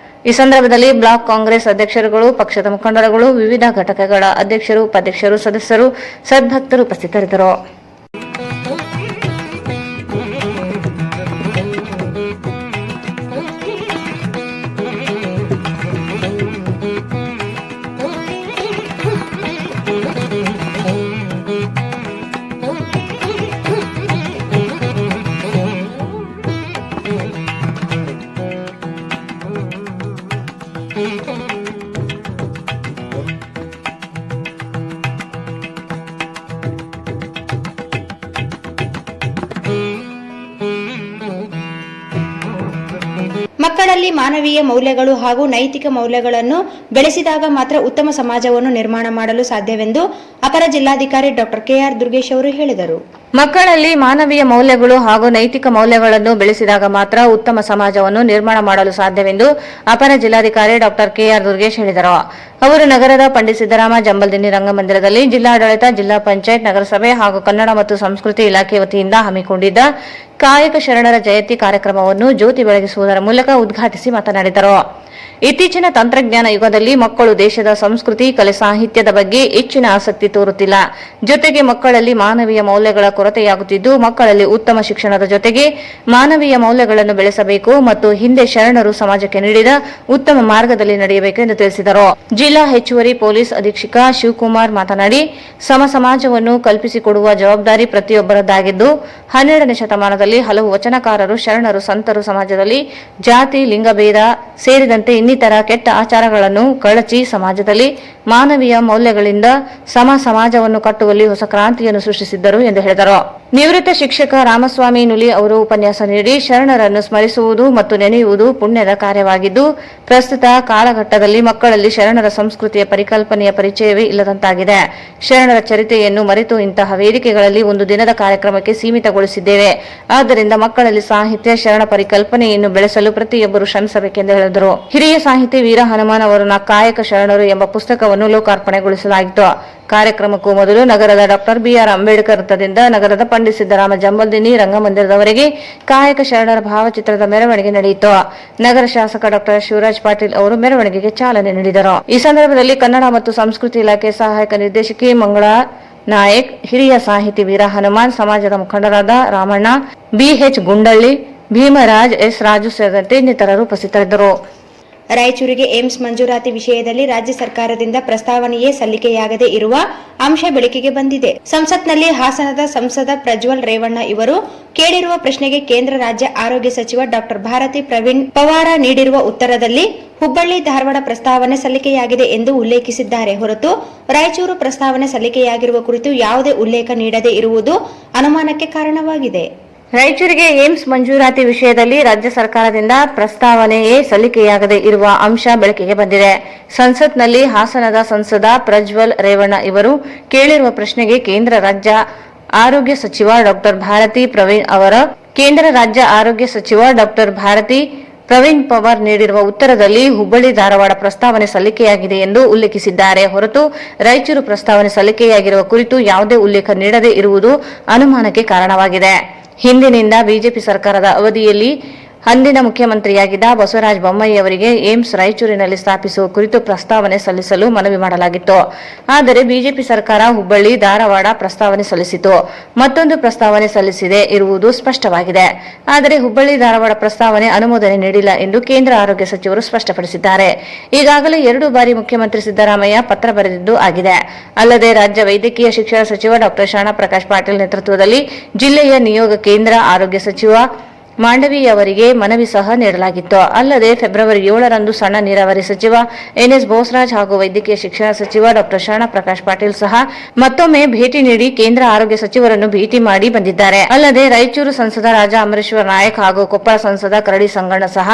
ಈ ಸಂದರ್ಭದಲ್ಲಿ ಬ್ಲಾಕ್ ಕಾಂಗ್ರೆಸ್ ಅಧ್ಯಕ್ಷರುಗಳು, ಪಕ್ಷದ ಮುಖಂಡರುಗಳು, ವಿವಿಧ ಘಟಕಗಳ ಅಧ್ಯಕ್ಷರು, ಉಪಾಧ್ಯಕ್ಷರು, ಸದಸ್ಯರು, ಸದ್ಭಕ್ತರು ಉಪಸ್ಥಿತರಿದ್ದರು. ಮಕ್ಕಳಲ್ಲಿ ಮಾನವೀಯ ಮೌಲ್ಯಗಳು ಹಾಗೂ ನೈತಿಕ ಮೌಲ್ಯಗಳನ್ನು ಬೆಳೆಸಿದಾಗ ಮಾತ್ರ ಉತ್ತಮ ಸಮಾಜವನ್ನು ನಿರ್ಮಾಣ ಮಾಡಲು ಸಾಧ್ಯವೆಂದು ಅಪರ ಜಿಲ್ಲಾಧಿಕಾರಿ ಡಾಕ್ಟರ್ ಕೆಆರ್ ದುರ್ಗೇಶ್ ಅವರು ಹೇಳಿದರು. ಮಕ್ಕಳಲ್ಲಿ ಮಾನವೀಯ ಮೌಲ್ಯಗಳು ಹಾಗೂ ನೈತಿಕ ಮೌಲ್ಯಗಳನ್ನು ಬೆಳೆಸಿದಾಗ ಮಾತ್ರ ಉತ್ತಮ ಸಮಾಜವನ್ನು ನಿರ್ಮಾಣ ಮಾಡಲು ಸಾಧ್ಯವೆಂದು ಅಪರ ಜಿಲ್ಲಾಧಿಕಾರಿ ಡಾಕ್ಟರ್ ಕೆಆರ್ ದುರ್ಗೇಶ್ ಹೇಳಿದರು. ಅವರು ನಗರದ ಪಂಡಿತ್ ಸಿದ್ದರಾಮ ಜಂಬಲ್ದಿನ್ನಿ ರಂಗಮಂದಿರದಲ್ಲಿ ಜಿಲ್ಲಾಡಳಿತ, ಜಿಲ್ಲಾ ಪಂಚಾಯತ್, ನಗರಸಭೆ ಹಾಗೂ ಕನ್ನಡ ಮತ್ತು ಸಂಸ್ಕೃತಿ ಇಲಾಖೆ ವತಿಯಿಂದ ಹಮ್ಮಿಕೊಂಡಿದ್ದ ಕಾಯಕ ಶರಣರ ಜಯಂತಿ ಕಾರ್ಯಕ್ರಮವನ್ನು ಜ್ಯೋತಿ ಬೆಳಗಿಸುವುದರ ಮೂಲಕ ಉದ್ಘಾಟಿಸಿ ಮಾತನಾಡಿದರು. ಇತ್ತೀಚಿನ ತಂತ್ರಜ್ಞಾನ ಯುಗದಲ್ಲಿ ಮಕ್ಕಳು ದೇಶದ ಸಂಸ್ಕೃತಿ, ಕಲೆ, ಸಾಹಿತ್ಯದ ಬಗ್ಗೆ ಹೆಚ್ಚಿನ ಆಸಕ್ತಿ ತೋರುತ್ತಿಲ್ಲ. ಜೊತೆಗೆ ಮಕ್ಕಳಲ್ಲಿ ಮಾನವೀಯ ಮೌಲ್ಯಗಳ ಕೊರತೆಯಾಗುತ್ತಿದ್ದು, ಮಕ್ಕಳಲ್ಲಿ ಉತ್ತಮ ಶಿಕ್ಷಣದ ಜೊತೆಗೆ ಮಾನವೀಯ ಮೌಲ್ಯಗಳನ್ನು ಬೆಳೆಸಬೇಕು ಮತ್ತು ಹಿಂದೆ ಶರಣರು ಸಮಾಜಕ್ಕೆ ನೀಡಿದ ಉತ್ತಮ ಮಾರ್ಗದಲ್ಲಿ ನಡೆಯಬೇಕು ಎಂದು ತಿಳಿಸಿದರು. ಜಿಲ್ಲಾ ಹೆಚ್ಚುವರಿ ಪೊಲೀಸ್ ಅಧೀಕ್ಷಕ ಶಿವಕುಮಾರ್ ಮಾತನಾಡಿ, ಸಮಾಜವನ್ನು ಕಲ್ಪಿಸಿಕೊಡುವ ಜವಾಬ್ದಾರಿ ಪ್ರತಿಯೊಬ್ಬರದ್ದಾಗಿದ್ದು, 12ನೇ ಶತಮಾನದಲ್ಲಿ ಹಲವು ವಚನಕಾರರು, ಶರಣರು, ಸಂತರು ಸಮಾಜದಲ್ಲಿ ಜಾತಿ, ಲಿಂಗಭೇದ ಸೇರಿದಂತೆ ಇನ್ನಿತರ ಕೆಟ್ಟ ಆಚಾರಗಳನ್ನು ಕಳಚಿ ಸಮಾಜದಲ್ಲಿ ಮಾನವೀಯ ಮೌಲ್ಯಗಳಿಂದ ಸಮಾಜವನ್ನು ಕಟ್ಟುವಲ್ಲಿ ಹೊಸ ಕ್ರಾಂತಿಯನ್ನು ಸೃಷ್ಟಿಸಿದ್ದರು ಎಂದು ಹೇಳಿದರು. ನಿವೃತ್ತ ಶಿಕ್ಷಕ ರಾಮಸ್ವಾಮಿ ನುಲಿ ಅವರು ಉಪನ್ಯಾಸ ನೀಡಿ ಶರಣರನ್ನು ಸ್ಮರಿಸುವುದು ಮತ್ತು ನೆನೆಯುವುದು ಪುಣ್ಯದ ಕಾರ್ಯವಾಗಿದ್ದು, ಪ್ರಸ್ತುತ ಕಾಲಘಟ್ಟದಲ್ಲಿ ಮಕ್ಕಳಲ್ಲಿ ಶರಣರ ಸಂಸ್ಕೃತಿಯ ಪರಿಕಲ್ಪನೆಯ ಪರಿಚಯವೇ ಇಲ್ಲದಂತಾಗಿದೆ. ಶರಣರ ಚರಿತ್ರೆಯನ್ನು ಮರೆತು ಇಂತಹ ವೇದಿಕೆಗಳಲ್ಲಿ ಒಂದು ದಿನದ ಕಾರ್ಯಕ್ರಮಕ್ಕೆ ಸೀಮಿತಗೊಳಿಸಿದ್ದೇವೆ. ಆದ್ದರಿಂದ ಮಕ್ಕಳಲ್ಲಿ ಸಾಹಿತ್ಯ, ಶರಣ ಪರಿಕಲ್ಪನೆಯನ್ನು ಬೆಳೆಸಲು ಪ್ರತಿಯೊಬ್ಬರು ಶ್ರಮಿಸಬೇಕೆಂದು ಹೇಳಿದರು. ಹಿರಿಯ ಸಾಹಿತಿ ವೀರ ಹನುಮಾನ್ ಅವರು ಕಾಯಕ ಶರಣರು ಎಂಬ ಪುಸ್ತಕವನ್ನು ಲೋಕಾರ್ಪಣೆಗೊಳಿಸಲಾಯಿತು. ಕಾರ್ಯಕ್ರಮಕ್ಕೂ ಮೊದಲು ನಗರದ ಡಾಕ್ಟರ್ ಬಿಆರ್ ಅಂಬೇಡ್ಕರ್ ವೃತ್ತದಿಂದ ನಗರದ ಪಂಡಿತ್ ಸಿದ್ದರಾಮ ಜಂಬಲ್ದಿನ್ನಿ ರಂಗಮಂದಿರದವರೆಗೆ ಕಾಯಕ ಶರಣರ ಭಾವಚಿತ್ರದ ಮೆರವಣಿಗೆ ನಡೆಯಿತು. ನಗರ ಶಾಸಕ ಡಾಕ್ಟರ್ ಶಿವರಾಜ್ ಪಾಟೀಲ್ ಅವರು ಮೆರವಣಿಗೆಗೆ ಚಾಲನೆ ನೀಡಿದರು. ಈ ಸಂದರ್ಭದಲ್ಲಿ ಕನ್ನಡ ಮತ್ತು ಸಂಸ್ಕೃತಿ ಇಲಾಖೆ ಸಹಾಯಕ ನಿರ್ದೇಶಕಿ ಮಂಗಳಾ ನಾಯಕ್, ಹಿರಿಯ ಸಾಹಿತಿ ವೀರ ಹನುಮಾನ್, ಸಮಾಜದ ಮುಖಂಡರಾದ ರಾಮಣ್ಣ, ಬಿಎಚ್ ಗುಂಡಳ್ಳಿ, ಭೀಮರಾಜ್, ಎಸ್ ರಾಜು ಸೇರಿದಂತೆ ಇನ್ನಿತರರು ಉಪಸ್ಥಿತರಿದ್ದರು. ರಾಯಚೂರಿಗೆ ಏಮ್ಸ್ ಮಂಜೂರಾತಿ ವಿಷಯದಲ್ಲಿ ರಾಜ್ಯ ಸರ್ಕಾರದಿಂದ ಪ್ರಸ್ತಾವನೆಯೇ ಸಲ್ಲಿಕೆಯಾಗದೇ ಇರುವ ಅಂಶ ಬೆಳಕಿಗೆ ಬಂದಿದೆ. ಸಂಸತ್ನಲ್ಲಿ ಹಾಸನದ ಸಂಸದ ಪ್ರಜ್ವಲ್ ರೇವಣ್ಣ ಇವರು ಕೇಳಿರುವ ಪ್ರಶ್ನೆಗೆ ಕೇಂದ್ರ ರಾಜ್ಯ ಆರೋಗ್ಯ ಸಚಿವ ಡಾಕ್ಟರ್ ಭಾರತಿ ಪ್ರವೀಣ್ ಪವಾರ ನೀಡಿರುವ ಉತ್ತರದಲ್ಲಿ ಹುಬ್ಬಳ್ಳಿ ಧಾರವಾಡ ಪ್ರಸ್ತಾವನೆ ಸಲ್ಲಿಕೆಯಾಗಿದೆ ಎಂದು ಉಲ್ಲೇಖಿಸಿದ್ದಾರೆ ಹೊರತು ರಾಯಚೂರು ಪ್ರಸ್ತಾವನೆ ಸಲ್ಲಿಕೆಯಾಗಿರುವ ಕುರಿತು ಯಾವುದೇ ಉಲ್ಲೇಖ ನೀಡದೇ ಇರುವುದು ಅನುಮಾನಕ್ಕೆ ಕಾರಣವಾಗಿದೆ. ರಾಯಚೂರಿಗೆ ಏಮ್ಸ್ ಮಂಜೂರಾತಿ ವಿಷಯದಲ್ಲಿ ರಾಜ್ಯ ಸರ್ಕಾರದಿಂದ ಪ್ರಸ್ತಾವನೆಯೇ ಸಲ್ಲಿಕೆಯಾಗದೇ ಇರುವ ಅಂಶ ಬೆಳಕಿಗೆ ಬಂದಿದೆ. ಸಂಸತ್ನಲ್ಲಿ ಹಾಸನದ ಸಂಸದ ಪ್ರಜ್ವಲ್ ರೇವಣ್ಣ ಇವರು ಕೇಳಿರುವ ಪ್ರಶ್ನೆಗೆ ಕೇಂದ್ರ ರಾಜ್ಯ ಆರೋಗ್ಯ ಸಚಿವ ಡಾಕ್ಟರ್ ಭಾರತಿ ಪ್ರವೀಣ್ ಪವಾರ್ ನೀಡಿರುವ ಉತ್ತರದಲ್ಲಿ ಹುಬ್ಬಳ್ಳಿ ಧಾರವಾಡ ಪ್ರಸ್ತಾವನೆ ಸಲ್ಲಿಕೆಯಾಗಿದೆ ಎಂದು ಉಲ್ಲೇಖಿಸಿದ್ದಾರೆ ಹೊರತು ರಾಯಚೂರು ಪ್ರಸ್ತಾವನೆ ಸಲ್ಲಿಕೆಯಾಗಿರುವ ಕುರಿತು ಯಾವುದೇ ಉಲ್ಲೇಖ ನೀಡದೇ ಇರುವುದು ಅನುಮಾನಕ್ಕೆ ಕಾರಣವಾಗಿದೆ. ಹಿಂದಿನಿಂದ ಬಿಜೆಪಿ ಸರ್ಕಾರದ ಅವಧಿಯಲ್ಲಿ ಅಂದಿನ ಮುಖ್ಯಮಂತ್ರಿಯಾಗಿದ್ದ ಬಸವರಾಜ ಬೊಮ್ಮಾಯಿ ಅವರಿಗೆ ಏಮ್ಸ್ ರಾಯಚೂರಿನಲ್ಲಿ ಸ್ಥಾಪಿಸುವ ಕುರಿತು ಪ್ರಸ್ತಾವನೆ ಸಲ್ಲಿಸಲು ಮನವಿ ಮಾಡಲಾಗಿತ್ತು. ಆದರೆ ಬಿಜೆಪಿ ಸರ್ಕಾರ ಹುಬ್ಬಳ್ಳಿ ಧಾರವಾಡ ಪ್ರಸ್ತಾವನೆ ಸಲ್ಲಿಸಿತು, ಮತ್ತೊಂದು ಪ್ರಸ್ತಾವನೆ ಸಲ್ಲಿಸದೆ ಇರುವುದು ಸ್ಪಷ್ಟವಾಗಿದೆ. ಆದರೆ ಹುಬ್ಬಳ್ಳಿ ಧಾರವಾಡ ಪ್ರಸ್ತಾವನೆ ಅನುಮೋದನೆ ನೀಡಿಲ್ಲ ಎಂದು ಕೇಂದ್ರ ಆರೋಗ್ಯ ಸಚಿವರು ಸ್ಪಷ್ಟಪಡಿಸಿದ್ದಾರೆ. ಈಗಾಗಲೇ 2 ಬಾರಿ ಮುಖ್ಯಮಂತ್ರಿ ಸಿದ್ದರಾಮಯ್ಯ ಪತ್ರ ಬರೆದಿದ್ದು ಆಗಿದೆ. ಅಲ್ಲದೆ ರಾಜ್ಯ ವೈದ್ಯಕೀಯ ಶಿಕ್ಷಣ ಸಚಿವ ಡಾಕ್ಟರ್ ಶರಣ ಪ್ರಕಾಶ್ ಪಾಟೀಲ್ ನೇತೃತ್ವದಲ್ಲಿ ಜಿಲ್ಲೆಯ ನಿಯೋಗ ಕೇಂದ್ರ ಆರೋಗ್ಯ ಸಚಿವ ಮಾಂಡವಿ ಅವರಿಗೆ ಮನವಿ ಸಹ ನೀಡಲಾಗಿತ್ತು. ಅಲ್ಲದೆ ಫೆಬ್ರವರಿ 7ರಂದು ಸಣ್ಣ ನೀರಾವರಿ ಸಚಿವ ಎನ್ಎಸ್ ಬೋಸರಾಜ್ ಹಾಗೂ ವೈದ್ಯಕೀಯ ಶಿಕ್ಷಣ ಸಚಿವ ಡಾಕ್ಟರ್ ಶರಣ ಪ್ರಕಾಶ್ ಪಾಟೀಲ್ ಸಹ ಮತ್ತೊಮ್ಮೆ ಭೇಟಿ ನೀಡಿ ಕೇಂದ್ರ ಆರೋಗ್ಯ ಸಚಿವರನ್ನು ಭೇಟಿ ಮಾಡಿ ಬಂದಿದ್ದಾರೆ. ಅಲ್ಲದೆ ರಾಯಚೂರು ಸಂಸದ ರಾಜಾ ಅಮರೇಶ್ವರ ನಾಯಕ್ ಹಾಗೂ ಕೊಪ್ಪಳ ಸಂಸದ ಕರಡಿ ಸಂಗಣ್ಣ ಸಹ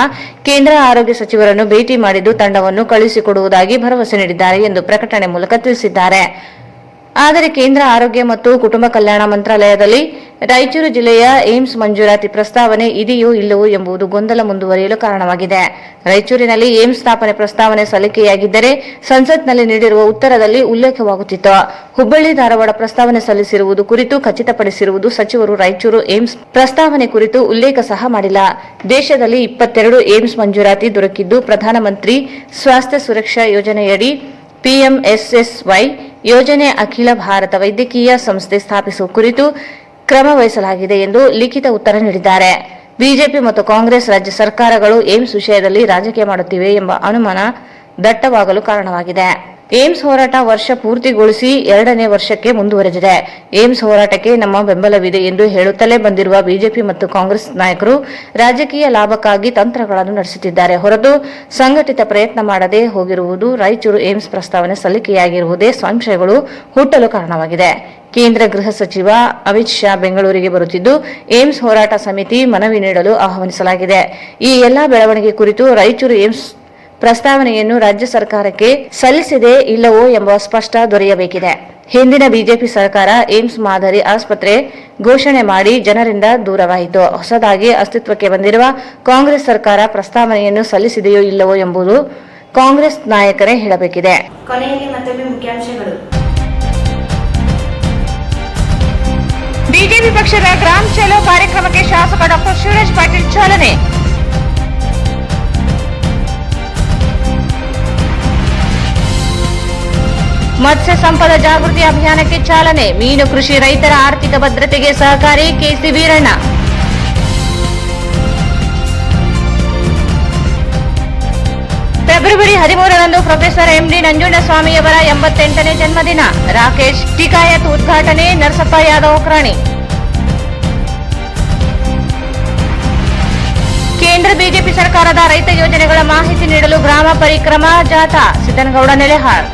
ಕೇಂದ್ರ ಆರೋಗ್ಯ ಸಚಿವರನ್ನು ಭೇಟಿ ಮಾಡಿದ್ದು ತಂಡವನ್ನು ಕಳುಹಿಸಿಕೊಡುವುದಾಗಿ ಭರವಸೆ ನೀಡಿದ್ದಾರೆ ಎಂದು ಪ್ರಕಟಣೆ ಮೂಲಕ ತಿಳಿಸಿದ್ದಾರೆ. ಆದರೆ ಕೇಂದ್ರ ಆರೋಗ್ಯ ಮತ್ತು ಕುಟುಂಬ ಕಲ್ಯಾಣ ಮಂತ್ರಾಲಯದಲ್ಲಿ ರಾಯಚೂರು ಜಿಲ್ಲೆಯ ಏಮ್ಸ್ ಮಂಜೂರಾತಿ ಪ್ರಸ್ತಾವನೆ ಇದೆಯೋ ಇಲ್ಲವೋ ಎಂಬುದು ಗೊಂದಲ ಮುಂದುವರಿಯಲು ಕಾರಣವಾಗಿದೆ. ರಾಯಚೂರಿನಲ್ಲಿ ಏಮ್ಸ್ ಸ್ಥಾಪನೆ ಪ್ರಸ್ತಾವನೆ ಸಲ್ಲಿಕೆಯಾಗಿದ್ದರೆ ಸಂಸತ್ನಲ್ಲಿ ನೀಡಿರುವ ಉತ್ತರದಲ್ಲಿ ಉಲ್ಲೇಖವಾಗುತ್ತಿತ್ತು. ಹುಬ್ಬಳ್ಳಿ ಧಾರವಾಡ ಪ್ರಸ್ತಾವನೆ ಸಲ್ಲಿಸಿರುವುದು ಕುರಿತು ಖಚಿತಪಡಿಸಿರುವುದು ಸಚಿವರು ರಾಯಚೂರು ಏಮ್ಸ್ ಪ್ರಸ್ತಾವನೆ ಕುರಿತು ಉಲ್ಲೇಖ ಸಹ ಮಾಡಿಲ್ಲ. ದೇಶದಲ್ಲಿ 22 ಏಮ್ಸ್ ಮಂಜೂರಾತಿ ದೊರಕಿದ್ದು ಪ್ರಧಾನಮಂತ್ರಿ ಸ್ವಾಸ್ಥ್ಯ ಸುರಕ್ಷಾ ಯೋಜನೆಯಡಿ PMSSY ಯೋಜನೆ ಅಖಿಲ ಭಾರತ ವೈದ್ಯಕೀಯ ಸಂಸ್ಥೆ ಸ್ಥಾಪಿಸುವ ಕುರಿತು ಕ್ರಮ ವಹಿಸಲಾಗಿದೆ ಎಂದು ಲಿಖಿತ ಉತ್ತರ ನೀಡಿದ್ದಾರೆ. ಬಿಜೆಪಿ ಮತ್ತು ಕಾಂಗ್ರೆಸ್ ರಾಜ್ಯ ಸರ್ಕಾರಗಳು ಏಮ್ಸ್ ವಿಷಯದಲ್ಲಿ ರಾಜಕೀಯ ಮಾಡುತ್ತಿವೆ ಎಂಬ ಅನುಮಾನ ದಟ್ಟವಾಗಲು ಕಾರಣವಾಗಿದೆ. ಏಮ್ಸ್ ಹೋರಾಟ ವರ್ಷ ಪೂರ್ತಿಗೊಳಿಸಿ 2ನೇ ವರ್ಷಕ್ಕೆ ಮುಂದುವರೆದಿದೆ. ಏಮ್ಸ್ ಹೋರಾಟಕ್ಕೆ ನಮ್ಮ ಬೆಂಬಲವಿದೆ ಎಂದು ಹೇಳುತ್ತಲೇ ಬಂದಿರುವ ಬಿಜೆಪಿ ಮತ್ತು ಕಾಂಗ್ರೆಸ್ ನಾಯಕರು ರಾಜಕೀಯ ಲಾಭಕ್ಕಾಗಿ ತಂತ್ರಗಳನ್ನು ನಡೆಸುತ್ತಿದ್ದಾರೆ ಹೊರತು ಸಂಘಟಿತ ಪ್ರಯತ್ನ ಮಾಡದೆ ಹೋಗಿರುವುದು ರಾಯಚೂರು ಏಮ್ಸ್ ಪ್ರಸ್ತಾವನೆ ಸಲ್ಲಿಕೆಯಾಗಿರುವುದೇ ಸಂಶಯಗಳು ಹುಟ್ಟಲು ಕಾರಣವಾಗಿದೆ. ಕೇಂದ್ರ ಗೃಹ ಸಚಿವ ಅಮಿತ್ ಶಾ ಬೆಂಗಳೂರಿಗೆ ಬರುತ್ತಿದ್ದು ಏಮ್ಸ್ ಹೋರಾಟ ಸಮಿತಿ ಮನವಿ ನೀಡಲು ಆಹ್ವಾನಿಸಲಾಗಿದೆ. ಈ ಎಲ್ಲಾ ಬೆಳವಣಿಗೆ ಕುರಿತು ರಾಯಚೂರು ಏಮ್ಸ್ ಪ್ರಸ್ತಾವನೆಯನ್ನು ರಾಜ್ಯ ಸರ್ಕಾರಕ್ಕೆ ಸಲ್ಲಿಸಿದೆ ಇಲ್ಲವೋ ಎಂಬ ಸ್ಪಷ್ಟ ದೊರೆಯಬೇಕಿದೆ. ಹಿಂದಿನ ಬಿಜೆಪಿ ಸರ್ಕಾರ ಏಮ್ಸ್ ಮಾದರಿ ಆಸ್ಪತ್ರೆ ಘೋಷಣೆ ಮಾಡಿ ಜನರಿಂದ ದೂರವಾಯಿತು. ಹೊಸದಾಗಿ ಅಸ್ತಿತ್ವಕ್ಕೆ ಬಂದಿರುವ ಕಾಂಗ್ರೆಸ್ ಸರ್ಕಾರ ಪ್ರಸ್ತಾವನೆಯನ್ನು ಸಲ್ಲಿಸಿದೆಯೋ ಇಲ್ಲವೋ ಎಂಬುದು ಕಾಂಗ್ರೆಸ್ ನಾಯಕರೇ ಹೇಳಬೇಕಿದೆ. ಕೊನೆಯಲ್ಲಿ ಮತ್ತೊಮ್ಮೆ ಮುಖ್ಯಾಂಶಗಳು. ಬಿಜೆಪಿ ಪಕ್ಷದ ಗ್ರಾಮ್ ಚಲೋ ಕಾರ್ಯಕ್ರಮಕ್ಕೆ ಶಾಸಕ ಡಾಕ್ಟರ್ ಶಿವರಾಜ್ ಪಾಟೀಲ್ ಚಾಲನೆ. ಮತ್ಸ್ಯ ಸಂಪದ ಜಾಗೃತಿ ಅಭಿಯಾನಕ್ಕೆ ಚಾಲನೆ. ಮೀನು ಕೃಷಿ ರೈತರ ಆರ್ಥಿಕ ಭದ್ರತೆಗೆ ಸಹಕಾರಿ ಕೆಸಿ ವೀರಣ್ಣ. ಫೆಬ್ರವರಿ 13ರಂದು ಪ್ರೊಫೆಸರ್ ಎಂಡಿ ನಂಜುಂಡಸ್ವಾಮಿಯವರ 88ನೇ ಜನ್ಮದಿನ. ರಾಕೇಶ್ ಟಿಕಾಯತ್ ಉದ್ಘಾಟನೆ. ನರಸಪ್ಪ ಯಾದವ್ ಕ್ರಾಣಿ. ಕೇಂದ್ರ ಬಿಜೆಪಿ ಸರ್ಕಾರದ ರೈತ ಯೋಜನೆಗಳ ಮಾಹಿತಿ ನೀಡಲು ಗ್ರಾಮ ಪರಿಕ್ರಮ ಜಾಥಾ. ಸಿದ್ದನಗೌಡ ನೆಲೆಹಾಳ್.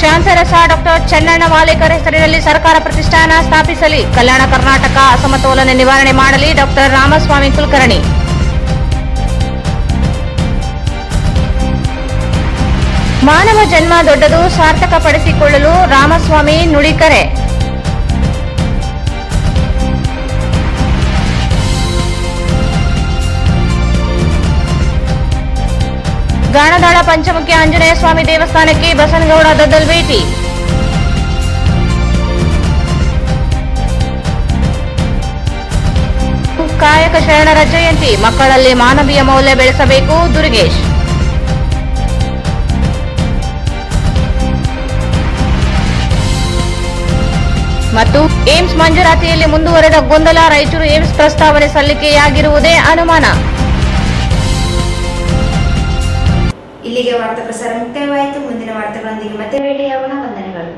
ಶಾಂತರಸ ಡಾಕ್ಟರ್ ಚೆನ್ನಣ್ಣ ವಾಲೇಕರ್ ಹೆಸರಿನಲ್ಲಿ ಸರ್ಕಾರ ಪ್ರತಿಷ್ಠಾನ ಸ್ಥಾಪಿಸಲಿ. ಕಲ್ಯಾಣ ಕರ್ನಾಟಕ ಅಸಮತೋಲನ ನಿವಾರಣೆ ಮಾಡಲಿ. ಡಾಕ್ಟರ್ ರಾಮಸ್ವಾಮಿ ಕುಲಕರ್ಣಿ. ಮಾನವ ಜನ್ಮ ದೊಡ್ಡದು, ಸಾರ್ಥಕಪಡಿಸಿಕೊಳ್ಳಲು ರಾಮಸ್ವಾಮಿ ನುಡಿಕರೆ. ಗಾಣದಾಳ ಪಂಚಮುಖಿ ಆಂಜನೇಯ ಸ್ವಾಮಿ ದೇವಸ್ಥಾನಕ್ಕೆ ಬಸನಗೌಡ ದದ್ದಲ್ ಭೇಟಿ. ಕಾಯಕ ಶರಣರ ಜಯಂತಿ. ಮಕ್ಕಳಲ್ಲಿ ಮಾನವೀಯ ಮೌಲ್ಯ ಬೆಳೆಸಬೇಕು. ದುರ್ಗೇಶ್. ಮತ್ತು ಏಮ್ಸ್ ಮಂಜೂರಾತಿಯಲ್ಲಿ ಮುಂದುವರೆದ ಗೊಂದಲ. ರಾಯಚೂರು ಏಮ್ಸ್ ಪ್ರಸ್ತಾವನೆ ಸಲ್ಲಿಕೆಯಾಗಿರುವುದೇ ಅನುಮಾನ. ಇಲ್ಲಿಗೆ ವಾರ್ತಾ ಪ್ರಸಾರ ಮುಕ್ತಾಯವಾಯಿತು. ಮುಂದಿನ ವಾರ್ತೆಗಳೊಂದಿಗೆ ಮತ್ತೆ ಭೇಟಿಯಾಗೋಣ. ವಂದನೆಗಳು.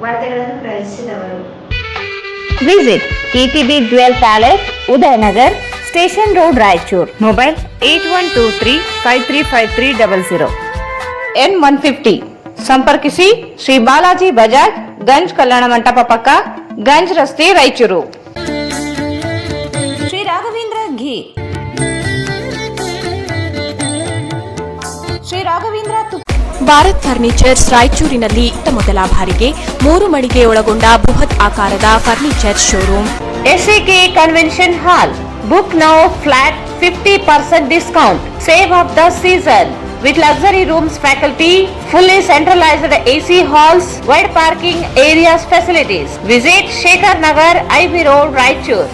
ವಾರ್ತೆಗಳನ್ನು ಪ್ರವೇಶಿಸಿದವರು. Visit TTB Jewel Palace, Udayanagar, Station Road, Raichur. Mobile 8123535300. N150. ಸಂಪರ್ಕಿಸಿ ಶ್ರೀ ಬಾಲಾಜಿ ಬಜಾಜ್, ಗಂಜ್ ಕಲ್ಯಾಣ ಮಂಟಪ ಪಕ್ಕ, ಗಂಜ್ ರಸ್ತೆ, ರಾಯಚೂರು. ಶ್ರೀ ರಾಘವೇಂದ್ರ ಘೀ. ಶ್ರೀ ರಾಘವೇಂದ್ರ ಭಾರತ್ ಫರ್ನಿಚರ್ಸ್ ರಾಯಚೂರಿನಲ್ಲಿ ಮೊದಲ ಬಾರಿಗೆ 3 ಮಳಿಗೆ ಒಳಗೊಂಡ ಬೃಹತ್ ಆಕಾರದ furniture showroom. SAK convention hall. Book now flat 50% discount. Save of the season with luxury rooms, faculty, fully centralized AC halls, wide parking areas facilities. Visit Shekhar Nagar, IB Road, Raichur.